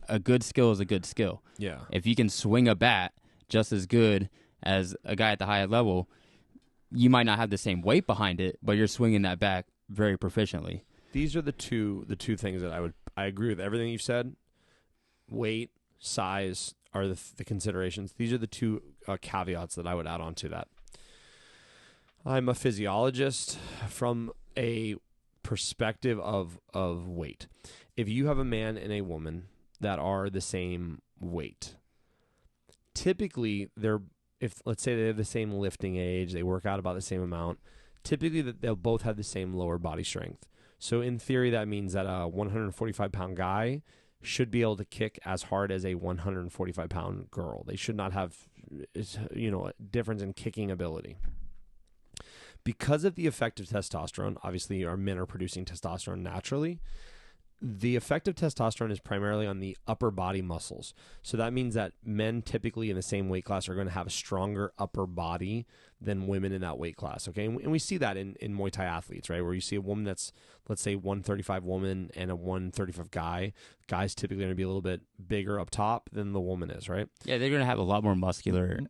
a good skill is a good skill. Yeah. If you can swing a bat just as good as a guy at the higher level, you might not have the same weight behind it, but you're swinging that bat very proficiently. These are the two things that I agree with everything you've said. Weight, size are the considerations. These are the two caveats that I would add on to that. I'm a physiologist from a perspective of weight. If you have a man and a woman that are the same weight, typically if let's say they have the same lifting age, they work out about the same amount, typically they'll both have the same lower body strength. So in theory, that means that a 145-pound guy should be able to kick as hard as a 145-pound girl. They should not have, a difference in kicking ability. Because of the effect of testosterone, obviously our men are producing testosterone naturally. The effect of testosterone is primarily on the upper body muscles. So that means that men typically in the same weight class are going to have a stronger upper body than women in that weight class. Okay. And we see that in Muay Thai athletes, right? Where you see a woman that's, let's say 135 woman and a 135 guy. Guys typically going to be a little bit bigger up top than the woman is, right? Yeah. They're going to have a lot more muscular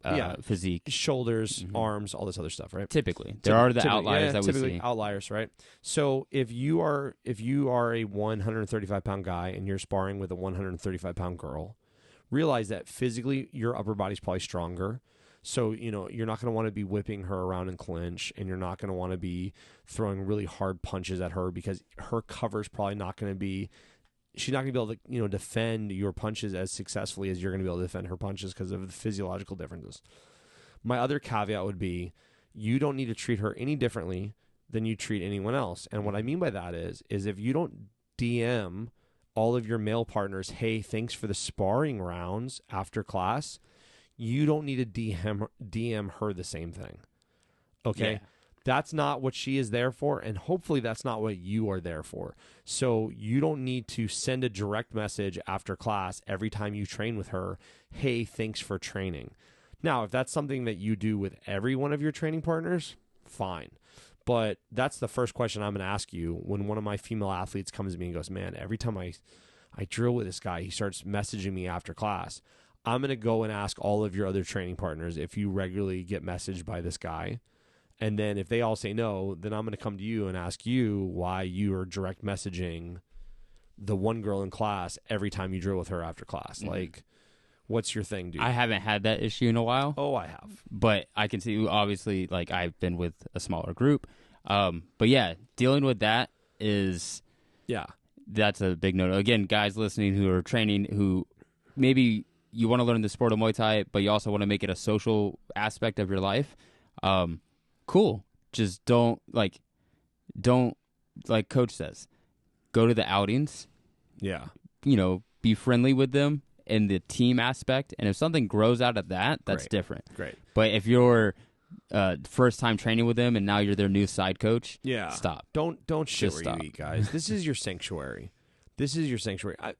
physique. Shoulders, arms, all this other stuff, right? Typically. There are the outliers that we see. Outliers, right? So if you are a 135-pound guy and you're sparring with a 135-pound girl, realize that physically your upper body's probably stronger. So, you're not going to want to be whipping her around in clinch, and you're not going to want to be throwing really hard punches at her because her cover's probably not going to be, she's not going to be able to, defend your punches as successfully as you're going to be able to defend her punches because of the physiological differences. My other caveat would be you don't need to treat her any differently than you treat anyone else. And what I mean by that is if you don't DM all of your male partners, hey, thanks for the sparring rounds after class, you don't need to DM her the same thing. Okay? Yeah. That's not what she is there for, and hopefully that's not what you are there for. So you don't need to send a direct message after class every time you train with her, hey, thanks for training. Now, if that's something that you do with every one of your training partners, fine. But that's the first question I'm going to ask you when one of my female athletes comes to me and goes, man, every time I drill with this guy, he starts messaging me after class. I'm going to go and ask all of your other training partners if you regularly get messaged by this guy. And then if they all say no, then I'm going to come to you and ask you why you are direct messaging the one girl in class every time you drill with her after class. Like, What's your thing, dude? I haven't had that issue in a while. Oh, I have. But I can see, obviously, like, I've been with a smaller group. But yeah, dealing with that is... Yeah. That's a big no. Again, guys listening who are training, who maybe you want to learn the sport of Muay Thai, but you also want to make it a social aspect of your life. Cool. Just don't like Coach says, go to the outings. Yeah. Be friendly with them in the team aspect. And if something grows out of that, that's different. Great. But if you're first time training with them and now you're their new side coach, stop. Don't shit Just where stop. you eat, guys. This is your sanctuary.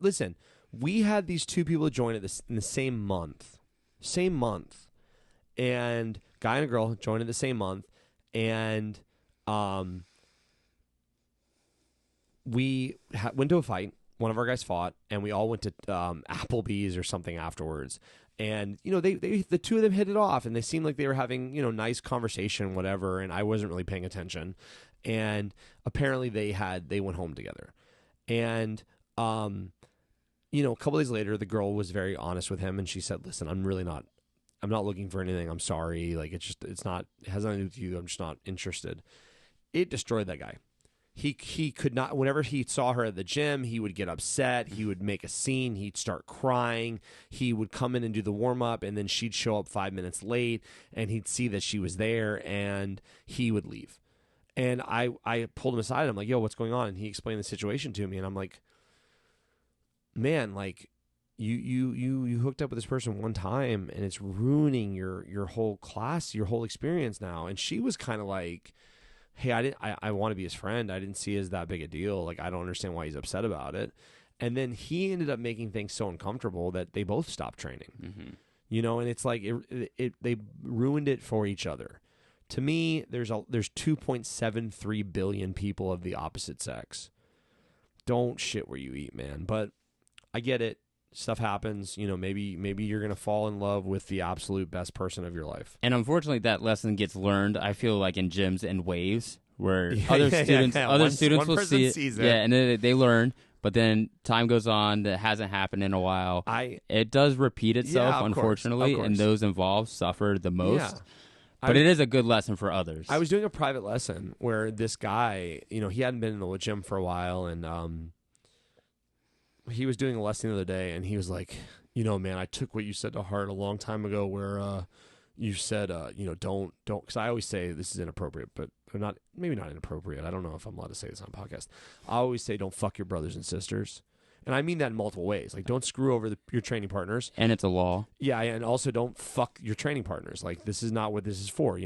Listen, we had these two people join in the same month, and guy and a girl joined in the same month, and we went to a fight. One of our guys fought, and we all went to Applebee's or something afterwards. And they the two of them hit it off, and they seemed like they were having nice conversation, whatever. And I wasn't really paying attention. And apparently they went home together. And a couple days later, the girl was very honest with him, and she said, "Listen, I'm not looking for anything. I'm sorry. Like it has nothing to do with you. I'm just not interested." It destroyed that guy. He could not, whenever he saw her at the gym, he would get upset. He would make a scene. He'd start crying. He would come in and do the warm-up, and then she'd show up 5 minutes late, and he'd see that she was there, and he would leave. And I pulled him aside, and I'm like, "Yo, what's going on?" And he explained the situation to me, and I'm like, "Man, like, you hooked up with this person one time, and it's ruining your whole class, your whole experience now." And she was kind of like, "Hey, I want to be his friend. I didn't see it as that big a deal. Like, I don't understand why he's upset about it." And then he ended up making things so uncomfortable that they both stopped training. Mm-hmm. And it's like they ruined it for each other. To me, there's 2.73 billion people of the opposite sex. Don't shit where you eat, man. But I get it. Stuff happens. Maybe you're gonna fall in love with the absolute best person of your life. And unfortunately, that lesson gets learned, I feel like, in gyms and waves, where other students will see it. Yeah, and then they learn. But then time goes on, that hasn't happened in a while. It does repeat itself, unfortunately, and those involved suffer the most. Yeah. But it is a good lesson for others. I was doing a private lesson where this guy, he hadn't been in the gym for a while, and he was doing a lesson the other day, and he was like, "Man, I took what you said to heart a long time ago where you said, don't, because I always say this is inappropriate, but maybe not inappropriate. I don't know if I'm allowed to say this on a podcast. I always say don't fuck your brothers and sisters. And I mean that in multiple ways. Like, don't screw over your training partners. And it's a law. Yeah, and also don't fuck your training partners. Like, this is not what this is for,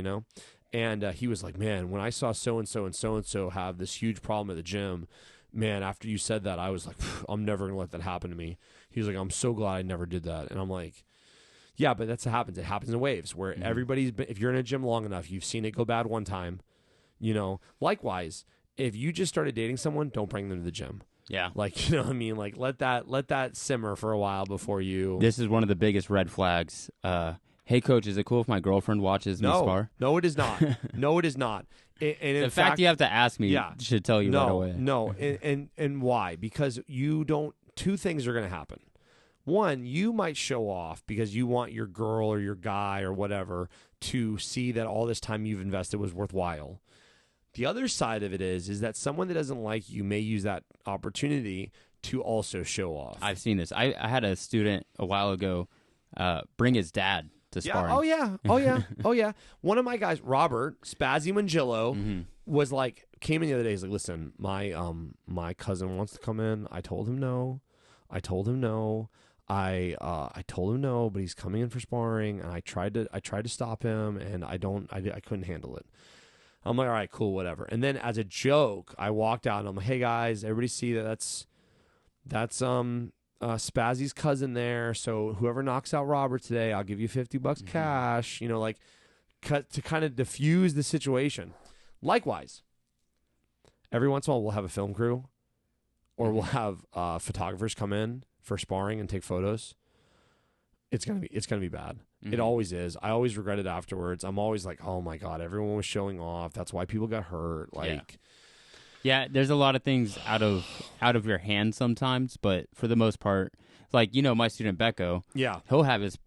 And he was like, "Man, when I saw so-and-so and so-and-so have this huge problem at the gym, man, after you said that, I was like, I'm never going to let that happen to me." He was like, "I'm so glad I never did that." And I'm like, yeah, but that's what happens. It happens in waves where everybody's been, if you're in a gym long enough, you've seen it go bad one time, Likewise, if you just started dating someone, don't bring them to the gym. Yeah. Like, what I mean? Like, let that simmer for a while before you... This is one of the biggest red flags. Hey, coach, is it cool if my girlfriend watches me spar? No, it is not. No, it is not. And in the fact you have to ask me should tell you right away. No, and why? Because you don't... Two things are going to happen. One, you might show off because you want your girl or your guy or whatever to see that all this time you've invested was worthwhile. The other side of it is that someone that doesn't like you may use that opportunity to also show off. I've seen this. I had a student a while ago bring his dad to sparring. Oh yeah. One of my guys, Robert Spazzy Mangillo, was like, came in the other day. He's like, "Listen, my cousin wants to come in. I told him no. I told him no, but he's coming in for sparring, and I tried to stop him, and I couldn't handle it." I'm like, "All right, cool, whatever." And then as a joke, I walked out and I'm like, "Hey guys, everybody see that's Spazzy's cousin there. So whoever knocks out Robert today, I'll give you $50 cash." Cut to kind of diffuse the situation. Likewise, every once in a while we'll have a film crew, or we'll have photographers come in for sparring and take photos. It's gonna be bad. It always is. I always regret it afterwards. I'm always like, "Oh my god, everyone was showing off. That's why people got hurt." Yeah, there's a lot of things out of your hands sometimes, but for the most part, Like, my student Becco, Yeah. he'll have his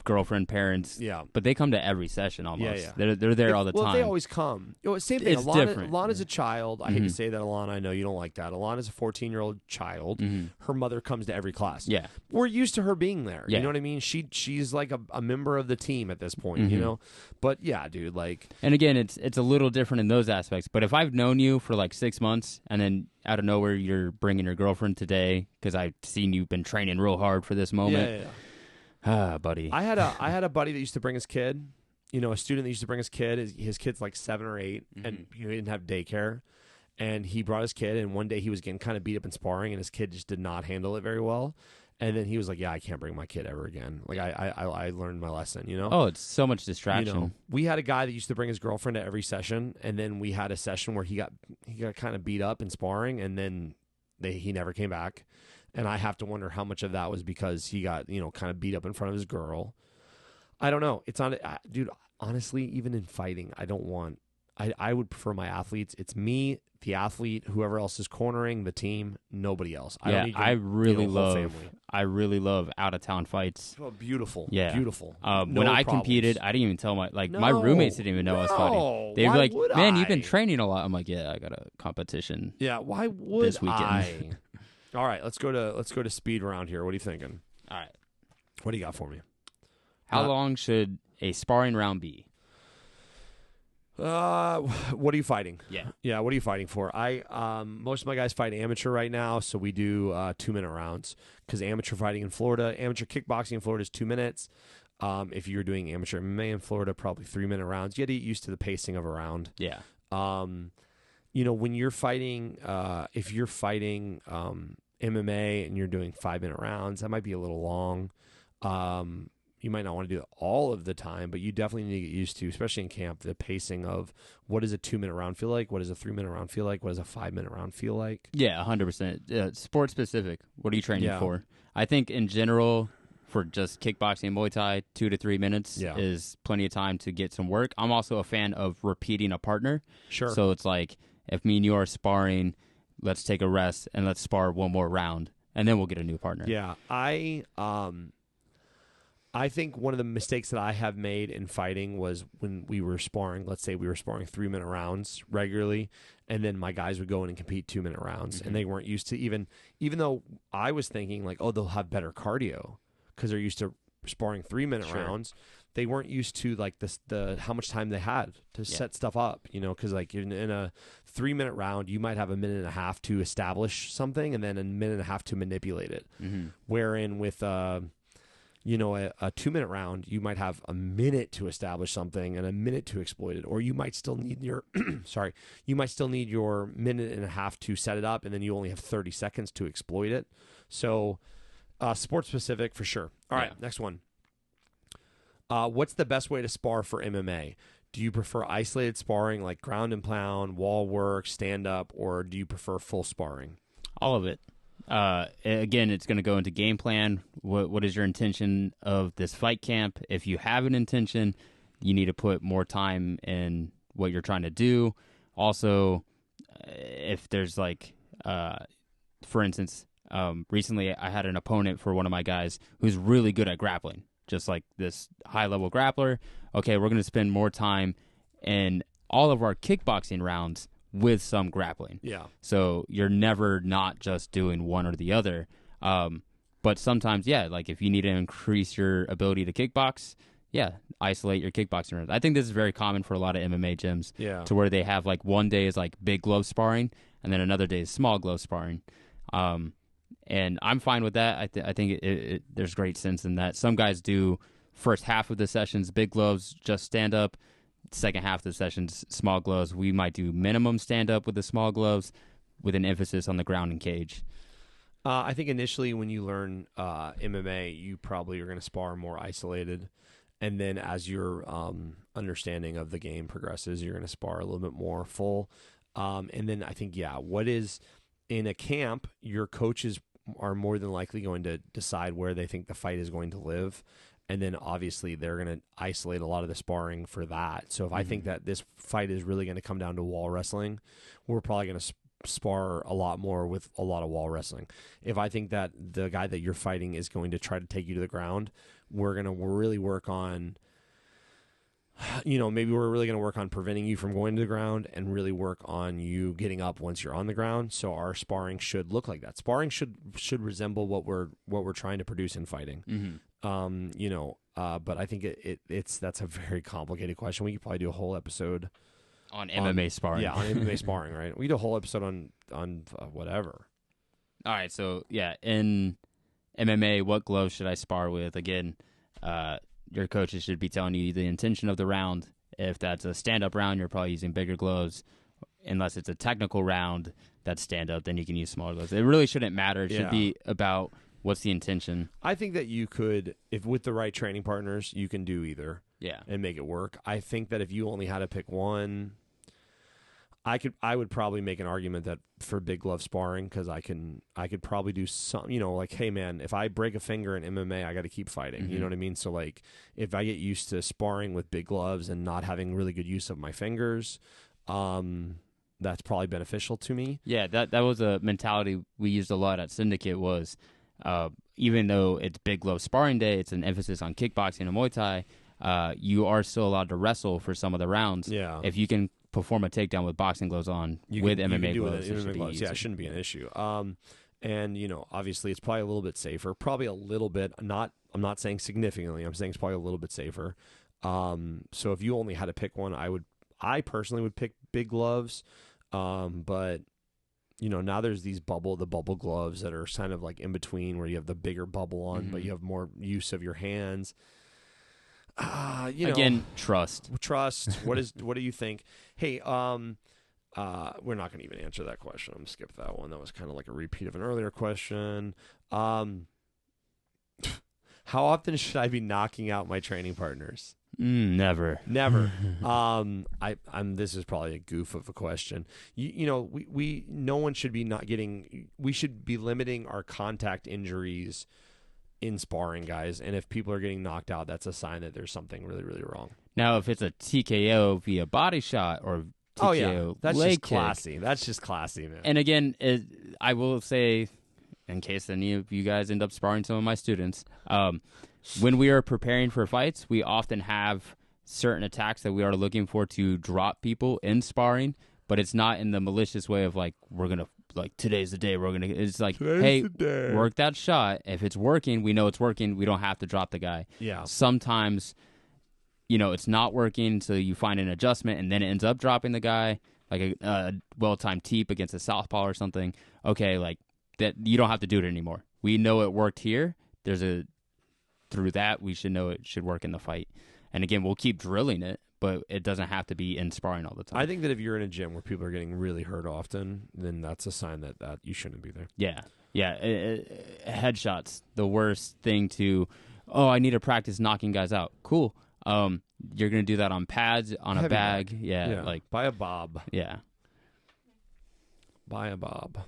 girlfriend, parents, Yeah. but they come to every session almost. Yeah. They're there all the Well, time. they always come. Same thing. It's different. Alana's a child. I hate to say that, Alana. I know you don't like that. Alana's a 14-year-old child. Her mother comes to every class. Yeah. We're used to her being there. Yeah. You know what I mean? She's like a member of the team at this point, But yeah, dude, like. And again, it's a little different in those aspects. But if I've known you for like 6 months and then out of nowhere you're bringing your girlfriend today because I've seen you've been training real hard for this moment. Yeah. Buddy. I had a buddy that used to bring his kid, a student that used to bring his kid. His kid's like 7 or 8, and he didn't have daycare. And he brought his kid, and one day he was getting kind of beat up in sparring, and his kid just did not handle it very well. And then he was like, "Yeah, I can't bring my kid ever again. Like I learned my lesson, Oh, it's so much distraction. We had a guy that used to bring his girlfriend to every session, and then we had a session where he got kind of beat up in sparring, and then he never came back. And I have to wonder how much of that was because he got, kind of beat up in front of his girl. I don't know. It's on, dude, honestly, even in fighting, I would prefer my athletes. It's me, the athlete, whoever else is cornering the team, nobody else. I really love out of town fights. Oh, beautiful. Yeah. Beautiful. When I competed, I didn't even tell my roommates didn't even know I was fighting. They'd be like, "Man, you've been training a lot." I'm like, "Yeah, I got a competition." Yeah, why would this weekend? All right, let's go to speed round here. What are you thinking? All right. What do you got for me? How long should a sparring round be? What are you fighting? Yeah. What are you fighting for? Most of my guys fight amateur right now, so we do 2-minute rounds because amateur fighting in Florida, amateur kickboxing in Florida is 2 minutes. If you're doing amateur MMA in Florida, probably 3-minute rounds. You got to get used to the pacing of a round. Yeah. When you're fighting, if you're fighting MMA and you're doing 5-minute rounds, that might be a little long. You might not want to do it all of the time, but you definitely need to get used to, especially in camp, the pacing of what does a 2-minute round feel like? What does a 3-minute round feel like? What does a 5-minute round feel like? Yeah, 100%. Sport specific. What are you training for? I think in general, for just kickboxing and Muay Thai, 2 to 3 minutes is plenty of time to get some work. I'm also a fan of repeating a partner. Sure. So it's like, if me and you are sparring, let's take a rest and let's spar one more round, and then we'll get a new partner. Yeah, I think one of the mistakes that I have made in fighting was when we were sparring, let's say we were sparring 3-minute rounds regularly, and then my guys would go in and compete 2-minute rounds, and they weren't used to even though I was thinking like, oh, they'll have better cardio because they're used to sparring 3-minute rounds. They weren't used to like the how much time they had to set stuff up, because like in a 3-minute round, you might have a minute and a half to establish something, and then a minute and a half to manipulate it. Wherein with a 2-minute round, you might have a minute to establish something and a minute to exploit it, or you might still need your minute and a half to set it up, and then you only have 30 seconds to exploit it. So, sport specific for sure. All right, next one. What's the best way to spar for MMA? Do you prefer isolated sparring like ground and pound, wall work, stand up, or do you prefer full sparring? All of it. Again, it's going to go into game plan. What is your intention of this fight camp? If you have an intention, you need to put more time in what you're trying to do. Also, if there's like, for instance, recently I had an opponent for one of my guys who's really good at grappling, just like this high-level grappler. Okay, we're going to spend more time in all of our kickboxing rounds with some grappling. Yeah. So you're never not just doing one or the other. But sometimes, like if you need to increase your ability to kickbox, isolate your kickboxing rounds. I think this is very common for a lot of MMA gyms. Yeah. To where they have like one day is like big glove sparring, and then another day is small glove sparring. And I'm fine with that. I think there's great sense in that. Some guys do first half of the sessions big gloves, just stand up. Second half of the sessions, small gloves. We might do minimum stand up with the small gloves with an emphasis on the ground and cage. I think initially when you learn MMA, you probably are going to spar more isolated. And then as your understanding of the game progresses, you're going to spar a little bit more full. And then I think, what is in a camp, your coaches are more than likely going to decide where they think the fight is going to live. And then obviously they're going to isolate a lot of the sparring for that. So if I think that this fight is really going to come down to wall wrestling, we're probably going to spar a lot more with a lot of wall wrestling. If I think that the guy that you're fighting is going to try to take you to the ground, we're going to really work on, maybe we're really going to work on preventing you from going to the ground and really work on you getting up once you're on the ground. So our sparring should look like that. Sparring should resemble what we're trying to produce in fighting. But I think that's a very complicated question. We could probably do a whole episode on MMA sparring. Yeah, on MMA sparring, right? We do a whole episode on whatever. All right, so yeah, in MMA, what gloves should I spar with? Again, your coaches should be telling you the intention of the round. If that's a stand-up round, you're probably using bigger gloves. Unless it's a technical round that's stand-up, then you can use smaller gloves. It really shouldn't matter. It should be about what's the intention. I think that you could, if with the right training partners, you can do either. Yeah. And make it work. I think that if you only had to pick one, I would probably make an argument that for big glove sparring, because I could probably do some, like, hey man, if I break a finger in MMA, I got to keep fighting. You know what I mean? So like, if I get used to sparring with big gloves and not having really good use of my fingers, that's probably beneficial to me. Yeah, that was a mentality we used a lot at Syndicate. Was even though it's big glove sparring day, it's an emphasis on kickboxing and Muay Thai. You are still allowed to wrestle for some of the rounds. Yeah, if you can perform a takedown with boxing gloves on, with MMA gloves, it shouldn't be an issue. And obviously it's probably a little bit safer. Probably a little bit. I'm not saying significantly. I'm saying it's probably a little bit safer. So if you only had to pick one, I personally would pick big gloves. But now there's these the bubble gloves that are kind of like in between, where you have the bigger bubble on, but you have more use of your hands. Again, trust. What do you think? Hey, we're not going to even answer that question. I'm going to skip that one. That was kind of like a repeat of an earlier question. How often should I be knocking out my training partners? Never. This is probably a goof of a question. We no one should be not getting. We should be limiting our contact injuries in sparring, guys. And if people are getting knocked out, that's a sign that there's something really, really wrong. Now, if it's a TKO via body shot or TKO that's leg just classy. That's just classy, man. And again, I will say, in case any of you guys end up sparring some of my students, when we are preparing for fights, we often have certain attacks that we are looking for to drop people in sparring, but it's not in the malicious way of like, we're going to, like, today's the day, it's like, hey, work that shot. If it's working, we know it's working. We don't have to drop the guy. Yeah. Sometimes, it's not working, so you find an adjustment, and then it ends up dropping the guy, like a well-timed teep against a southpaw or something. Okay, like, that you don't have to do it anymore. We know it worked here. Through that, we should know it should work in the fight. And again, we'll keep drilling it, but it doesn't have to be in sparring all the time. I think that if you're in a gym where people are getting really hurt often, then that's a sign that you shouldn't be there. Yeah. Headshots, the worst thing to, I need to practice knocking guys out. Cool. You're going to do that on pads, on a bag. Yeah. Like, buy a bob. Yeah. Buy a bob.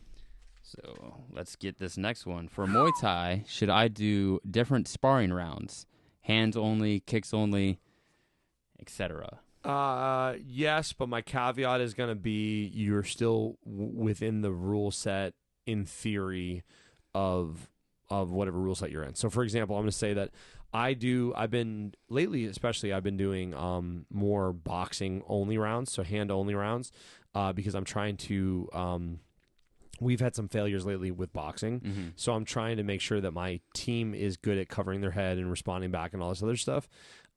So let's get this next one. For Muay Thai, should I do different sparring rounds? Hands only, kicks only, etc.? Yes, but my caveat is going to be you're still within the rule set in theory of whatever rule set you're in. So, for example, I'm going to say that I've been doing more boxing only rounds, so hand only rounds, because I'm trying to. We've had some failures lately with boxing, so I'm trying to make sure that my team is good at covering their head and responding back and all this other stuff.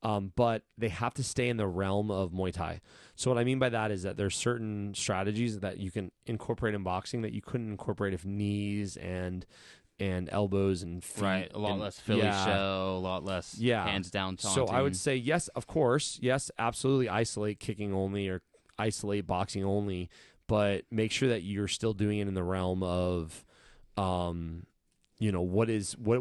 But they have to stay in the realm of Muay Thai. So what I mean by that is that there's certain strategies that you can incorporate in boxing that you couldn't incorporate if knees and elbows and feet. Right, a lot less Philly shell, a lot less hands down taunting. So I would say yes, of course, yes, absolutely isolate kicking only or isolate boxing only, but make sure that you're still doing it in the realm of, what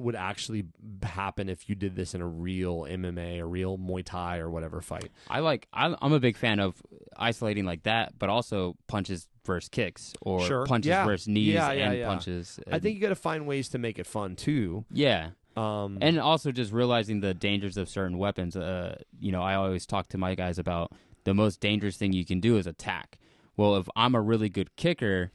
would actually happen if you did this in a real MMA, a real Muay Thai or whatever fight. I'm a big fan of isolating like that, but also punches versus kicks or punches versus knees and punches. I think you got to find ways to make it fun too. Yeah. And also just realizing the dangers of certain weapons. I always talk to my guys about the most dangerous thing you can do is attack. Well, if I'm a really good kicker,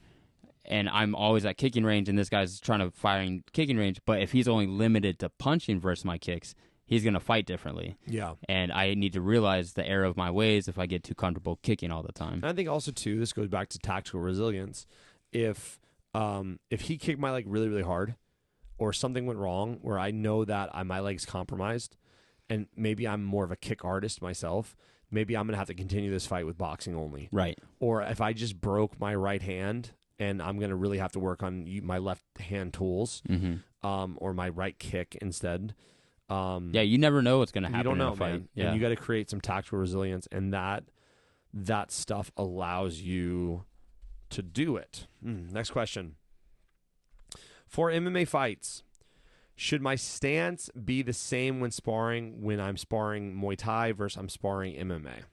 and I'm always at kicking range, and this guy's trying to firing kicking range, but if he's only limited to punching versus my kicks, he's going to fight differently. Yeah. And I need to realize the error of my ways if I get too comfortable kicking all the time. And I think also, too, this goes back to tactical resilience. If he kicked my leg really, really hard, or something went wrong where I know that my leg's compromised, and maybe I'm more of a kick artist myself, maybe I'm going to have to continue this fight with boxing only. Right. Or if I just broke my right hand, and I'm going to really have to work on my left hand tools, or my right kick instead. Yeah, you never know what's going to happen. You don't know, in a fight. man. Yeah. And you got to create some tactical resilience, and that stuff allows you to do it. Next question. For MMA fights, should my stance be the same when I'm sparring Muay Thai versus I'm sparring MMA?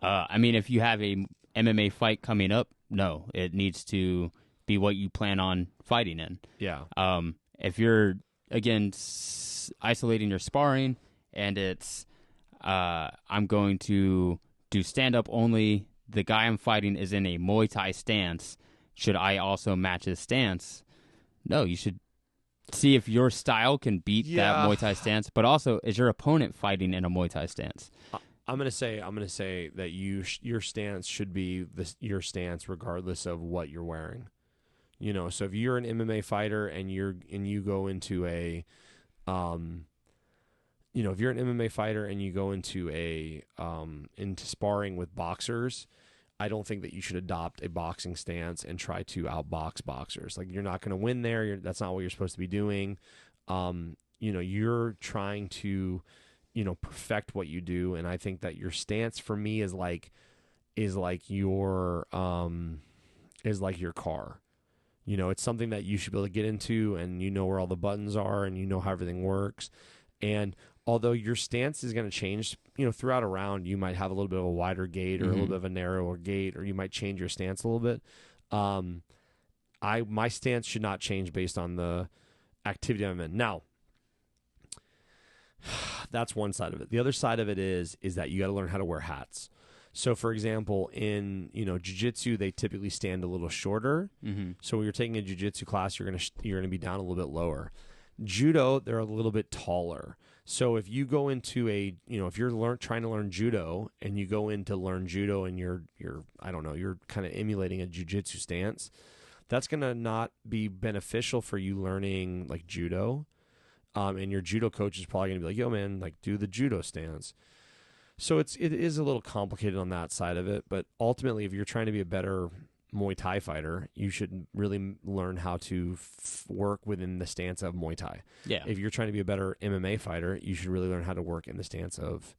I mean, if you have a MMA fight coming up, no, it needs to be what you plan on fighting in. Yeah. If you're, again, isolating your sparring and it's, I'm going to do stand-up only, the guy I'm fighting is in a Muay Thai stance, should I also match his stance? No, you should see if your style can beat that Muay Thai stance, but also, is your opponent fighting in a Muay Thai stance? I'm gonna say that your stance should be your stance regardless of what you're wearing. You know, so if you're an MMA fighter and you go into a, if you're an MMA fighter and you go into into sparring with boxers, I don't think that you should adopt a boxing stance and try to outbox boxers. Like, you're not going to win there. That's not what you're supposed to be doing. You're trying to, perfect what you do. And I think that your stance for me is like your car. It's something that you should be able to get into, and you know where all the buttons are, and you know how everything works. And although your stance is going to change, throughout a round, you might have a little bit of a wider gait or a little bit of a narrower gait, or you might change your stance a little bit. My stance should not change based on the activity I'm in. Now, that's one side of it. The other side of it is that you got to learn how to wear hats. So, for example, in jiu-jitsu, they typically stand a little shorter. So when you're taking a jiu-jitsu class, you're gonna be down a little bit lower. Judo, they're a little bit taller. So if you go into if you're trying to learn judo and you go in to learn judo and you're kind of emulating a jiu-jitsu stance, that's gonna not be beneficial for you learning like judo. And your judo coach is probably gonna be like, "Yo, man, like, do the judo stance." So it is a little complicated on that side of it, but ultimately, if you're trying to be a better Muay Thai fighter, you should really learn how to work within the stance of Muay Thai. Yeah. If you're trying to be a better MMA fighter, you should really learn how to work in the stance of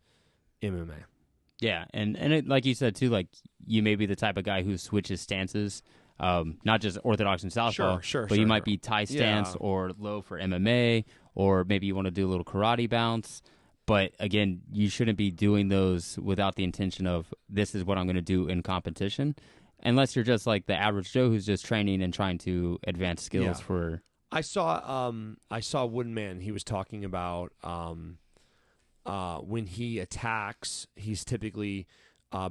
MMA. Yeah, and it, like you said too, like, you may be the type of guy who switches stances, not just orthodox and southpaw, but you might be Thai stance or low for MMA, or maybe you want to do a little karate bounce. But again, you shouldn't be doing those without the intention of, this is what I'm going to do in competition, unless you're just like the average Joe who's just training and trying to advance skills for. I saw Wooden Man. He was talking about when he attacks, he's typically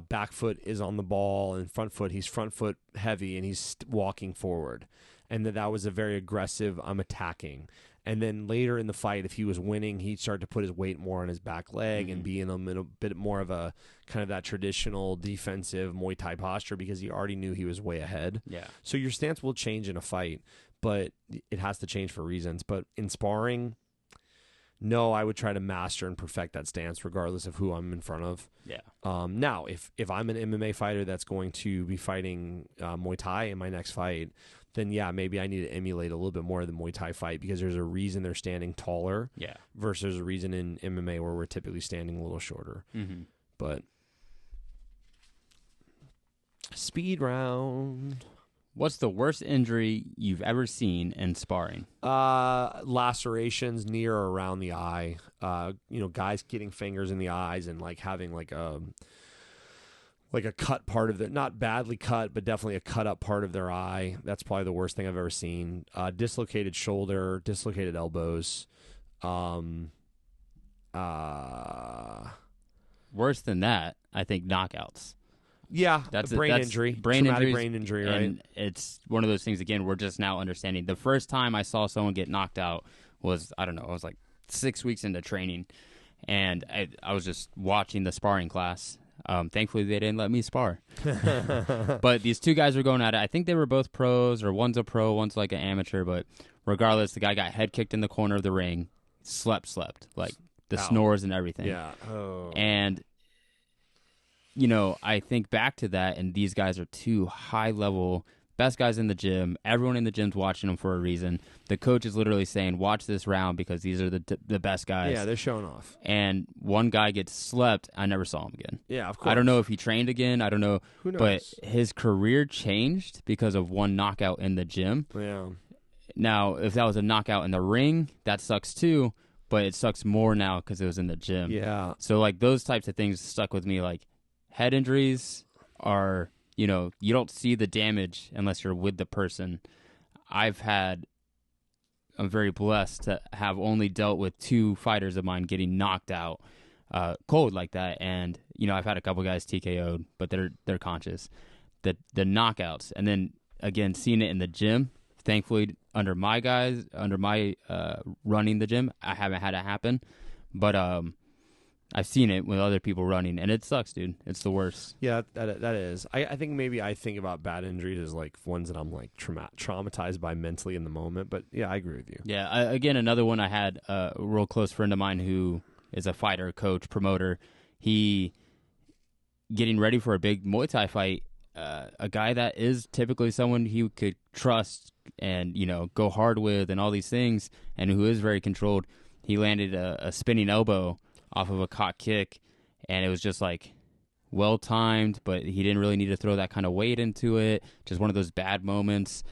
back foot is on the ball, and front foot, he's front foot heavy, and he's walking forward. And that was a very aggressive, I'm attacking. And then later in the fight, if he was winning, he'd start to put his weight more on his back leg and be in a bit more of a kind of that traditional defensive Muay Thai posture, because he already knew he was way ahead. Yeah. So your stance will change in a fight, but it has to change for reasons. But in sparring, no, I would try to master and perfect that stance regardless of who I'm in front of. Yeah. Now, if I'm an MMA fighter that's going to be fighting Muay Thai in my next fight, then yeah, maybe I need to emulate a little bit more of the Muay Thai fight, because there's a reason they're standing taller versus a reason in MMA where we're typically standing a little shorter. But speed round. What's the worst injury you've ever seen in sparring? Lacerations near or around the eye. Guys getting fingers in the eyes and like having like a cut part of their, not badly cut, but definitely a cut up part of their eye. That's probably the worst thing I've ever seen. Dislocated shoulder, dislocated elbows. Worse than that, I think knockouts. Yeah, That's brain that's injury, brain traumatic injuries, brain injury, right? And it's one of those things. Again, we're just now understanding. The first time I saw someone get knocked out was I was like 6 weeks into training, and I was just watching the sparring class. Thankfully, they didn't let me spar. But these two guys were going at it. I think they were both pros, or one's a pro, one's like an amateur. But regardless, the guy got head kicked in the corner of the ring, slept, like the snores and everything. Yeah. Oh. And I think back to that, and these guys are two high-level, best guys in the gym. Everyone in the gym's watching them for a reason. The coach is literally saying, watch this round because these are the best guys. Yeah, they're showing off. And one guy gets slept. I never saw him again. Yeah, of course. I don't know if he trained again. I don't know. Who knows? But his career changed because of one knockout in the gym. Yeah. Now, if that was a knockout in the ring, that sucks too. But it sucks more now because it was in the gym. Yeah. So, like, those types of things stuck with me. Like, head injuries are, you don't see the damage unless you're with the person. I'm very blessed to have only dealt with two fighters of mine getting knocked out cold like that. And, I've had a couple guys TKO'd, but they're conscious. The knockouts. And then, again, seeing it in the gym, thankfully, under my running the gym, I haven't had it happen. But I've seen it with other people running, and it sucks, dude. It's the worst. Yeah, that is. I think maybe I think about bad injuries as like ones that I'm like traumatized by mentally in the moment. But yeah, I agree with you. Yeah, again, another one I had a real close friend of mine who is a fighter, coach, promoter. He getting ready for a big Muay Thai fight. A guy that is typically someone he could trust and go hard with and all these things, and who is very controlled. He landed a spinning elbow off of a caught kick, and it was just like well timed, but he didn't really need to throw that kind of weight into it. Just one of those bad moments,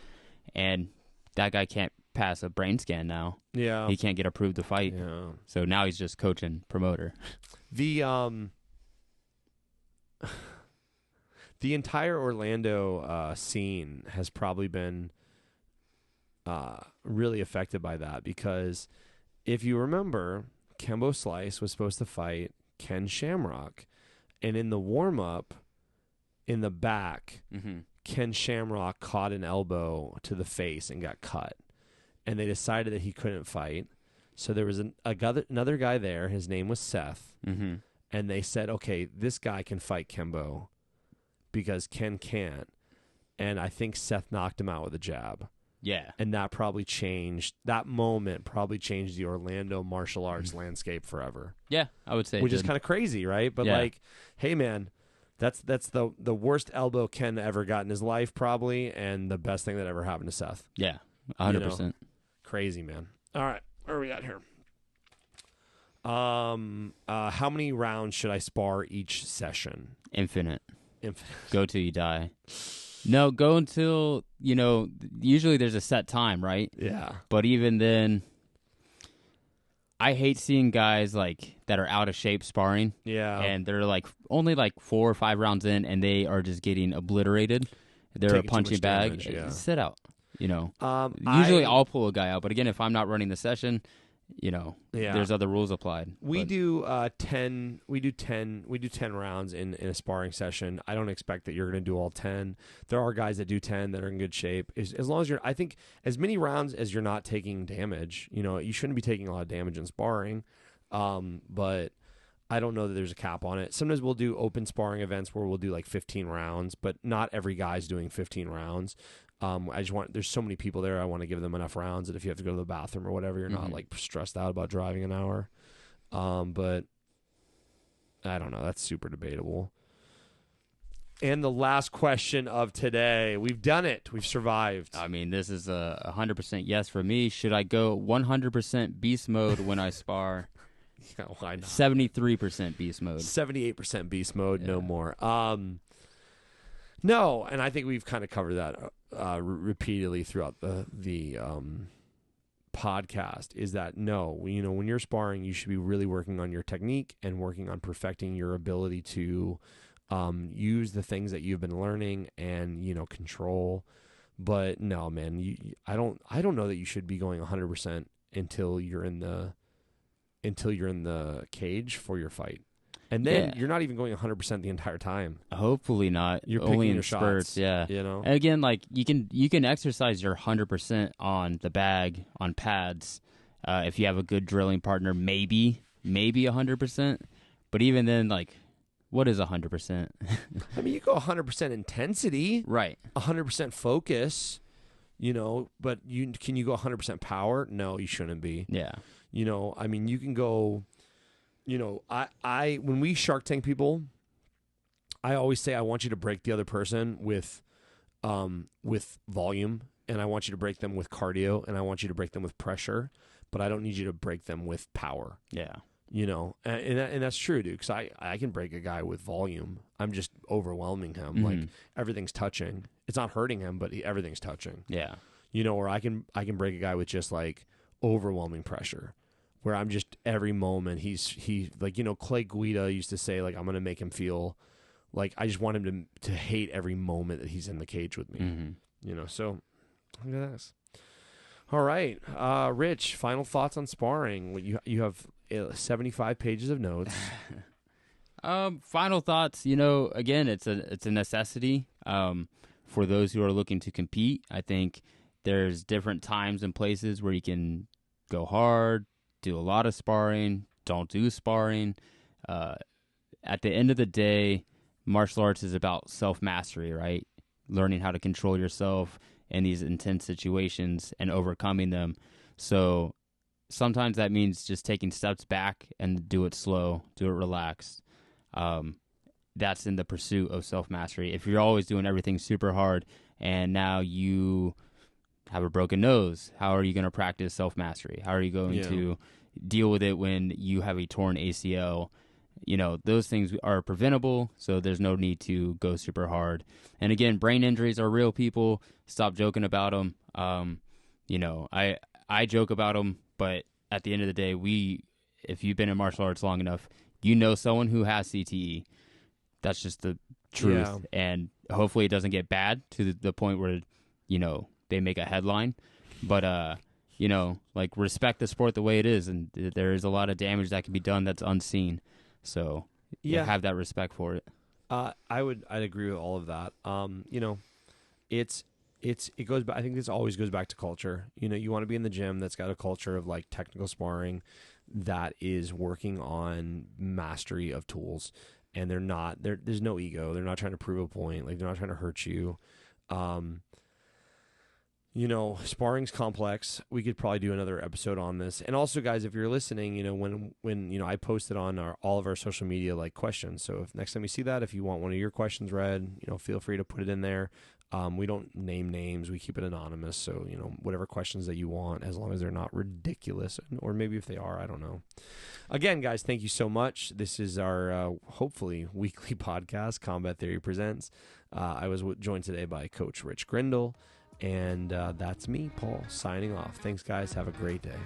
and that guy can't pass a brain scan now. Yeah, he can't get approved to fight. Yeah. So now he's just coach and promoter. The entire Orlando scene has probably been really affected by that, because if you remember, Kembo Slice was supposed to fight Ken Shamrock, and in the warm-up, in the back, Ken Shamrock caught an elbow to the face and got cut, and they decided that he couldn't fight. So there was another guy there. His name was Seth, and they said, okay, this guy can fight Kembo because Ken can't, and I think Seth knocked him out with a jab. Yeah. And that moment probably changed the Orlando martial arts landscape forever. Yeah, I would say. Which is kind of crazy, right? But like, hey man, that's the worst elbow Ken ever got in his life probably, and the best thing that ever happened to Seth. Yeah, 100%. Crazy, man. All right, where are we at here? How many rounds should I spar each session? Infinite. Go till you die. No, go until, usually there's a set time, right? Yeah. But even then, I hate seeing guys like that are out of shape sparring. Yeah. And they're like only like 4 or 5 rounds in, and they are just getting obliterated. They're a punching bag. Damage, yeah. Sit out, Usually I'll pull a guy out, but again, if I'm not running the session, there's other rules applied. We do 10 rounds in a sparring session. I don't expect that you're going to do all 10. There are guys that do 10 that are in good shape. As long as I think as many rounds as you're not taking damage, you shouldn't be taking a lot of damage in sparring. But I don't know that there's a cap on it. Sometimes we'll do open sparring events where we'll do like 15 rounds, but not every guy's doing 15 rounds. There's so many people there. I want to give them enough rounds that if you have to go to the bathroom or whatever, you're not like stressed out about driving an hour. But I don't know. That's super debatable. And the last question of today, we've done it. We've survived. I mean, this is a 100% yes for me. Should I go 100% beast mode when I spar? Yeah, why not? 73% beast mode. 78% beast mode. Yeah. No more. No, and I think we've kind of covered that repeatedly throughout the podcast. Is that no? When you're sparring, you should be really working on your technique and working on perfecting your ability to use the things that you've been learning and control. But no, man, I don't know that you should be going 100% until you're in the cage for your fight. And then Yeah. you're not even going 100% the entire time. Hopefully not. You're only picking in your spurts. shots, Yeah. you know? And again, like you can exercise your 100% on the bag, on pads. If you have a good drilling partner, maybe 100%. But even then, like, what is 100%? I mean, you go 100% intensity, Right. 100% focus, you know, but can you go 100% power? No, you shouldn't be. Yeah. You know, I mean, you can go, you know, I when we Shark Tank people, I always say I want you to break the other person with volume, and I want you to break them with cardio, and I want you to break them with pressure, but I don't need you to break them with power. Yeah. You know, and that's true, dude, because I can break a guy with volume. I'm just overwhelming him. Like, everything's touching. It's not hurting him, but everything's touching. Yeah. You know, or I can break a guy with just, like, overwhelming pressure, where I'm just, every moment, he like, you know, Clay Guida used to say, like, I'm going to make him feel like I just want him to hate every moment that he's in the cage with me. You know, so look at this. All right, Rich, final thoughts on sparring. You have 75 pages of notes. Final thoughts. You know, again, it's a necessity for those who are looking to compete. I think there's different times and places where you can go hard, do a lot of sparring, don't do sparring. At the end of the day, martial arts is about self-mastery, right? Learning how to control yourself in these intense situations and overcoming them. So sometimes that means just taking steps back and do it slow, do it relaxed. That's in the pursuit of self-mastery. If you're always doing everything super hard and now you have a broken nose, how are you going to practice self-mastery? How are you going to deal with it when you have a torn ACL? You know, those things are preventable, so there's no need to go super hard. And again, brain injuries are real, people. Stop joking about them. You know, I joke about them, but at the end of the day, if you've been in martial arts long enough, you know someone who has CTE. That's just the truth. Yeah. And hopefully it doesn't get bad to the point where, you know, they make a headline. But, you know, like, respect the sport the way it is, and there is a lot of damage that can be done that's unseen. So have that respect for it. I'd agree with all of that. You know, it goes back. I think this always goes back to culture. You know, you want to be in the gym that's got a culture of, like, technical sparring that is working on mastery of tools, and there's no ego. They're not trying to prove a point. Like, they're not trying to hurt you. You know, sparring's complex. We could probably do another episode on this. And also, guys, if you're listening, you know, when you know, I posted on all of our social media, like, questions. So if next time you see that, if you want one of your questions read, you know, feel free to put it in there. We don't name names. We keep it anonymous. So, you know, whatever questions that you want, as long as they're not ridiculous, or maybe if they are, I don't know. Again, guys, thank you so much. This is our hopefully weekly podcast, Combat Theory Presents. I was joined today by Coach Rich Grindle. And that's me, Paul, signing off. Thanks, guys. Have a great day.